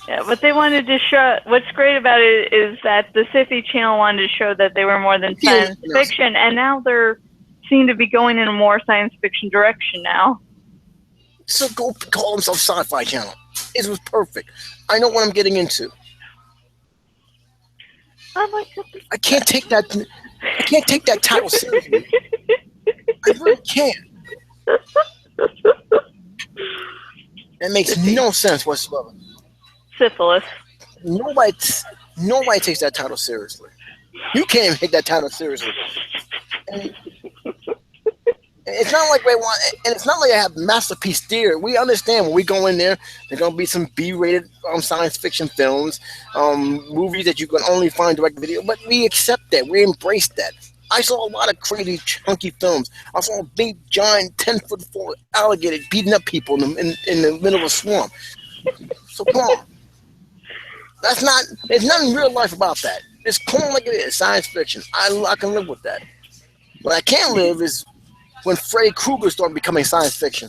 [SPEAKER 2] Yeah, but they wanted to show. What's great about it is that the Syfy channel wanted to show that they were more than science fiction, and now they're seem to be going in a more science fiction direction now.
[SPEAKER 1] So go call themselves Sci-Fi Channel. It was perfect. I know what I'm getting into. I can't take that. I can't take that title seriously. I really can't. That makes no sense whatsoever.
[SPEAKER 2] Syphilis.
[SPEAKER 1] Nobody takes that title seriously. You can't even take that title seriously. And it's not like it's not like I have masterpiece theory. We understand when we go in there, there's gonna be some B-rated science fiction films, movies that you can only find direct video. But we accept that. We embrace that. I saw a lot of crazy, chunky films. I saw a big, giant, 10-foot alligator beating up people in the middle of a swamp. So come on. There's nothing real life about that. It's cool like it is, science fiction. I can live with that. What I can't live is when Freddy Krueger started becoming science fiction.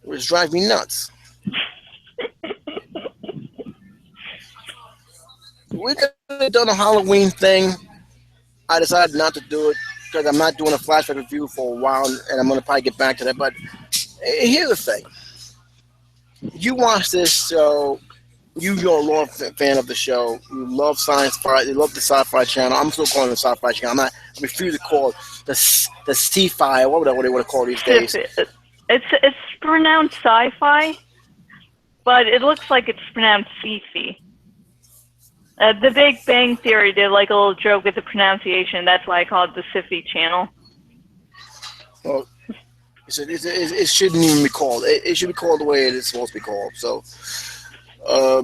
[SPEAKER 1] It drives me nuts. We could have done a Halloween thing. I decided not to do it because I'm not doing a flashback review for a while, and I'm going to probably get back to that. But here's the thing. You watch this show. You're a long fan of the show. You love sci-fi. You love the Sci-Fi Channel. I'm still calling it the Sci-Fi Channel. I refuse to call it the Sci-Fi. What they want to call it these days?
[SPEAKER 2] It's pronounced sci-fi, but it looks like it's pronounced Fifi. The Big Bang Theory did like a little joke with the pronunciation. That's why I call it the Syfy channel.
[SPEAKER 1] Well, it shouldn't even be called. It should be called the way it is supposed to be called. So.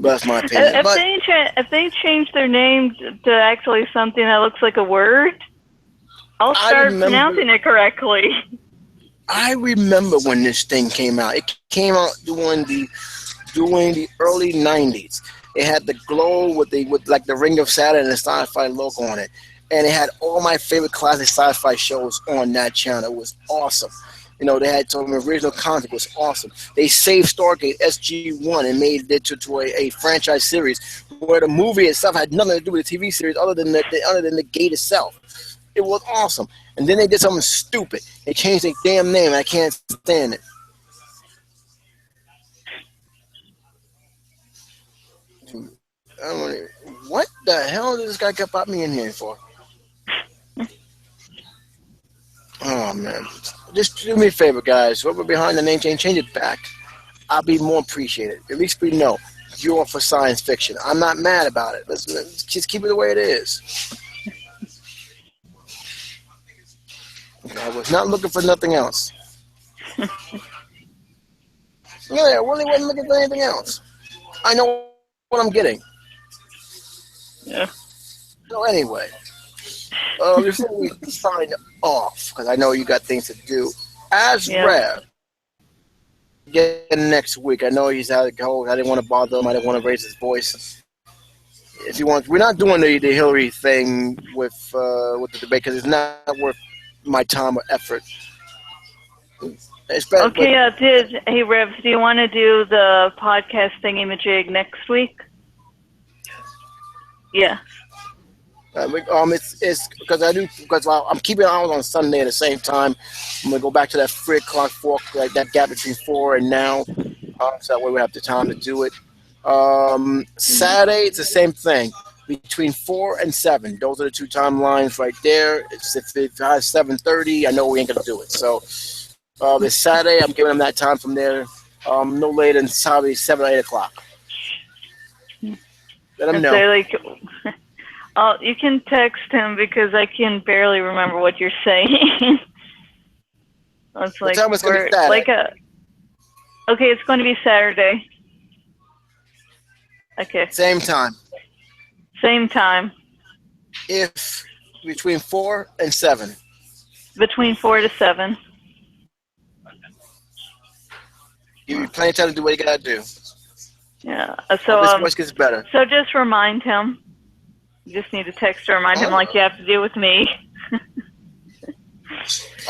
[SPEAKER 1] That's my opinion.
[SPEAKER 2] If they change their name to actually something that looks like a word, I'll start pronouncing it correctly.
[SPEAKER 1] I remember when this thing came out. It came out during the early 90s. It had the glow with like the Ring of Saturn and the Sci-Fi logo on it. and it had all my favorite classic sci-fi shows on that channel. It was awesome. You know, they had some original content. It was awesome. They saved Stargate SG-1 and made it to a franchise series where the movie itself had nothing to do with the TV series other than the gate itself. It was awesome. And then they did something stupid. They changed their damn name, and I can't stand it. What the hell did this guy got me in here for? Oh, man. Just do me a favor, guys. Whoever behind the name change it back. I'll be more appreciated. At least we know you're for science fiction. I'm not mad about it. Let's just keep it the way it is. I was not looking for nothing else. Yeah, I really wasn't looking for anything else. I know what I'm getting.
[SPEAKER 2] Yeah.
[SPEAKER 1] So anyway, before we sign off, because I know you got things to do, as Rev, again next week. I know he's out of cold. I didn't want to bother him. I didn't want to raise his voice. If you want, we're not doing the Hillary thing with the debate because it's not worth my time or effort.
[SPEAKER 2] Okay, hey Rev, do you want to do the podcast thingy-majig next week? Yeah.
[SPEAKER 1] It's because I'm keeping hours on Sunday at the same time. I'm gonna go back to that 3 o'clock, 4, like that gap between 4 and now. So that way we have the time to do it. Saturday, it's the same thing. Between 4 and 7. Those are the 2 timelines right there. If it has 7:30, I know we ain't gonna do it. So this Saturday, I'm giving them that time from there. No later than probably 7 or 8 o'clock. Let them know.
[SPEAKER 2] So, you can text him because I can barely remember what you're saying. It's
[SPEAKER 1] what time is it going to be Saturday?
[SPEAKER 2] Okay, it's going to be Saturday. Okay.
[SPEAKER 1] Same time.
[SPEAKER 2] Same time.
[SPEAKER 1] If between 4 and 7.
[SPEAKER 2] Between 4 to 7.
[SPEAKER 1] Give you plenty of time to do what you gotta do.
[SPEAKER 2] Yeah. So
[SPEAKER 1] this voice gets better.
[SPEAKER 2] So just remind him. You just need to text to remind him like you have to do with me.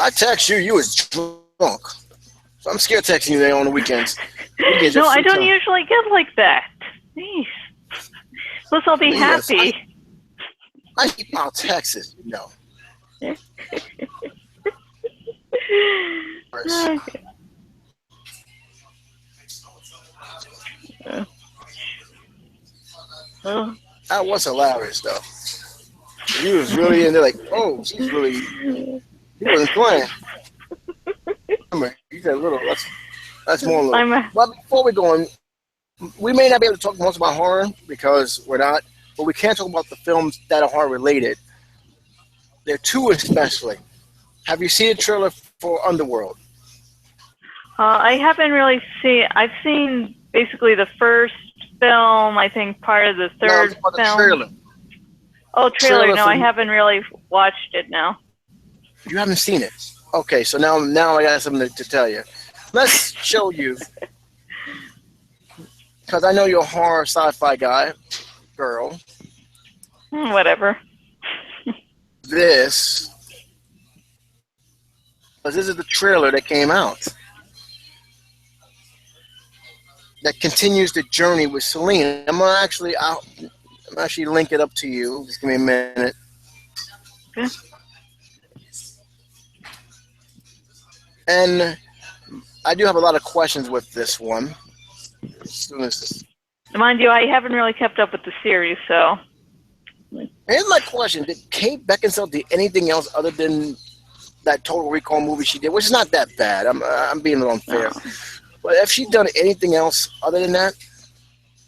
[SPEAKER 1] I text you. You was drunk. So I'm scared texting you there on the weekends.
[SPEAKER 2] No, I don't usually get like that. Jeez. Plus, I'll be happy.
[SPEAKER 1] I keep out Texas, you know.
[SPEAKER 2] Okay.
[SPEAKER 1] That was hilarious, though. He was really in there, like, oh, she's really. He wasn't playing. Remember, you said a little. That's more a little. But before we go on, we may not be able to talk much about horror because we're not, but we can talk about the films that are horror related. There are 2 especially. Have you seen a trailer for Underworld?
[SPEAKER 2] I haven't really seen. I've seen basically the first film. I think part of the third film.
[SPEAKER 1] The trailer.
[SPEAKER 2] Oh, trailer. No, I haven't really watched it. No.
[SPEAKER 1] You haven't seen it. Okay, so now I got something to tell you. Let's show you, because I know you're a horror sci-fi girl.
[SPEAKER 2] Whatever.
[SPEAKER 1] This is the trailer that came out that continues the journey with Celine. I'm actually link it up to you. Just give me a minute.
[SPEAKER 2] Okay.
[SPEAKER 1] And I do have a lot of questions with this one.
[SPEAKER 2] Mind you, I haven't really kept up with the series, so.
[SPEAKER 1] Here's my question: did Kate Beckinsale do anything else other than that Total Recall movie she did, which is not that bad? I'm being a little unfair, but have she done anything else other than that?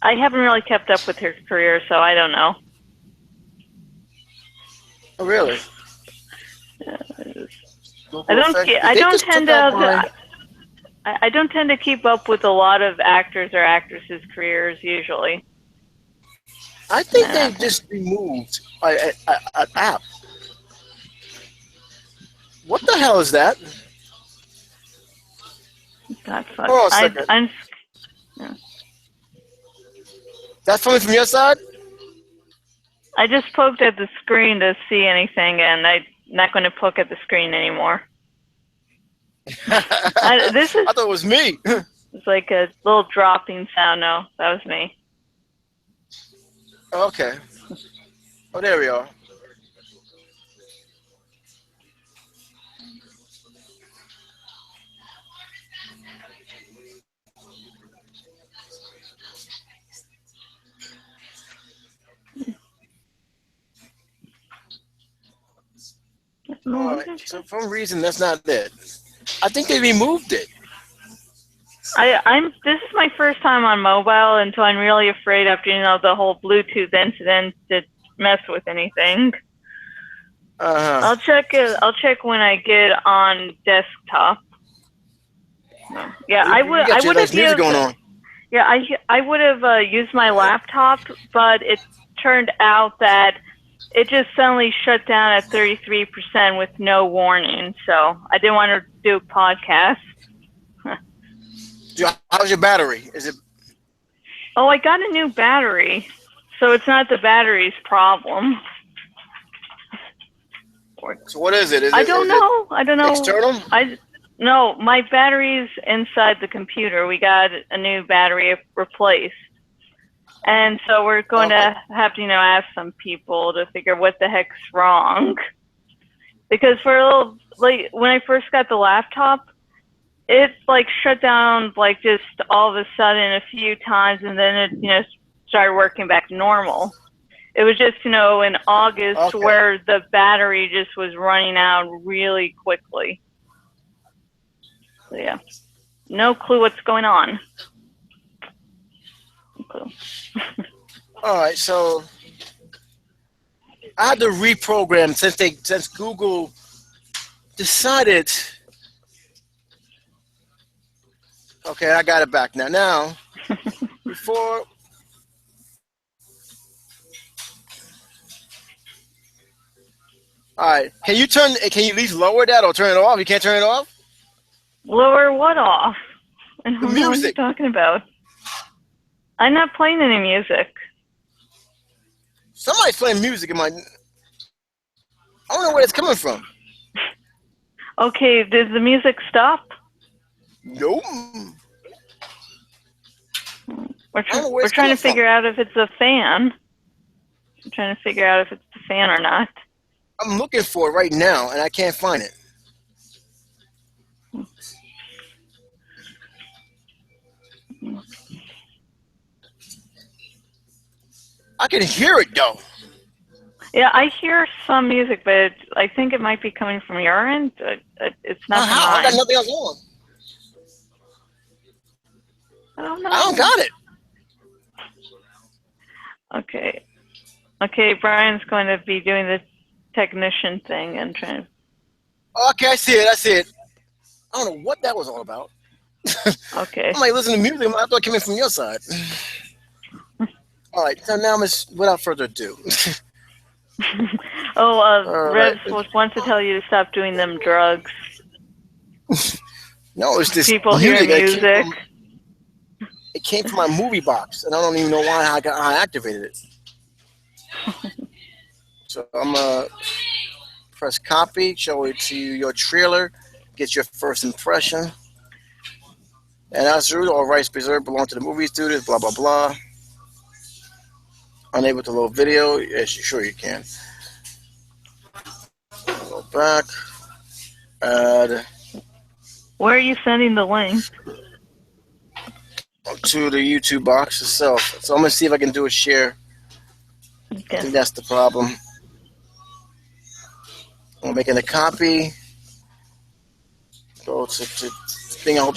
[SPEAKER 2] I haven't really kept up with her career, so I don't know.
[SPEAKER 1] Oh, really?
[SPEAKER 2] I don't tend to keep up with a lot of actors or actresses' careers usually.
[SPEAKER 1] I think they just removed an app. What the hell is that?
[SPEAKER 2] That's fun.
[SPEAKER 1] Hold on a second. That's coming from your side?
[SPEAKER 2] I just poked at the screen to see anything, and I'm not going to poke at the screen anymore. This is.
[SPEAKER 1] I thought it was me.
[SPEAKER 2] It's like a little dropping sound. No, that was me.
[SPEAKER 1] Okay. Oh, there we are. All right. So for some reason that's not it. I think they removed it.
[SPEAKER 2] This is my first time on mobile, and so I'm really afraid after the whole Bluetooth incident to mess with anything. I'll check it. I'll check when I get on desktop. Yeah, I would have
[SPEAKER 1] music going on.
[SPEAKER 2] Yeah, I would have used my laptop, but it turned out that it just suddenly shut down at 33% with no warning. So I didn't want to do a podcast.
[SPEAKER 1] How's your battery? Is it?
[SPEAKER 2] Oh, I got a new battery, so it's not the battery's problem.
[SPEAKER 1] So what is it?
[SPEAKER 2] I don't know.
[SPEAKER 1] External?
[SPEAKER 2] No, my battery's inside the computer. We got a new battery replaced. And so we're going to have to, ask some people to figure what the heck's wrong. Because for a little, when I first got the laptop, it shut down just all of a sudden a few times, and then it started working back normal. It was just in August where the battery just was running out really quickly. So yeah, no clue what's going on. No clue.
[SPEAKER 1] All right, so I had to reprogram since Google decided. Okay, I got it back now. Now, before. All right, can you at least lower that or turn it off? You can't turn it off?
[SPEAKER 2] Lower what off? I don't
[SPEAKER 1] the
[SPEAKER 2] know
[SPEAKER 1] music.
[SPEAKER 2] what you're talking about. I'm not playing any music.
[SPEAKER 1] Somebody's playing music in my. I don't know where it's coming from.
[SPEAKER 2] Okay, did the music stop?
[SPEAKER 1] Nope.
[SPEAKER 2] We're trying to figure out if it's a fan. I'm trying to figure out if it's the fan or not.
[SPEAKER 1] I'm looking for it right now, and I can't find it. I can hear it, though.
[SPEAKER 2] Yeah, I hear some music, but I think it might be coming from your end. It's not from mine.
[SPEAKER 1] I got nothing else on.
[SPEAKER 2] I don't know.
[SPEAKER 1] I don't got it.
[SPEAKER 2] Okay, Brian's going to be doing the technician thing and trying to...
[SPEAKER 1] Okay, I see it. I don't know what that was all about.
[SPEAKER 2] Okay.
[SPEAKER 1] I'm listening to music. I thought it came in from your side. All right, so now, without further ado.
[SPEAKER 2] Revs wants to tell you to stop doing them drugs.
[SPEAKER 1] No, it's this
[SPEAKER 2] people hearing music.
[SPEAKER 1] It came from my movie box, and I don't even know why I activated it. So I'm gonna press copy, show it to your trailer, get your first impression. And as usual, all rights preserved belong to the movie studios, blah, blah, blah. Unable to load video. Yes, sure you can. Go back. Add.
[SPEAKER 2] Where are you sending the link?
[SPEAKER 1] To the YouTube box itself. So I'm going to see if I can do a share.
[SPEAKER 2] Okay.
[SPEAKER 1] I think that's the problem. I'm making a copy. Go to thing. I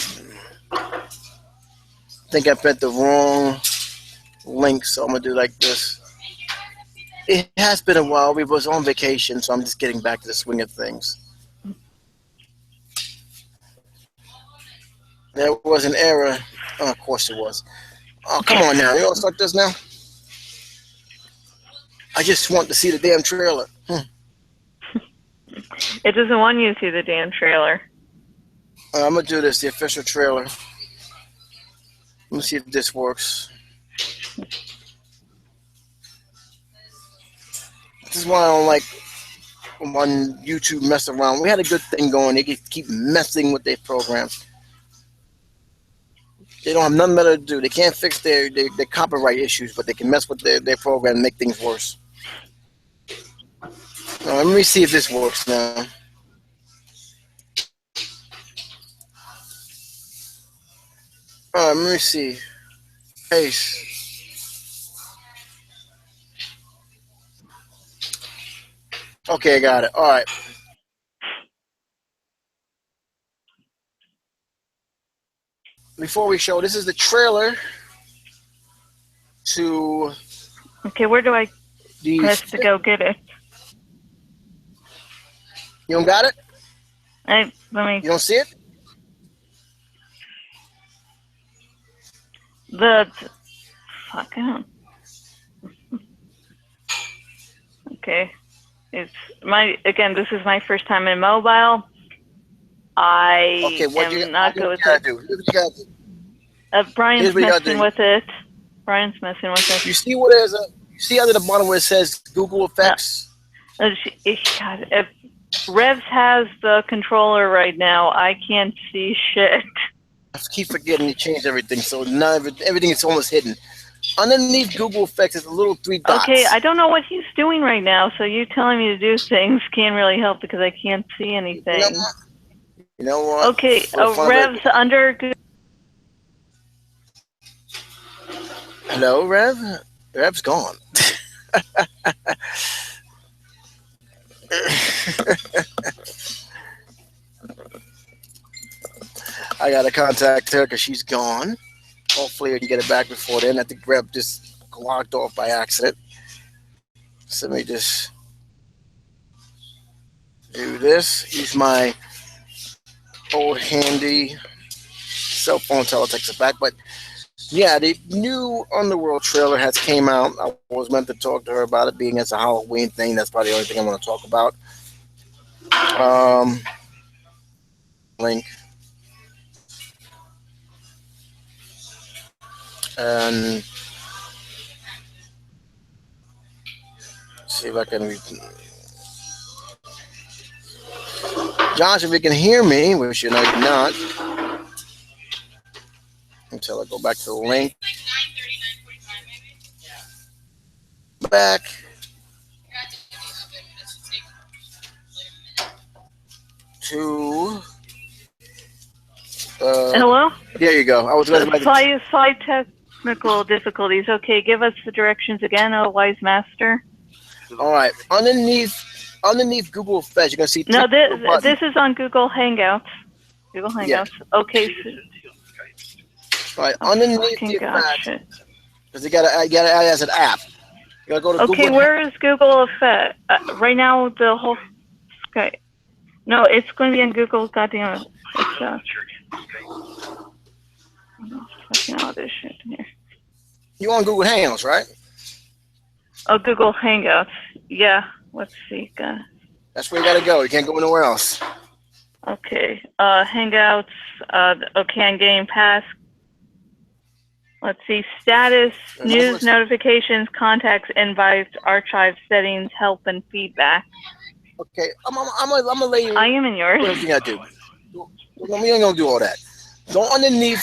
[SPEAKER 1] think I put the wrong link, so I'm going to do like this. It has been a while. We was on vacation, so I'm just getting back to the swing of things. There was an error. Oh, of course it was. Oh, come on now. You want to start this now? I just want to see the damn trailer.
[SPEAKER 2] It doesn't want you to see the damn trailer.
[SPEAKER 1] I'm going to do this, the official trailer. Let me see if this works. is why I don't like on YouTube mess around. We had a good thing going. They keep messing with their programs. They don't have nothing better to do. They can't fix their copyright issues, but they can mess with their program and make things worse. Let me see if this works now. Let me see. Paste. Okay, I got it. All right. Before we show, this is the trailer to.
[SPEAKER 2] Okay, where do I press to go get it?
[SPEAKER 1] You don't got it?
[SPEAKER 2] Let me.
[SPEAKER 1] You don't see it?
[SPEAKER 2] Fucking. Okay, this is my first time in mobile. I am not good with it.
[SPEAKER 1] Here's what you gotta do.
[SPEAKER 2] Brian's messing with it.
[SPEAKER 1] You see what it is? You see under the bottom where it says Google Effects?
[SPEAKER 2] If Revs has the controller right now, I can't see shit.
[SPEAKER 1] I keep forgetting to change everything, so everything is almost hidden. Underneath Google Effects is a little 3 dots.
[SPEAKER 2] Okay, I don't know what he's doing right now, so you telling me to do things can't really help because I can't see anything.
[SPEAKER 1] You know what?
[SPEAKER 2] Okay, Rev's under.
[SPEAKER 1] Hello, Rev? Rev's gone. I gotta contact her because she's gone. Hopefully I can get it back before then. I think Rev just logged off by accident. So let me just do this. Use my old handy cell phone teletext it back. But yeah, the new Underworld trailer has came out. I was meant to talk to her about it being as a Halloween thing. That's probably the only thing I want to talk about. Link. And see if I can. Josh, if you can hear me, which you know you're not, until I go back to the link. Back. To.
[SPEAKER 2] Hello?
[SPEAKER 1] There you go. I was going to
[SPEAKER 2] slight technical difficulties. Okay, give us the directions again, oh wise master.
[SPEAKER 1] All right. Underneath Google Effects, you're going to see.
[SPEAKER 2] No, this is on Google Hangouts. Google Hangouts. Yeah. Okay.
[SPEAKER 1] All right. Underneath the Effects, because you got to add it as an app. You got to go to
[SPEAKER 2] Google. Where is Google Effects? Right now, the whole. Okay. No, it's going to be on Google. Goddamn it. Fucking all this shit in here.
[SPEAKER 1] You on Google Hangouts, right?
[SPEAKER 2] Oh, Google Hangouts. Yeah. Let's see.
[SPEAKER 1] That's where you gotta go. You can't go anywhere else.
[SPEAKER 2] Okay. Hangouts. Okay, I'm getting past. Let's see. Status, news, notifications, contacts, invites, archive settings, help, and feedback.
[SPEAKER 1] Okay. I'm gonna lay you.
[SPEAKER 2] I am in yours.
[SPEAKER 1] What you gotta do? We ain't gonna do all that. Go underneath.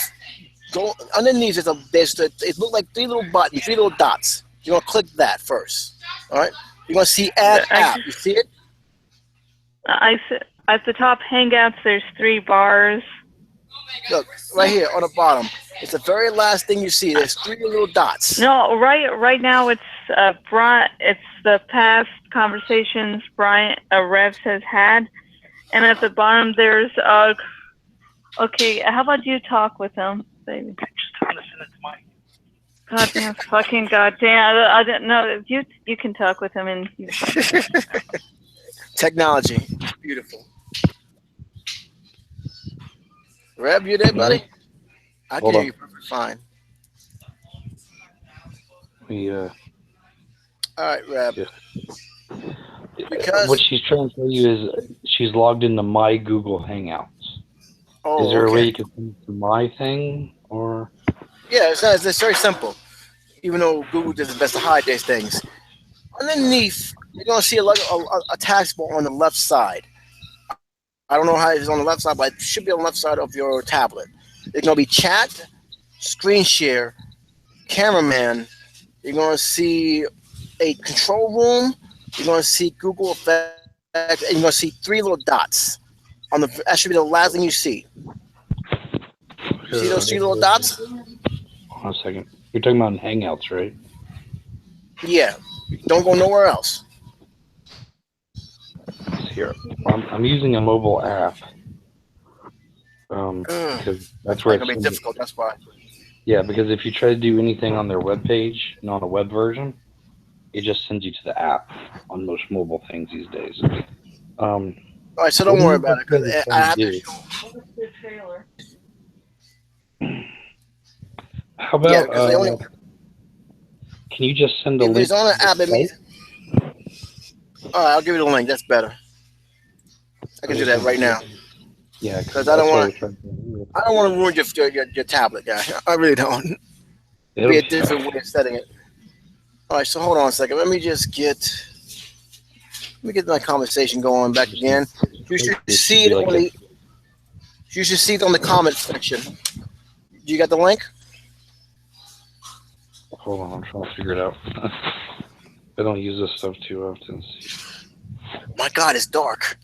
[SPEAKER 1] It looks like 3 little buttons, 3 little dots. You're gonna click that first. All right. You're gonna see add app. You see it?
[SPEAKER 2] I see. At the top Hangouts, there's 3 bars.
[SPEAKER 1] Look right here on the bottom. It's the very last thing you see. There's 3 little dots.
[SPEAKER 2] No, right now it's Brian. It's the past conversations Revs has had, and at the bottom there's Okay, how about you talk with him, baby?
[SPEAKER 3] I just want to send it to Mike.
[SPEAKER 2] Goddamn, fucking goddamn! I didn't know. You can talk with him and.
[SPEAKER 1] Technology, beautiful. Reb, you there, buddy? I can hear you perfectly fine.
[SPEAKER 4] All
[SPEAKER 1] right, Reb.
[SPEAKER 4] Yeah. Because what she's trying to tell you is she's logged into my Google Hangouts.
[SPEAKER 1] Oh,
[SPEAKER 4] is there a way you can send it to my thing, or?
[SPEAKER 1] Yeah, it's very simple. Even though Google does its best to hide these things. Underneath you're gonna see a taskbar on the left side. I don't know how it's on the left side, but it should be on the left side of your tablet. It's gonna be chat, screen share, cameraman. You're gonna see a control room. You're gonna see Google Effects, and you're gonna see three little dots on the. That should be the last thing you see. You see those three little dots?
[SPEAKER 4] Hold on a second. You're talking about Hangouts, right?
[SPEAKER 1] Yeah. Don't go nowhere else.
[SPEAKER 4] Here, I'm using a mobile app. Because
[SPEAKER 1] That's
[SPEAKER 4] that's where
[SPEAKER 1] probably
[SPEAKER 4] it's
[SPEAKER 1] gonna be difficult. That's why.
[SPEAKER 4] yeah. Because if you try to do anything on their web page, on a web version, it just sends you to the app on most mobile things these days.
[SPEAKER 1] All right, so
[SPEAKER 4] What
[SPEAKER 1] don't
[SPEAKER 4] do
[SPEAKER 1] worry
[SPEAKER 4] you
[SPEAKER 1] about it because
[SPEAKER 4] think
[SPEAKER 1] I
[SPEAKER 4] it's
[SPEAKER 1] have to
[SPEAKER 4] do?
[SPEAKER 1] show.
[SPEAKER 2] The trailer.
[SPEAKER 4] How
[SPEAKER 1] Yeah,
[SPEAKER 4] about
[SPEAKER 1] because they only
[SPEAKER 4] can you just send a
[SPEAKER 1] if
[SPEAKER 4] link
[SPEAKER 1] it's on
[SPEAKER 4] to
[SPEAKER 1] an
[SPEAKER 4] the
[SPEAKER 1] app, it
[SPEAKER 4] site?
[SPEAKER 1] means. All right, I'll give you the link. That's better. I
[SPEAKER 4] I
[SPEAKER 1] can do
[SPEAKER 4] was
[SPEAKER 1] that
[SPEAKER 4] gonna
[SPEAKER 1] right
[SPEAKER 4] say,
[SPEAKER 1] now
[SPEAKER 4] yeah, because
[SPEAKER 1] because I don't
[SPEAKER 4] that's what we're
[SPEAKER 1] want.
[SPEAKER 4] trying to do.
[SPEAKER 1] I don't want to ruin your tablet, guy. I really don't. It'll
[SPEAKER 4] It'll
[SPEAKER 1] be a
[SPEAKER 4] be
[SPEAKER 1] different way of setting it. All right, so hold on a second. Let me get my conversation going back
[SPEAKER 4] just
[SPEAKER 1] again. You should
[SPEAKER 4] it
[SPEAKER 1] see
[SPEAKER 4] should
[SPEAKER 1] it
[SPEAKER 4] be like
[SPEAKER 1] on
[SPEAKER 4] a
[SPEAKER 1] the. You should see it on the comment section. You got the link?
[SPEAKER 4] hold on, I'm trying to figure it out. I don't use this stuff too often.
[SPEAKER 1] My God, it's dark.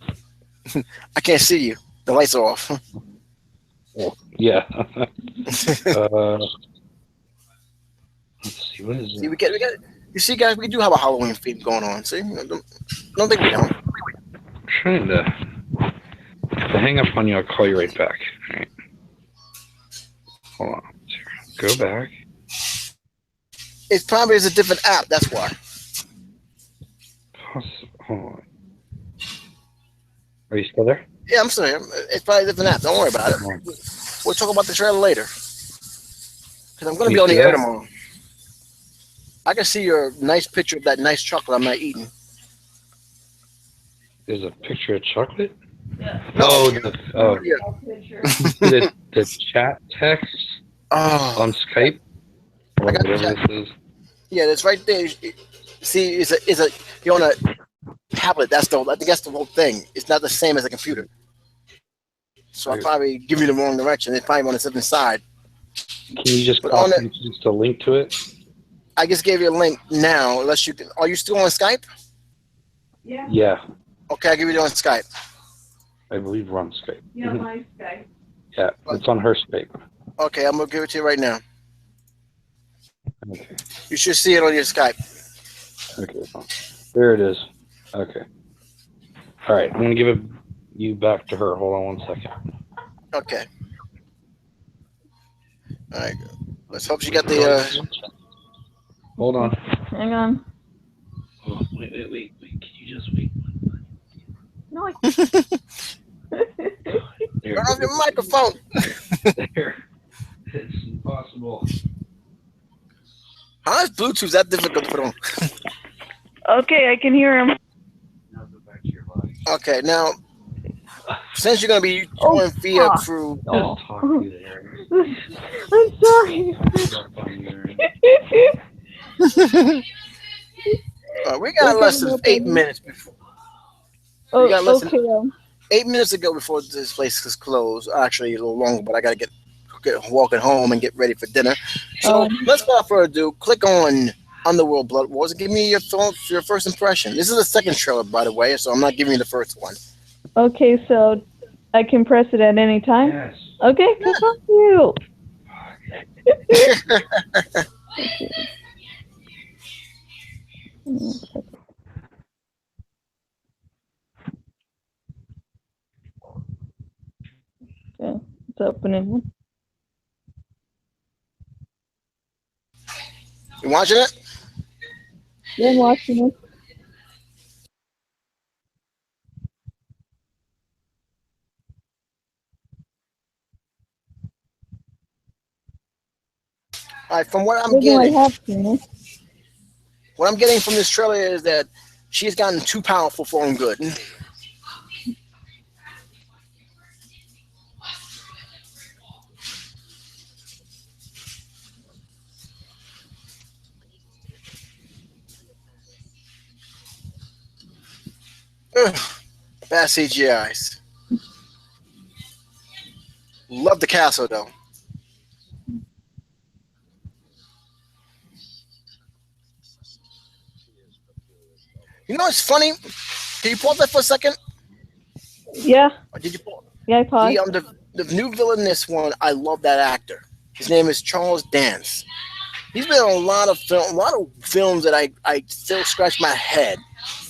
[SPEAKER 1] I can't see you. The lights are off.
[SPEAKER 4] Oh, yeah. Let's see, what is
[SPEAKER 1] See,
[SPEAKER 4] it?
[SPEAKER 1] we got. You see, guys, we do have a Halloween theme going on. See, don't think we don't.
[SPEAKER 4] I'm trying to. If I hang up on you, I'll call you right back. All right. Hold on. Go back.
[SPEAKER 1] It probably is a different app. That's why.
[SPEAKER 4] Hold on. Are you still there?
[SPEAKER 1] Yeah, I'm still here. It's probably a different app. Don't worry about it. We'll talk about the trailer later. Because I'm going to
[SPEAKER 4] Can
[SPEAKER 1] be
[SPEAKER 4] you
[SPEAKER 1] on
[SPEAKER 4] see
[SPEAKER 1] the air
[SPEAKER 4] that?
[SPEAKER 1] tomorrow. I can see your nice picture of that nice chocolate I'm not eating.
[SPEAKER 4] There's a picture of chocolate?
[SPEAKER 2] Yeah.
[SPEAKER 4] Oh,
[SPEAKER 1] No. Yeah.
[SPEAKER 2] Picture.
[SPEAKER 4] the chat text
[SPEAKER 1] Oh,
[SPEAKER 4] on Skype
[SPEAKER 1] I
[SPEAKER 4] or
[SPEAKER 1] got the
[SPEAKER 4] whatever
[SPEAKER 1] chat.
[SPEAKER 4] this is.
[SPEAKER 1] Yeah, it's right there. See, you're on a tablet. I think that's the whole thing. It's not the same as a computer. So I probably give you the wrong direction. It's probably on a different side.
[SPEAKER 4] Can you just
[SPEAKER 1] But on
[SPEAKER 4] copy
[SPEAKER 1] it,
[SPEAKER 4] and paste a link to it?
[SPEAKER 1] I just gave you a link now. Unless you can, are you still on Skype?
[SPEAKER 2] Yeah.
[SPEAKER 4] Yeah,
[SPEAKER 1] Okay, I'll give you the on Skype.
[SPEAKER 4] I believe we're on Skype.
[SPEAKER 2] Yeah, my Skype.
[SPEAKER 4] Yeah, it's on her Skype.
[SPEAKER 1] Okay, I'm gonna give it to you right now.
[SPEAKER 4] Okay.
[SPEAKER 1] You should see it on your Skype.
[SPEAKER 4] Okay. There it is. Okay. All right. I'm gonna give you back to her. Hold on 1 second.
[SPEAKER 1] Okay. All right. Let's hope she got the.
[SPEAKER 4] Hold on.
[SPEAKER 2] Hang on.
[SPEAKER 4] Oh, wait. Can you just wait?
[SPEAKER 2] No, I
[SPEAKER 4] There.
[SPEAKER 1] Turn off your microphone.
[SPEAKER 4] There. It's impossible.
[SPEAKER 1] How is Bluetooth that difficult to put on?
[SPEAKER 2] Okay, I can hear him.
[SPEAKER 4] Now go back to your body.
[SPEAKER 1] Okay, now since you're gonna be going via through.
[SPEAKER 2] Oh.
[SPEAKER 4] Just talk to there.
[SPEAKER 2] I'm sorry.
[SPEAKER 1] We got less than 8 minutes before. We got less than
[SPEAKER 2] Okay.
[SPEAKER 1] 8 minutes ago before this place is closed. Actually, a little longer, but I gotta get walking home and get ready for dinner. So let's without further ado, click on Underworld Blood Wars and give me your first impression. This is the second trailer, by the way, so I'm not giving you the first one.
[SPEAKER 2] Okay, so I can press it at any time?
[SPEAKER 4] Yes.
[SPEAKER 2] Okay, thank you. Okay, it's opening.
[SPEAKER 1] You watching it?
[SPEAKER 2] Yeah, I'm watching it.
[SPEAKER 1] All right, from what I'm
[SPEAKER 2] Maybe I
[SPEAKER 1] getting,
[SPEAKER 2] have seen it.
[SPEAKER 1] what I'm getting from this trailer is that she's gotten too powerful for her own good. Ugh, bad CGIs. Love the castle though. You know what's funny? Can you pause that for a second?
[SPEAKER 2] Yeah,
[SPEAKER 1] Or did you pause?
[SPEAKER 2] yeah, I paused.
[SPEAKER 1] The new villain in this one, I love that actor. His name is Charles Dance. He's been in a lot of films that I still scratch my head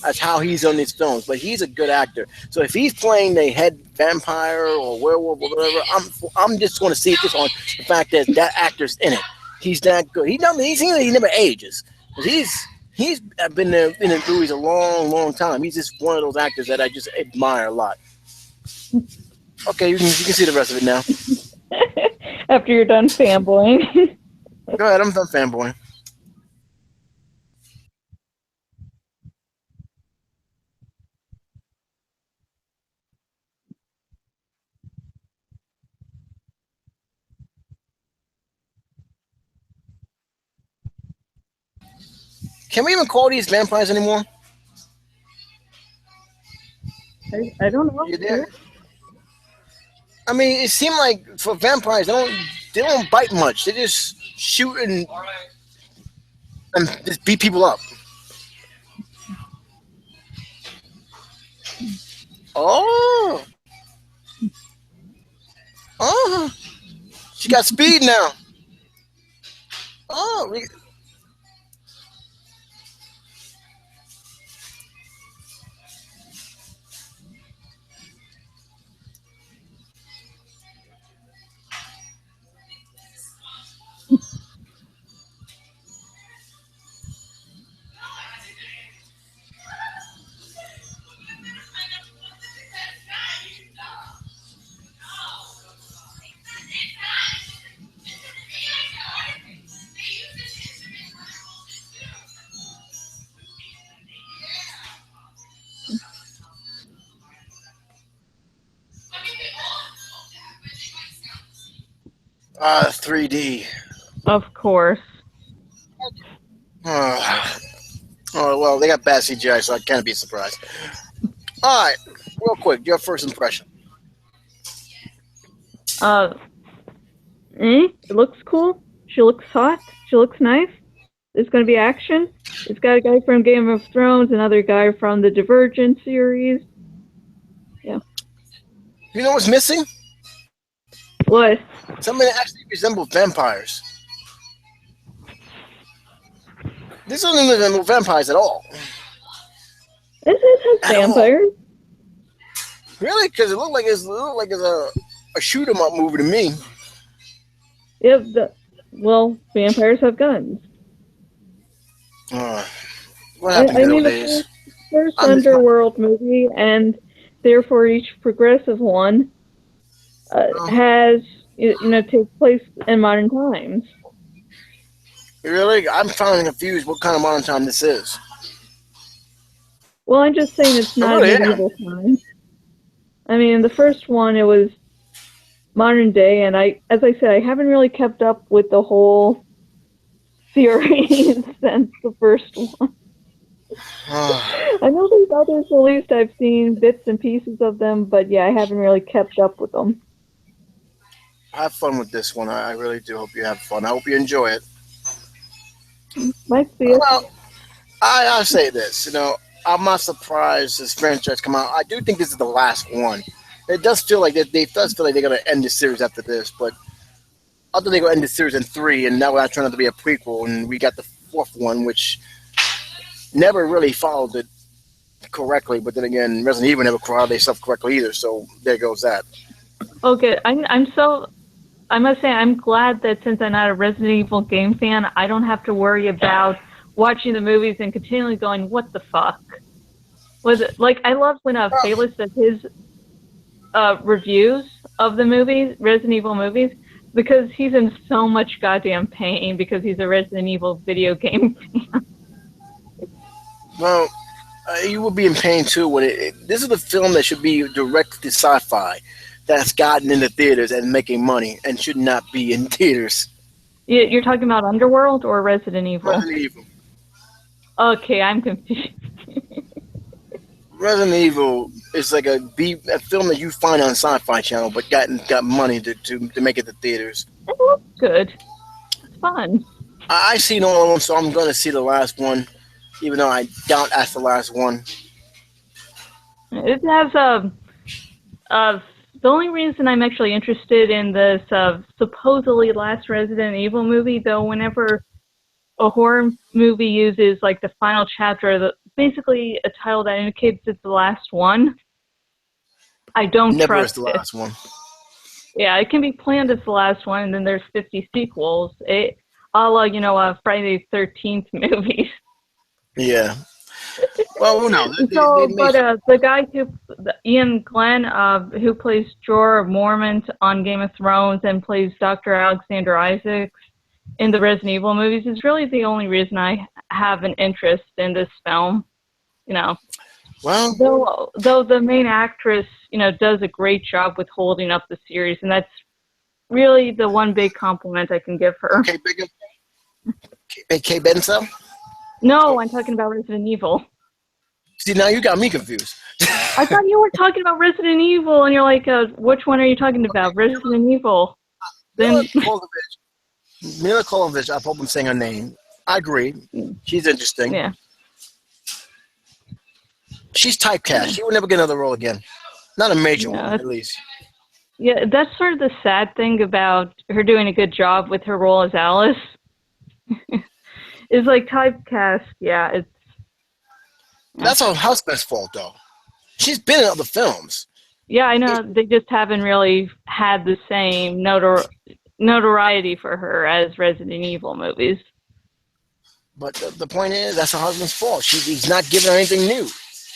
[SPEAKER 1] as how he's on these films. But he's a good actor. So if he's playing the head vampire or werewolf or whatever, I'm just going to see it just on the fact that that actor's in it. He's that good. He never ages. But he's been in the movies a long time. He's just one of those actors that I just admire a lot. Okay, you can see the rest of it now.
[SPEAKER 2] After you're done fanboying.
[SPEAKER 1] Go ahead, I'm done fanboying. Can we even call these vampires anymore?
[SPEAKER 2] I don't know.
[SPEAKER 1] You there? I mean, it seemed like for vampires, they don't bite much. They just shoot and just beat people up. Oh, oh, she got speed now. Oh, ah, 3D.
[SPEAKER 2] Of course.
[SPEAKER 1] Oh, oh, well, they got bad CGI, so I can't be surprised. All right, real quick, your first impression.
[SPEAKER 2] Uh, it looks cool. She looks hot. She looks nice. There's going to be action. It's got a guy from Game of Thrones, another guy from the Divergent series. Yeah.
[SPEAKER 1] You know what's missing?
[SPEAKER 2] What?
[SPEAKER 1] Somebody that actually resembles vampires. This doesn't resemble vampires at all.
[SPEAKER 2] This has vampires.
[SPEAKER 1] Really? Because it looked like it's a shoot 'em up movie to me.
[SPEAKER 2] Yep. Well, vampires have guns.
[SPEAKER 1] What happened
[SPEAKER 2] I
[SPEAKER 1] to
[SPEAKER 2] mean,
[SPEAKER 1] those
[SPEAKER 2] the
[SPEAKER 1] days?
[SPEAKER 2] first
[SPEAKER 1] I'm just-
[SPEAKER 2] underworld movie, and therefore each progressive one has takes place in modern times.
[SPEAKER 1] Really? I'm finally confused what kind of modern time this is.
[SPEAKER 2] Well, I'm just saying it's
[SPEAKER 1] I
[SPEAKER 2] not
[SPEAKER 1] really am.
[SPEAKER 2] medieval time. I mean, the first one, it was modern day, and as I said, I haven't really kept up with the whole series since the first one. I know there's others released. I've seen bits and pieces of them, but yeah, I haven't really kept up with them.
[SPEAKER 1] Have fun with this one. I really do hope you have fun. I hope you enjoy it.
[SPEAKER 2] Might see it.
[SPEAKER 1] Well, I'll say this. I'm not surprised this franchise come out. I do think this is the last one. It does feel like they does feel like they're gonna end the series after this, but I thought they're gonna end the series in 3, and now we're trying to be a prequel, and we got the 4th one, which never really followed it correctly. But then again, Resident Evil never followed themselves correctly either. So there goes that.
[SPEAKER 2] Okay, I must say I'm glad that since I'm not a Resident Evil game fan, I don't have to worry about watching the movies and continually going, what the fuck? Was it like I love when Bayless does his reviews of the movies, Resident Evil movies, because he's in so much goddamn pain because he's a Resident Evil video game fan.
[SPEAKER 1] Well, you will be in pain too when this is a film that should be directed to sci-fi, that's gotten into theaters and making money and should not be in theaters.
[SPEAKER 2] You're talking about Underworld or Resident Evil?
[SPEAKER 1] Resident Evil.
[SPEAKER 2] Okay, I'm confused.
[SPEAKER 1] Resident Evil is like a film that you find on Sci-Fi Channel, but got money to make it to theaters.
[SPEAKER 2] It looks good. It's fun.
[SPEAKER 1] I seen all of them, so I'm going to see the last one, even though I doubt that's the last one.
[SPEAKER 2] It has the only reason I'm actually interested in this supposedly last Resident Evil movie, though, whenever a horror movie uses like the final chapter, basically a title that indicates it's the last one, I don't
[SPEAKER 1] Never
[SPEAKER 2] trust
[SPEAKER 1] is the last one.
[SPEAKER 2] Yeah, it can be planned as the last one, and then there's 50 sequels. A la, Friday the 13th movies.
[SPEAKER 1] Yeah. Well, who knows?
[SPEAKER 2] The guy Ian Glenn, who plays Jorah Mormont on Game of Thrones and plays Dr. Alexander Isaacs in the Resident Evil movies, is really the only reason I have an interest in this film.
[SPEAKER 1] Well,
[SPEAKER 2] though the main actress, does a great job with holding up the series, and that's really the one big compliment I can give her.
[SPEAKER 1] Kate Beckinsale?
[SPEAKER 2] No, I'm talking about Resident Evil.
[SPEAKER 1] See, now you got me confused.
[SPEAKER 2] I thought you were talking about Resident Evil, and you're like, which one are you talking about? Resident Evil.
[SPEAKER 1] Mila Jovovich, I hope I'm saying her name. I agree. She's interesting.
[SPEAKER 2] Yeah.
[SPEAKER 1] She's typecast. She will never get another role again. Not a major one, at least.
[SPEAKER 2] Yeah, that's sort of the sad thing about her doing a good job with her role as Alice. Is like typecast, it's...
[SPEAKER 1] That's her husband's fault, though. She's been in other films.
[SPEAKER 2] Yeah, I know. They just haven't really had the same notoriety for her as Resident Evil movies.
[SPEAKER 1] But the point is, that's her husband's fault. He's not giving her anything new.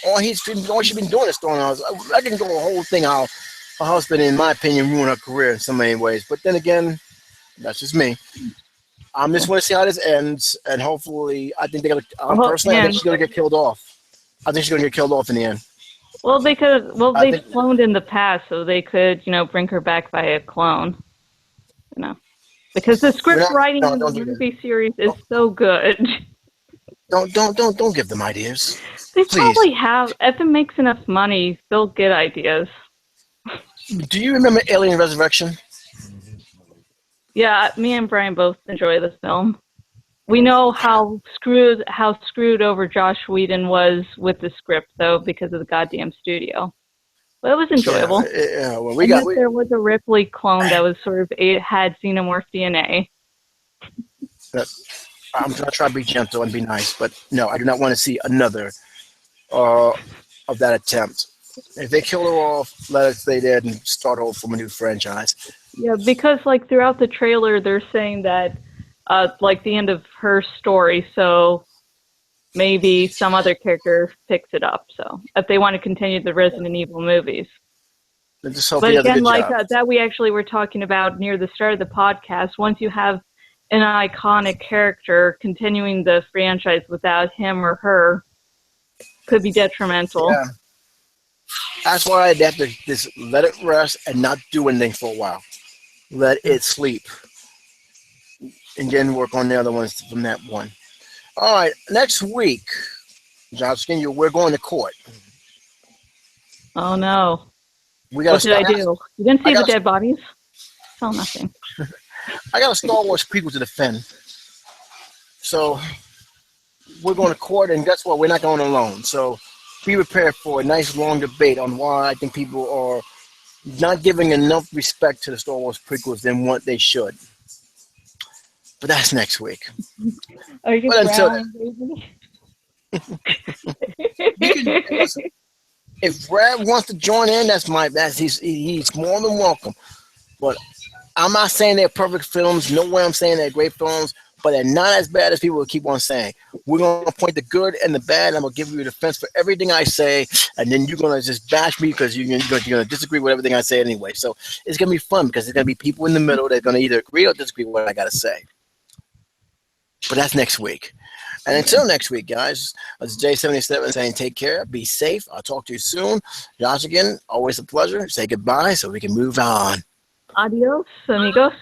[SPEAKER 1] All she's been doing is throwing out. I can go a whole thing how her husband, in my opinion, ruined her career in so many ways. But then again, that's just me. I just want to see how this ends, and hopefully, I think they're gonna. Personally, I think she's gonna get killed off. I think she's gonna get killed off in the end.
[SPEAKER 2] Well, they've cloned in the past, so they could, bring her back by a clone. Because the script writing in the movie series is so good.
[SPEAKER 1] Don't give them ideas.
[SPEAKER 2] They
[SPEAKER 1] Please.
[SPEAKER 2] Probably have. If it makes enough money, they'll get ideas.
[SPEAKER 1] Do you remember Alien Resurrection?
[SPEAKER 2] Yeah, me and Brian both enjoy this film. We know how screwed over Joss Whedon was with the script, though, because of the goddamn studio. But it was enjoyable.
[SPEAKER 1] Yeah, well,
[SPEAKER 2] there was a Ripley clone that was sort of had xenomorph DNA.
[SPEAKER 1] I'm going to try to be gentle and be nice, but no, I do not want to see another of that attempt. If they kill her off, let us stay there and start over from a new franchise.
[SPEAKER 2] Yeah, because throughout the trailer, they're saying that the end of her story, so maybe some other character picks it up. So if they want to continue the Resident Evil movies.
[SPEAKER 1] But
[SPEAKER 2] again, that we actually were talking about near the start of the podcast, once you have an iconic character, continuing the franchise without him or her could be detrimental.
[SPEAKER 1] Yeah. That's why they have to just let it rest and not do anything for a while. Let it sleep. And then work on the other ones from that one. All right, next week, Johnson, we're going to court.
[SPEAKER 2] Oh, no.
[SPEAKER 1] What
[SPEAKER 2] did I do? You didn't see the dead bodies? Oh, nothing.
[SPEAKER 1] I got a Star Wars prequel to defend. So we're going to court, and guess what? We're not going alone. So be prepared for a nice long debate on why I think people are not giving enough respect to the Star Wars prequels than what they should. But that's next week.
[SPEAKER 2] Are you growling, baby?
[SPEAKER 1] If Brad wants to join in, he's more than welcome. But I'm not saying they're perfect films. No way I'm saying they're great films, but they're not as bad as people keep on saying. We're going to point the good and the bad. I'm going to give you a defense for everything I say, and then you're going to just bash me because you're going to disagree with everything I say anyway. So it's going to be fun because there's going to be people in the middle that are going to either agree or disagree with what I got to say. But that's next week. And until next week, guys, it's J77 saying take care, be safe. I'll talk to you soon. Josh again, always a pleasure. Say goodbye so we can move on.
[SPEAKER 2] Adios, amigos.